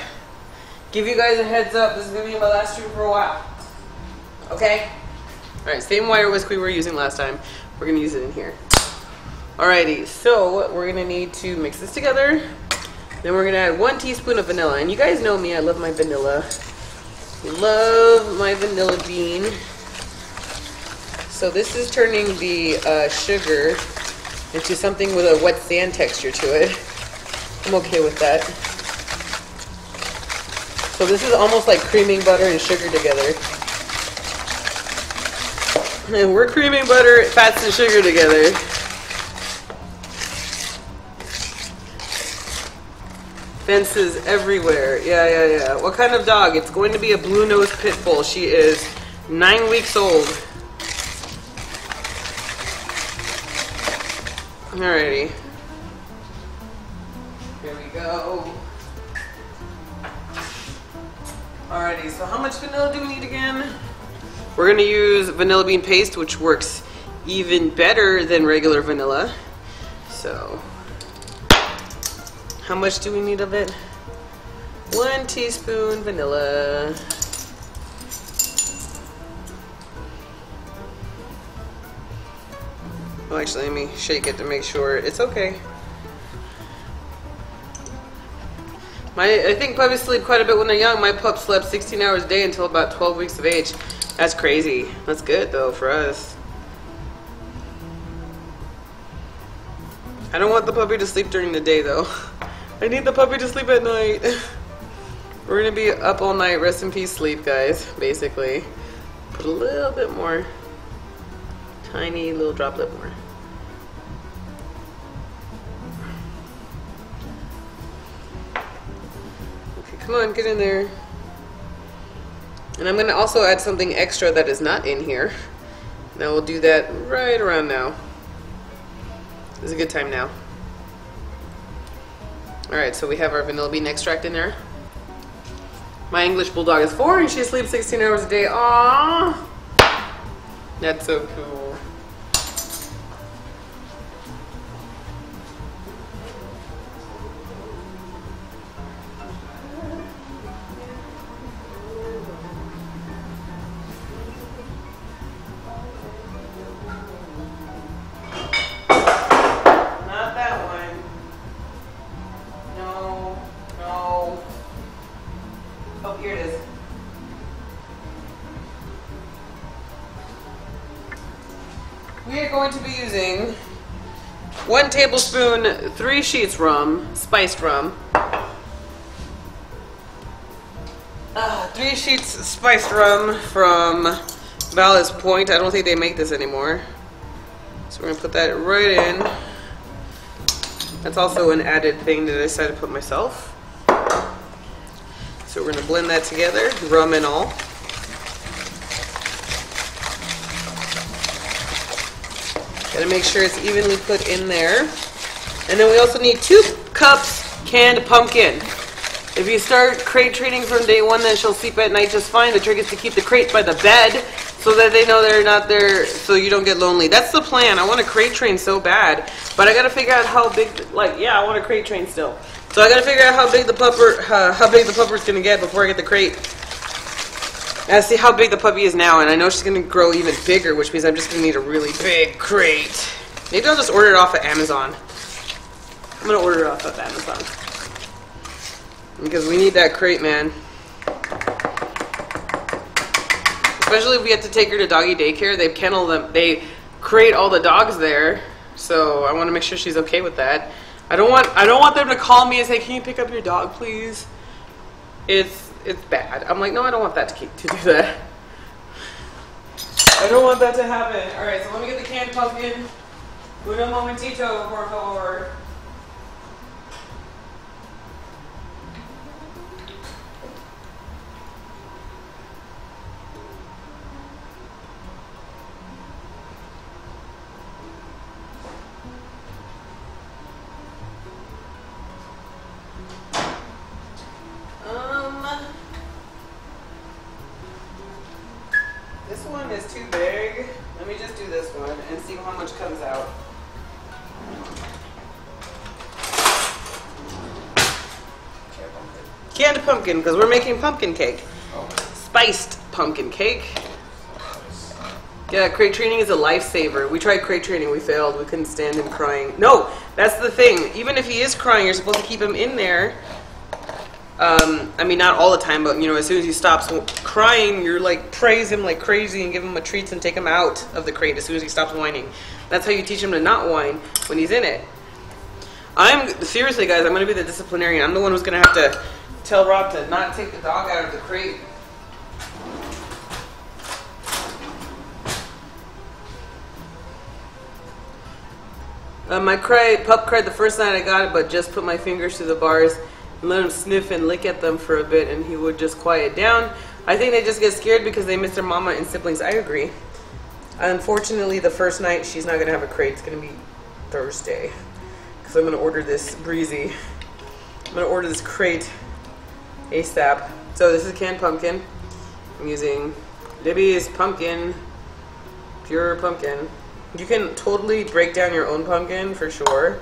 give you guys a heads up. This is gonna be my last stream for a while. Okay? Alright, same wire whisk we were using last time. We're gonna use it in here. Alrighty, so we're gonna need to mix this together. Then we're gonna add 1 teaspoon of vanilla. And you guys know me, I love my vanilla. Love my vanilla bean. So this is turning the sugar into something with a wet sand texture to it. I'm okay with that. So this is almost like creaming butter and sugar together. And we're creaming butter, fats, and sugar together. Fences everywhere. Yeah. What kind of dog? It's going to be a blue-nosed pit bull. She is 9 weeks old. Alrighty. Here we go. Alrighty, so how much vanilla do we need again? We're going to use vanilla bean paste, which works even better than regular vanilla. So, how much do we need of it? 1 teaspoon vanilla. Well, actually, let me shake it to make sure it's okay. I think puppies sleep quite a bit when they're young. My pup slept 16 hours a day until about 12 weeks of age. That's crazy. That's good, though, for us. I don't want the puppy to sleep during the day, though. I need the puppy to sleep at night. We're going to be up all night. Rest in peace sleep, guys, basically. Put a little bit more. Tiny little droplet more. Okay, come on, get in there. And I'm going to also add something extra that is not in here. Now we'll do that right around now. This is a good time now. Alright, so we have our vanilla bean extract in there. My English Bulldog is 4 and she sleeps 16 hours a day. Aww! That's so cool. We are going to be using 1 tablespoon 3 sheets rum, spiced rum. 3 sheets spiced rum from Ballast Point. I don't think they make this anymore. So we're going to put that right in. That's also an added thing that I decided to put myself. So we're going to blend that together, rum and all. Gotta make sure it's evenly put in there. And then we also need 2 cups canned pumpkin. If you start crate training from day one, then she'll sleep at night just fine. The trick is to keep the crates by the bed so that they know they're not there, so you don't get lonely. That's the plan. I want to crate train so bad, but I got to figure out how big. Like, yeah, I want to crate train still. So I got to figure out how big the pupper's gonna get before I get the crate. I see how big the puppy is now, and I know she's gonna grow even bigger, which means I'm just gonna need a really big crate. Maybe I'll just order it off of Amazon. I'm gonna order it off of Amazon. Because we need that crate, man. Especially if we have to take her to doggy daycare. They kennel them. They crate all the dogs there. So I want to make sure she's okay with that. I don't want them to call me and say, "Can you pick up your dog, please?" It's bad. I'm like, no, I don't want that to do that. I don't want that to happen. All right, so let me get the canned pumpkin. Uno momentito, por favor. This one is too big. Let me just do this one and see how much comes out. Canned pumpkin, because we're making pumpkin cake. Spiced pumpkin cake. Yeah, crate training is a lifesaver. We tried crate training, we failed. We couldn't stand him crying. No, that's the thing. Even if he is crying, you're supposed to keep him in there. I mean, not all the time, but, you know, as soon as he stops crying, you're like, praise him like crazy and give him a treats and take him out of the crate as soon as he stops whining. That's how you teach him to not whine when he's in it. Seriously, guys, I'm going to be the disciplinarian. I'm the one who's going to have to tell Rob to not take the dog out of the crate. My pup cried the first night I got it, but just put my fingers through the bars and let him sniff and lick at them for a bit, and he would just quiet down. I think they just get scared because they miss their mama and siblings. I agree. Unfortunately, the first night, she's not going to have a crate. It's going to be Thursday, because I'm going to order this breezy. I'm going to order this crate ASAP. So this is canned pumpkin. I'm using Libby's pumpkin, pure pumpkin. You can totally break down your own pumpkin for sure.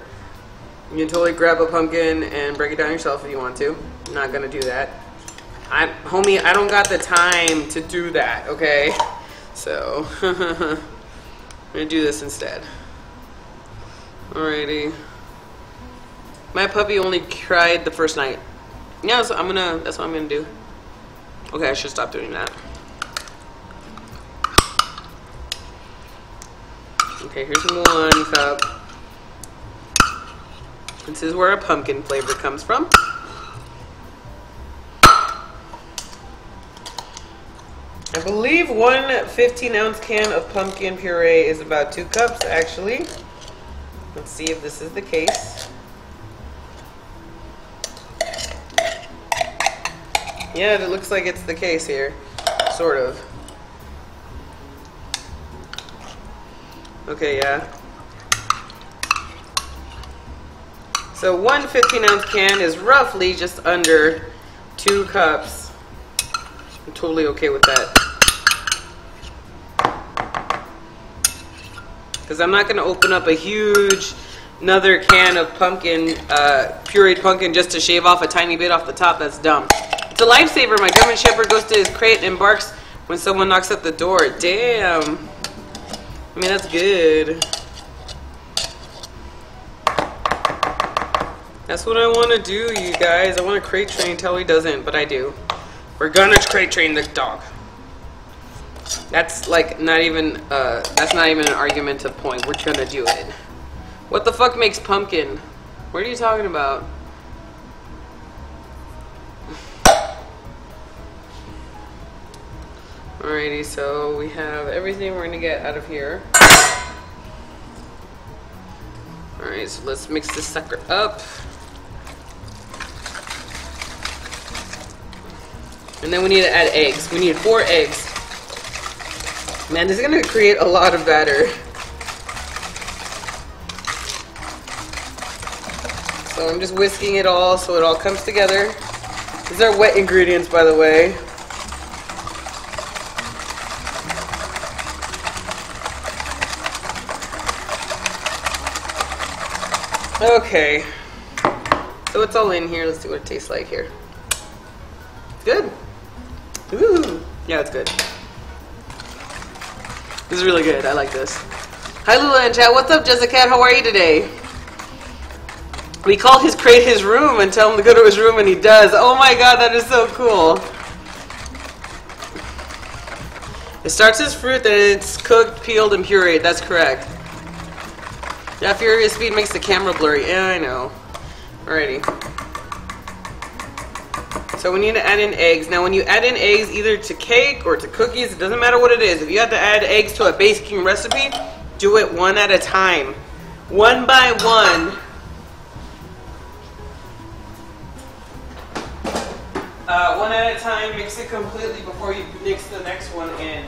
You can totally grab a pumpkin and break it down yourself if you want to. I'm not gonna do that. Homie, I don't got the time to do that, okay? So, I'm gonna do this instead. Alrighty. My puppy only cried the first night. Yeah, so that's what I'm gonna do. Okay, I should stop doing that. Okay, here's 1 cup. This is where our pumpkin flavor comes from. I believe 1 15-ounce can of pumpkin puree is about 2 cups, actually. Let's see if this is the case. Yeah, it looks like it's the case here. Sort of. Okay, yeah. So 1 15-ounce can is roughly just under 2 cups. I'm totally okay with that. Because I'm not going to open up a huge another can of pumpkin, pureed pumpkin, just to shave off a tiny bit off the top. That's dumb. It's a lifesaver. My German Shepherd goes to his crate and barks when someone knocks at the door. Damn. I mean, that's good. That's what I want to do, you guys. I want to crate train until he doesn't, but I do. We're gonna crate train the dog. That's like not even an argumentative point. We're gonna do it. What the fuck makes pumpkin? What are you talking about? Alrighty, so we have everything we're gonna get out of here. Alright, so let's mix this sucker up. And then we need to add eggs. We need 4 eggs. Man, this is gonna create a lot of batter. So I'm just whisking it all so it all comes together. These are wet ingredients, by the way. Okay. So it's all in here. Let's see what it tastes like here. Good. Ooh. Yeah, it's good. This is really good. I like this. Hi, Lula and chat. What's up, Jessica? How are you today? We call his crate his room and tell him to go to his room, and he does. Oh my god, that is so cool. It starts as fruit, then it's cooked, peeled, and pureed. That's correct. Yeah, furious speed makes the camera blurry. Yeah, I know. Alrighty. So we need to add in eggs. Now when you add in eggs either to cake or to cookies, it doesn't matter what it is. If you have to add eggs to a baking recipe, do it one at a time. One by one. One at a time, mix it completely before you mix the next one in.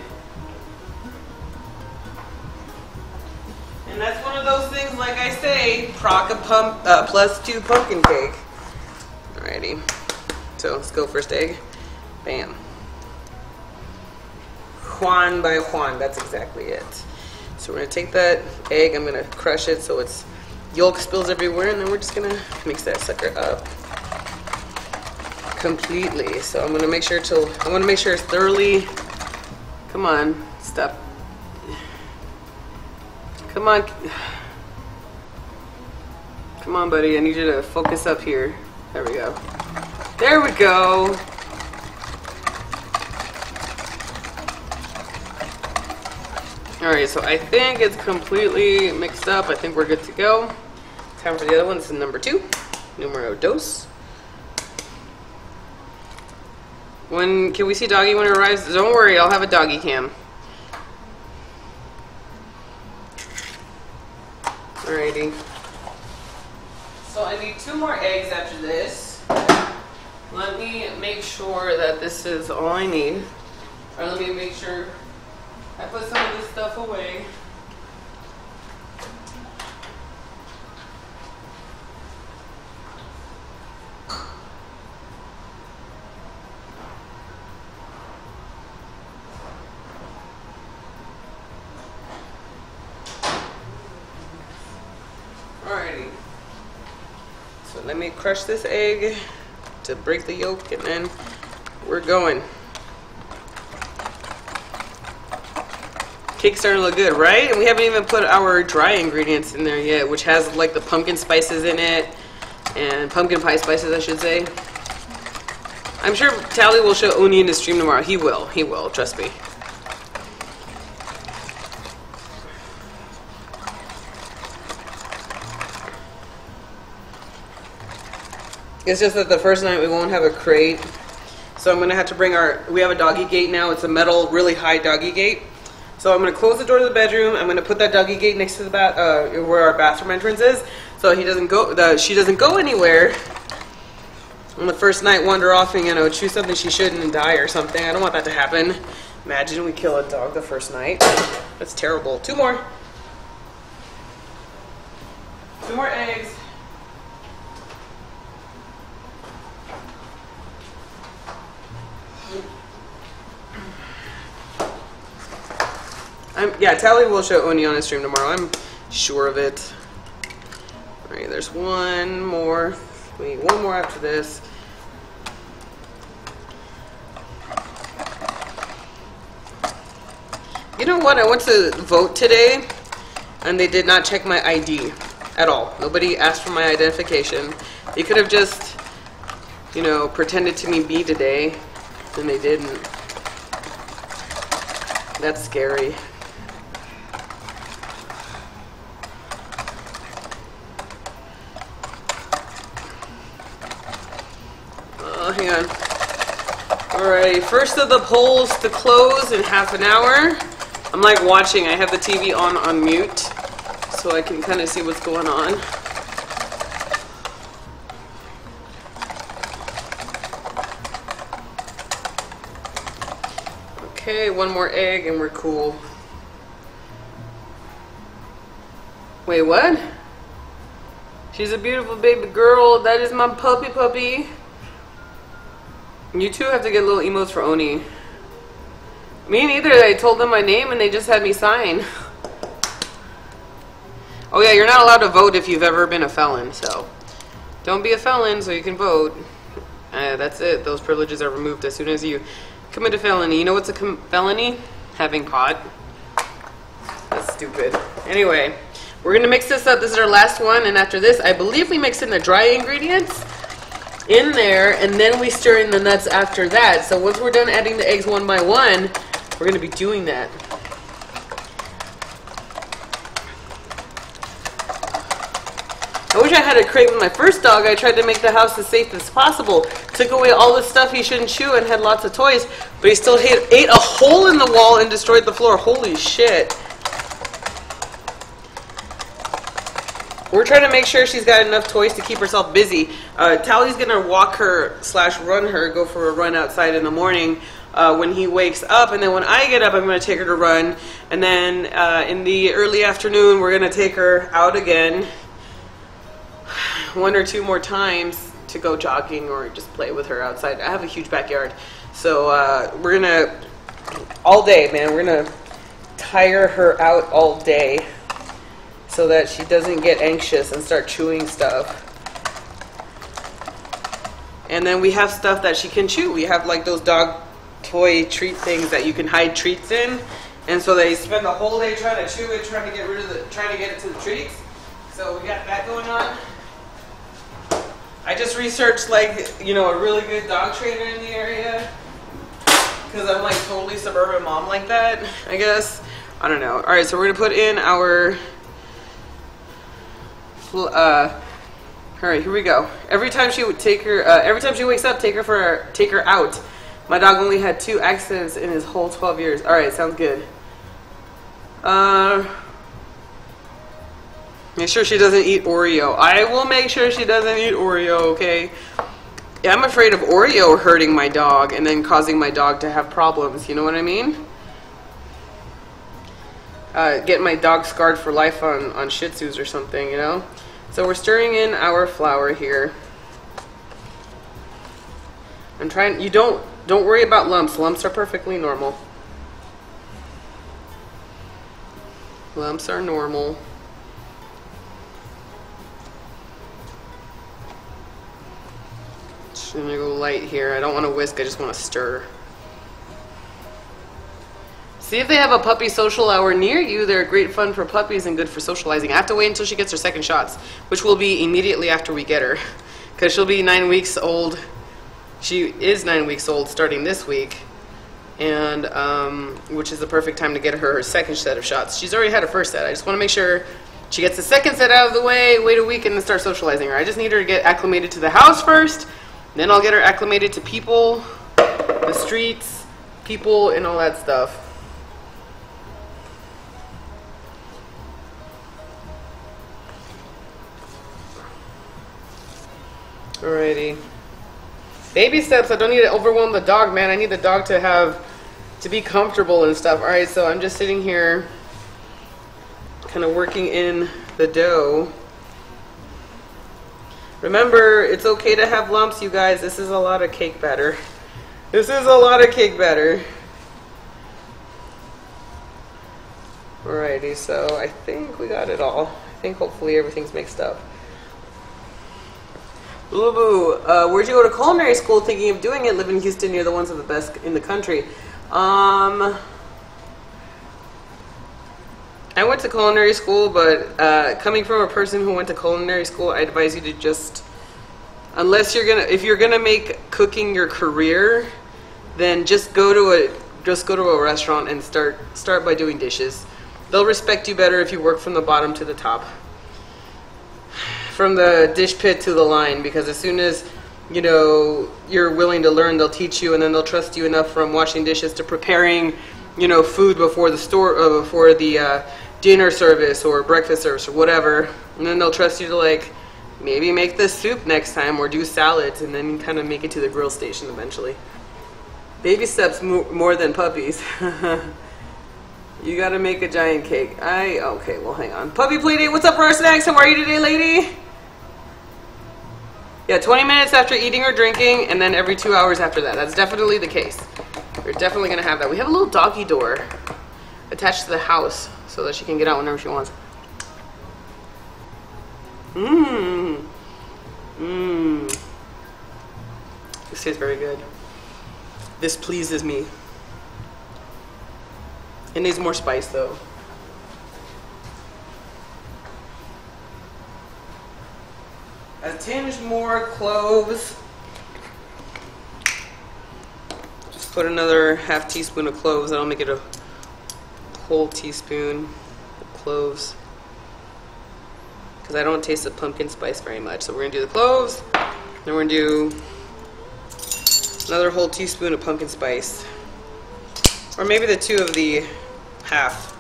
And that's one of those things, like I say, proc a +2 pumpkin cake. Alrighty. So let's go first egg. Bam. Juan by Juan, that's exactly it. So we're gonna take that egg, I'm gonna crush it so its yolk spills everywhere, and then we're just gonna mix that sucker up completely. So I'm gonna make sure it's thoroughly, come on, stop. Come on. Come on, buddy, I need you to focus up here. There we go. There we go. Alright, so I think it's completely mixed up. I think we're good to go. Time for the other one. This is number 2. Numero dos. When can we see Doggy when it arrives? Don't worry, I'll have a doggy cam. Alrighty. So I need 2 more eggs after this. Let me make sure that this is all I need. Or let me make sure I put some of this stuff away. Alrighty. So let me crush this egg to break the yolk, and then we're going. Cake's starting to look good, right? And we haven't even put our dry ingredients in there yet, which has like the pumpkin spices in it, and pumpkin pie spices, I should say. I'm sure Tally will show Uni in the stream tomorrow. He will, trust me. It's just that the first night we won't have a crate. So I'm going to have to bring we have a doggy gate now. It's a metal, really high doggy gate. So I'm going to close the door to the bedroom. I'm going to put that doggy gate next to the where our bathroom entrance is. So he doesn't go, she doesn't go anywhere on the first night, wander off and, you know, choose something she shouldn't and die or something. I don't want that to happen. Imagine we kill a dog the first night. That's terrible. 2 more. 2 more eggs. Yeah, Tally will show Oni on his stream tomorrow. I'm sure of it. Alright, there's 1 more. We need 1 more after this. You know what? I went to vote today, and they did not check my ID at all. Nobody asked for my identification. They could have just, you know, pretended to be today, and they didn't. That's scary. Hang on. Alright, first of the polls to close in half an hour. I'm like watching. I have the TV on mute, so I can kind of see what's going on. Okay, 1 more egg and we're cool. Wait, what? She's a beautiful baby girl. That is my puppy. You two have to get little emotes for Oni. Me neither. I told them my name and they just had me sign. Oh yeah, you're not allowed to vote if you've ever been a felon, so don't be a felon so you can vote. That's it. Those privileges are removed as soon as you commit a felony. You know what's a felony? Having pot. That's stupid. Anyway, we're going to mix this up. This is our last one, and after this, I believe we mix in the dry ingredients in there, and then we stir in the nuts after that. So once we're done adding the eggs one by one, we're going to be doing that. I wish I had a crate with my first dog. I tried to make the house as safe as possible. Took away all the stuff he shouldn't chew and had lots of toys, but he still ate a hole in the wall and destroyed the floor. Holy shit. We're trying to make sure she's got enough toys to keep herself busy. Tally's going to walk her / run her, go for a run outside in the morning when he wakes up. And then when I get up, I'm going to take her to run. And then in the early afternoon, we're going to take her out again. 1 or 2 more times to go jogging or just play with her outside. I have a huge backyard. So we're going to, all day, man, we're going to tire her out all day so that she doesn't get anxious and start chewing stuff. And then we have stuff that she can chew. We have like those dog toy treat things that you can hide treats in. And so they spend the whole day trying to chew it, trying to get it to the treats. So we got that going on. I just researched, like, you know, a really good dog trainer in the area because I'm like totally suburban mom like that, I guess. I don't know. All right, so we're gonna put in our. All right, here we go. Every time she would take her, every time she wakes up, take her out. My dog only had 2 accidents in his whole 12 years. All right, sounds good. Make sure she doesn't eat Oreo. I will make sure she doesn't eat Oreo, okay? Yeah, I'm afraid of Oreo hurting my dog and then causing my dog to have problems. You know what I mean? Get my dog scarred for life on Shih Tzus or something, you know? So we're stirring in our flour here. I'm trying. You don't worry about lumps. Lumps are perfectly normal. Lumps are normal. I'm gonna go light here. I don't want to whisk, I just want to stir. See if they have a puppy social hour near you. They're great fun for puppies and good for socializing. I have to wait until she gets her second shots, which will be immediately after we get her. Because she'll be 9 weeks old. She is 9 weeks old starting this week. And, which is the perfect time to get her second set of shots. She's already had her first set. I just want to make sure she gets the second set out of the way, wait a week, and then start socializing her. I just need her to get acclimated to the house first. Then I'll get her acclimated to people, the streets, people, and all that stuff. Alrighty. Baby steps. I don't need to overwhelm the dog, man. I need the dog to be comfortable and stuff. Alright, so I'm just sitting here kind of working in the dough. Remember, it's okay to have lumps, you guys. This is a lot of cake batter. This is a lot of cake batter. Alrighty, so I think we got it all. I think hopefully everything's mixed up. Lulaboo, where'd you go to culinary school? Thinking of doing it. Live in Houston. You're the ones of the best in the country. I went to culinary school, but coming from a person who went to culinary school, I advise you to just, if you're gonna make cooking your career, then just go to a restaurant and start by doing dishes. They'll respect you better if you work from the bottom to the top, from the dish pit to the line, because as soon as you're willing to learn, they'll teach you, and then they'll trust you enough from washing dishes to preparing food before the dinner service or breakfast service or whatever, and then they'll trust you to maybe make the soup next time or do salads, and then kind of make it to the grill station eventually. Baby steps more than puppies. You gotta make a giant cake. Okay, well hang on. Puppy Playdate, what's up for our snacks? How are you today, lady? Yeah, 20 minutes after eating or drinking, and then every 2 hours after that. That's definitely the case. We're definitely gonna have that. We have a little doggy door attached to the house so that she can get out whenever she wants. This tastes very good. This pleases me. It needs more spice though. A tinge more cloves. Just put another half teaspoon of cloves. That'll make it a whole teaspoon of cloves. Because I don't taste the pumpkin spice very much. So we're going to do the cloves. Then we're going to do another whole teaspoon of pumpkin spice. Or maybe the 2 of the half.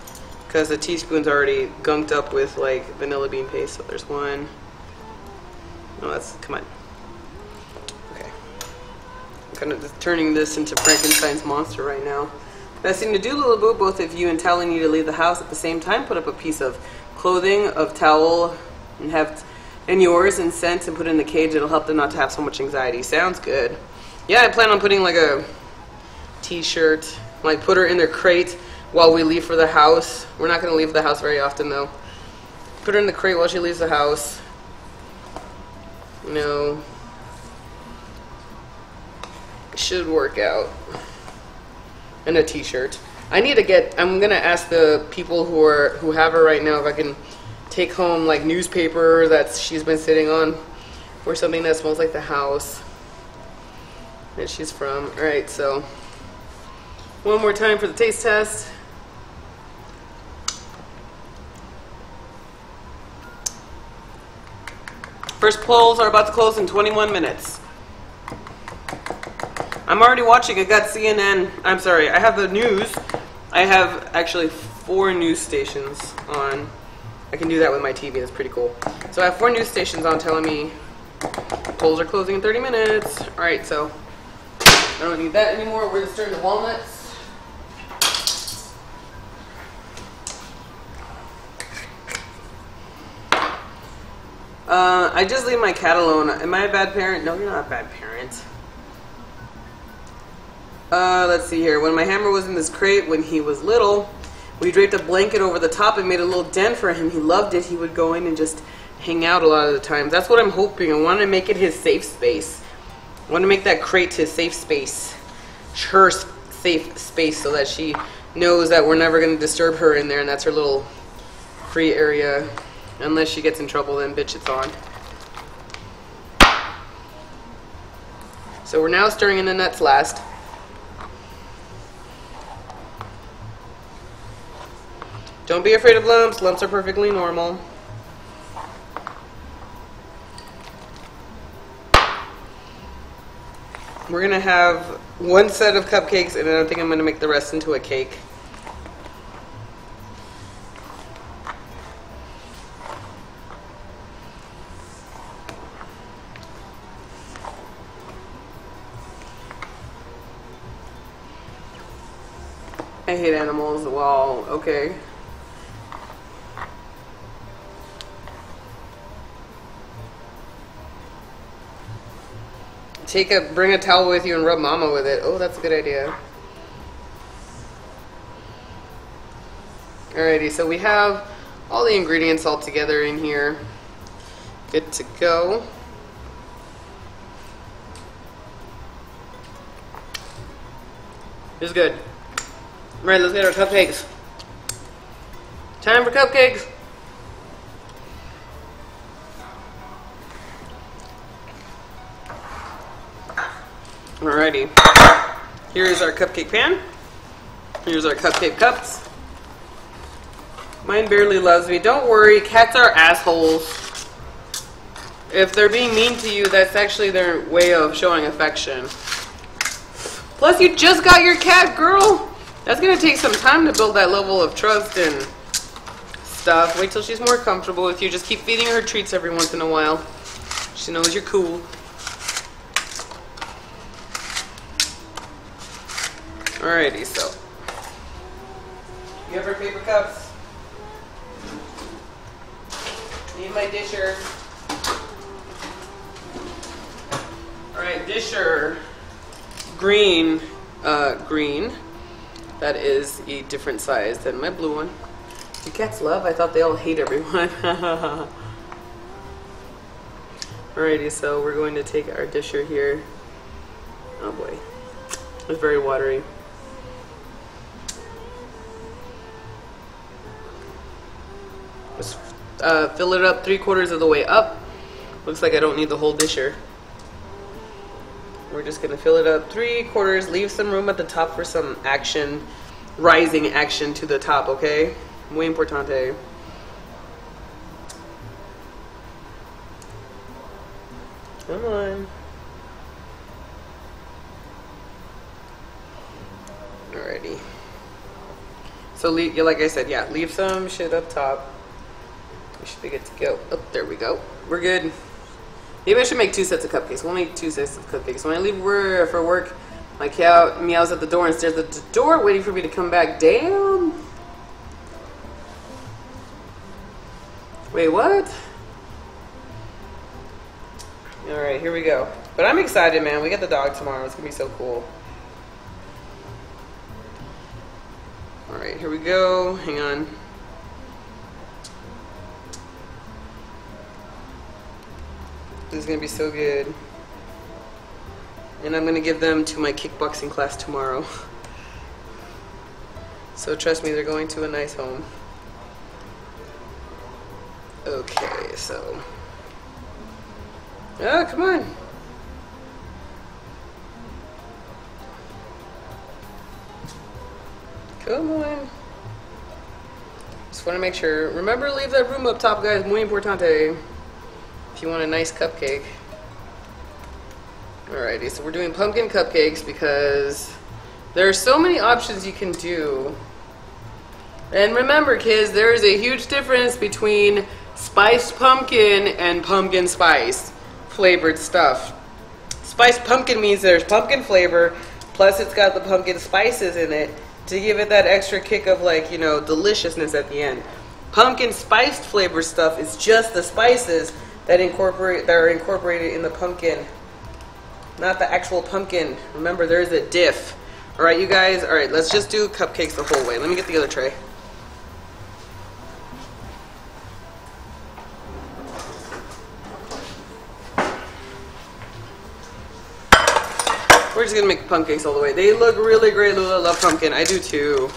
Because the teaspoon's already gunked up with like vanilla bean paste. So there's 1. No, that's, come on. Okay. I'm kind of turning this into Frankenstein's monster right now. Best thing to do, Lulaboo, both of you and Tally need to leave the house at the same time. Put up a piece of clothing, of towel, and yours, and scent, and put it in the cage. It'll help them not to have so much anxiety. Sounds good. Yeah, I plan on putting like a t-shirt, like put her in their crate while we leave for the house. We're not going to leave the house very often though. Put her in the crate while she leaves the house. You know, it should work out. And a t-shirt. I need to get, I'm gonna ask the people who have her right now if I can take home like newspaper that she's been sitting on, or something that smells like the house that she's from. Alright, so one more time for the taste test. First polls are about to close in 21 minutes. I'm already watching. I got CNN. I'm sorry. I have the news. I have actually 4 news stations on. I can do that with my TV. That's pretty cool. So I have 4 news stations on telling me polls are closing in 30 minutes. All right, so I don't need that anymore. We're going to stir the walnuts. I just leave my cat alone. Am I a bad parent? No, you're not a bad parent. Let's see here. When my hammer was in this crate when he was little, we draped a blanket over the top and made a little den for him. He loved it. He would go in and just hang out a lot of the times. That's what I'm hoping. I want to make it his safe space. I want to make that crate his safe space. Her safe space so that she knows that we're never going to disturb her in there, and that's her little free area. Unless she gets in trouble, then bitch, it's on. So we're now stirring in the nuts last. Don't be afraid of lumps. Lumps are perfectly normal. We're going to have 1 set of cupcakes, and then I think I'm going to make the rest into a cake. I hate animals. Well, okay. Bring a towel with you and rub mama with it. Oh, that's a good idea. Alrighty, so we have all the ingredients all together in here. Good to go. It's good. Alright, let's get our cupcakes. Time for cupcakes. Alrighty. Here is our cupcake pan. Here's our cupcake cups. Mine barely loves me. Don't worry, cats are assholes. If they're being mean to you, that's actually their way of showing affection. Plus, you just got your cat, girl. That's going to take some time to build that level of trust and stuff. Wait till she's more comfortable with you. Just keep feeding her treats every once in a while. She knows you're cool. Alrighty, so. You have her paper cups? Need my disher. Alright, disher. Green. Green. That is a different size than my blue one. Do cats love? I thought they all hate everyone. Alrighty, so we're going to take our disher here. Oh boy. It's very watery. Let's fill it up 3/4 of the way up. Looks like I don't need the whole disher. We're just gonna fill it up 3/4, leave some room at the top for some action, rising action to the top, okay? Muy importante. Come on. Alrighty. So leave, like I said, yeah, leave some shit up top. We should be good to go. Oh, there we go. We're good. Maybe I should make 2 sets of cupcakes. We'll make 2 sets of cupcakes. When I leave for work, my cat meows at the door and stares at the door, waiting for me to come back. Damn. Wait, what? Alright, here we go. But I'm excited, man. We get the dog tomorrow. It's going to be so cool. Alright, here we go. Hang on. This is going to be so good. And I'm going to give them to my kickboxing class tomorrow. So trust me, they're going to a nice home. Okay, so... Oh, come on. Come on. Just want to make sure. Remember to leave that room up top, guys. Muy importante. If you want a nice cupcake. Alrighty, so we're doing pumpkin cupcakes because there are so many options you can do. And remember, kids, there is a huge difference between spiced pumpkin and pumpkin spice flavored stuff. Spiced pumpkin means there's pumpkin flavor, plus it's got the pumpkin spices in it to give it that extra kick of, like, you know, deliciousness at the end. Pumpkin spiced flavor stuff is just the spices that are incorporated in the pumpkin, not the actual pumpkin. Remember, there's a diff. All right, you guys. All right, let's just do cupcakes the whole way. Let me get the other tray. We're just gonna make pancakes all the way. They look really great, Lula. Love pumpkin. I do too.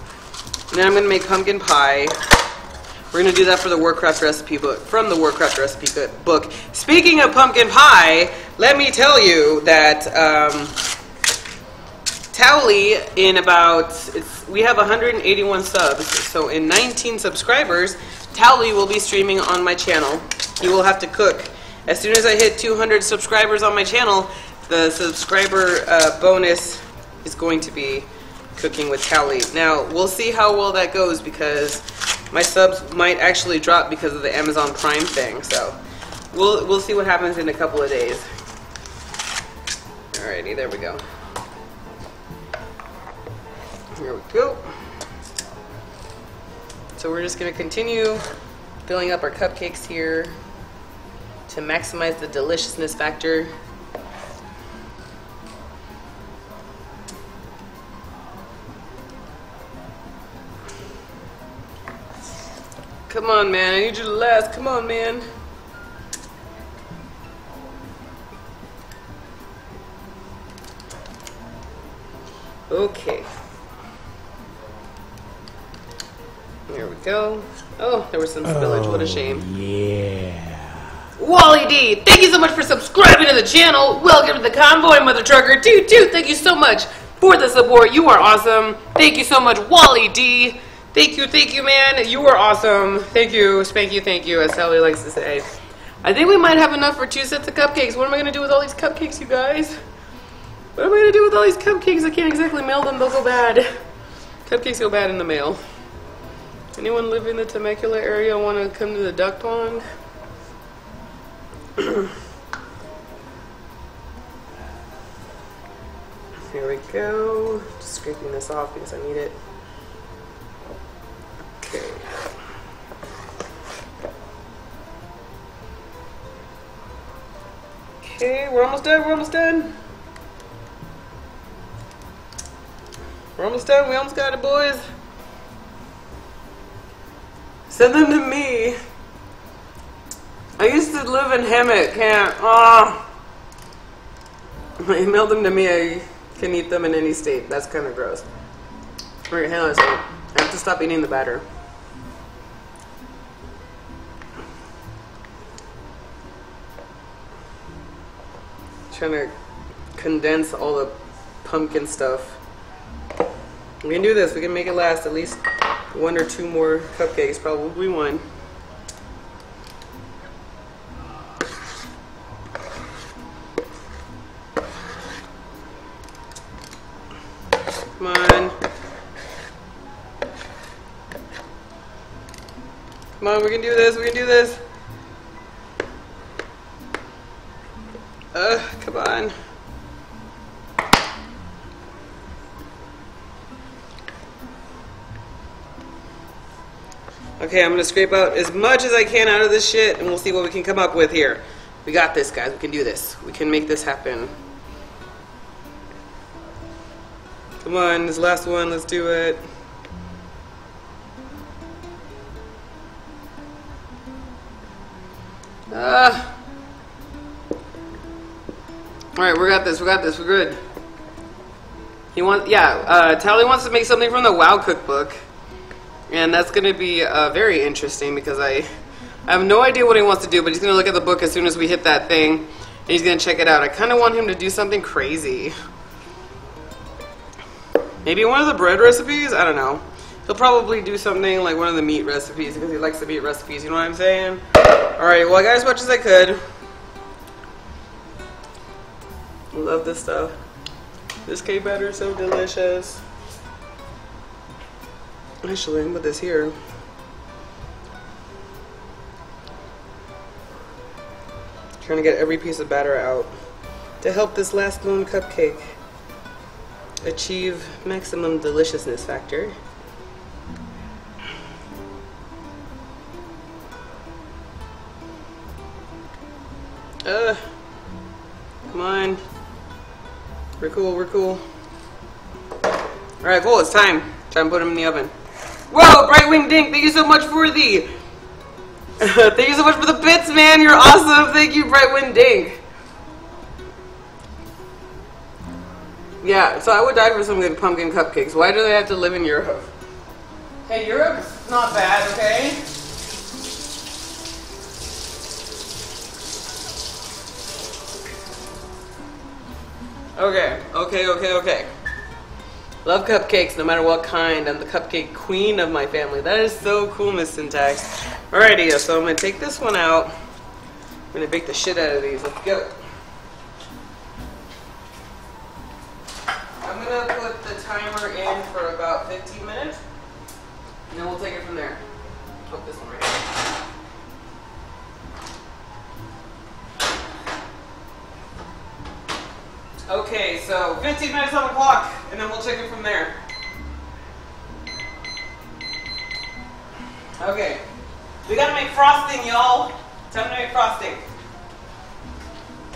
And then I'm gonna make pumpkin pie. We're gonna do that for the Warcraft recipe book, from the Warcraft recipe book. Speaking of pumpkin pie, let me tell you that Towley, in about, we have 181 subs, so in 19 subscribers, Towley will be streaming on my channel. He will have to cook. As soon as I hit 200 subscribers on my channel, the subscriber bonus is going to be cooking with Towley. Now, we'll see how well that goes because my subs might actually drop because of the Amazon Prime thing. So, we'll see what happens in a couple of days. Alrighty, there we go. Here we go. So we're just going to continue filling up our cupcakes here to maximize the deliciousness factor. Come on, man. I need you to last. Come on, man. Okay. Here we go. Oh, there was some spillage. What a shame. Yeah. Wally D, thank you so much for subscribing to the channel. Welcome to the convoy, Mother Trucker. Toot toot. Thank you so much for the support. You are awesome. Thank you so much, Wally D. Thank you, man. You are awesome. Thank you, spank you, thank you, as Sally likes to say. I think we might have enough for 2 sets of cupcakes. What am I going to do with all these cupcakes, you guys? What am I going to do with all these cupcakes? I can't exactly mail them. They'll go bad. Cupcakes go bad in the mail. Anyone live in the Temecula area want to come to the duck pond? Here we go. Just scraping this off because I need it. Okay. Okay, we're almost done. We're almost done. We're almost done. We almost got it, boys. Send them to me. I used to live in Hammock. Can't. I email them to me. I can eat them in any state. That's kind of gross. Alright, hang on a second. I have to stop eating the batter. Trying to condense all the pumpkin stuff. We can do this. We can make it last at least 1 or 2 more cupcakes. Probably 1. Come on. Come on, we can do this. We can do this. Come on. Okay, I'm gonna scrape out as much as I can out of this shit, and we'll see what we can come up with here. We got this, guys. We can do this. We can make this happen. Come on, this last one. Let's do it. Alright, we got this, we got this, we're good. Tally wants to make something from the WoW cookbook. And that's going to be very interesting because I have no idea what he wants to do, but he's going to look at the book as soon as we hit that thing. And he's going to check it out. I kind of want him to do something crazy. Maybe one of the bread recipes? I don't know. He'll probably do something like one of the meat recipes because he likes the meat recipes, you know what I'm saying? Alright, well I got as much as I could. Love this stuff. This cake batter is so delicious. Actually, I can put this here. Trying to get every piece of batter out to help this last lone cupcake achieve maximum deliciousness factor. Come on. We're cool, we're cool. Alright, cool, it's time. Time to put them in the oven. Whoa, Brightwing Dink, thank you so much for the... thank you so much for the bits, man. You're awesome. Thank you, Brightwing Dink. Yeah, so I would die for some good pumpkin cupcakes. Why do they have to live in Europe? Hey, Europe's not bad, okay? Okay. Love cupcakes, no matter what kind. I'm the cupcake queen of my family. That is so cool, Miss Syntax. Alrighty, so I'm going to take this one out. I'm going to bake the shit out of these. Let's go. I'm going to put the timer in for about 15 minutes. And then we'll take it from there. Put this one right here. Okay, so 15 minutes on the clock, and then we'll take it from there. Okay, we gotta make frosting, y'all. Time to make frosting.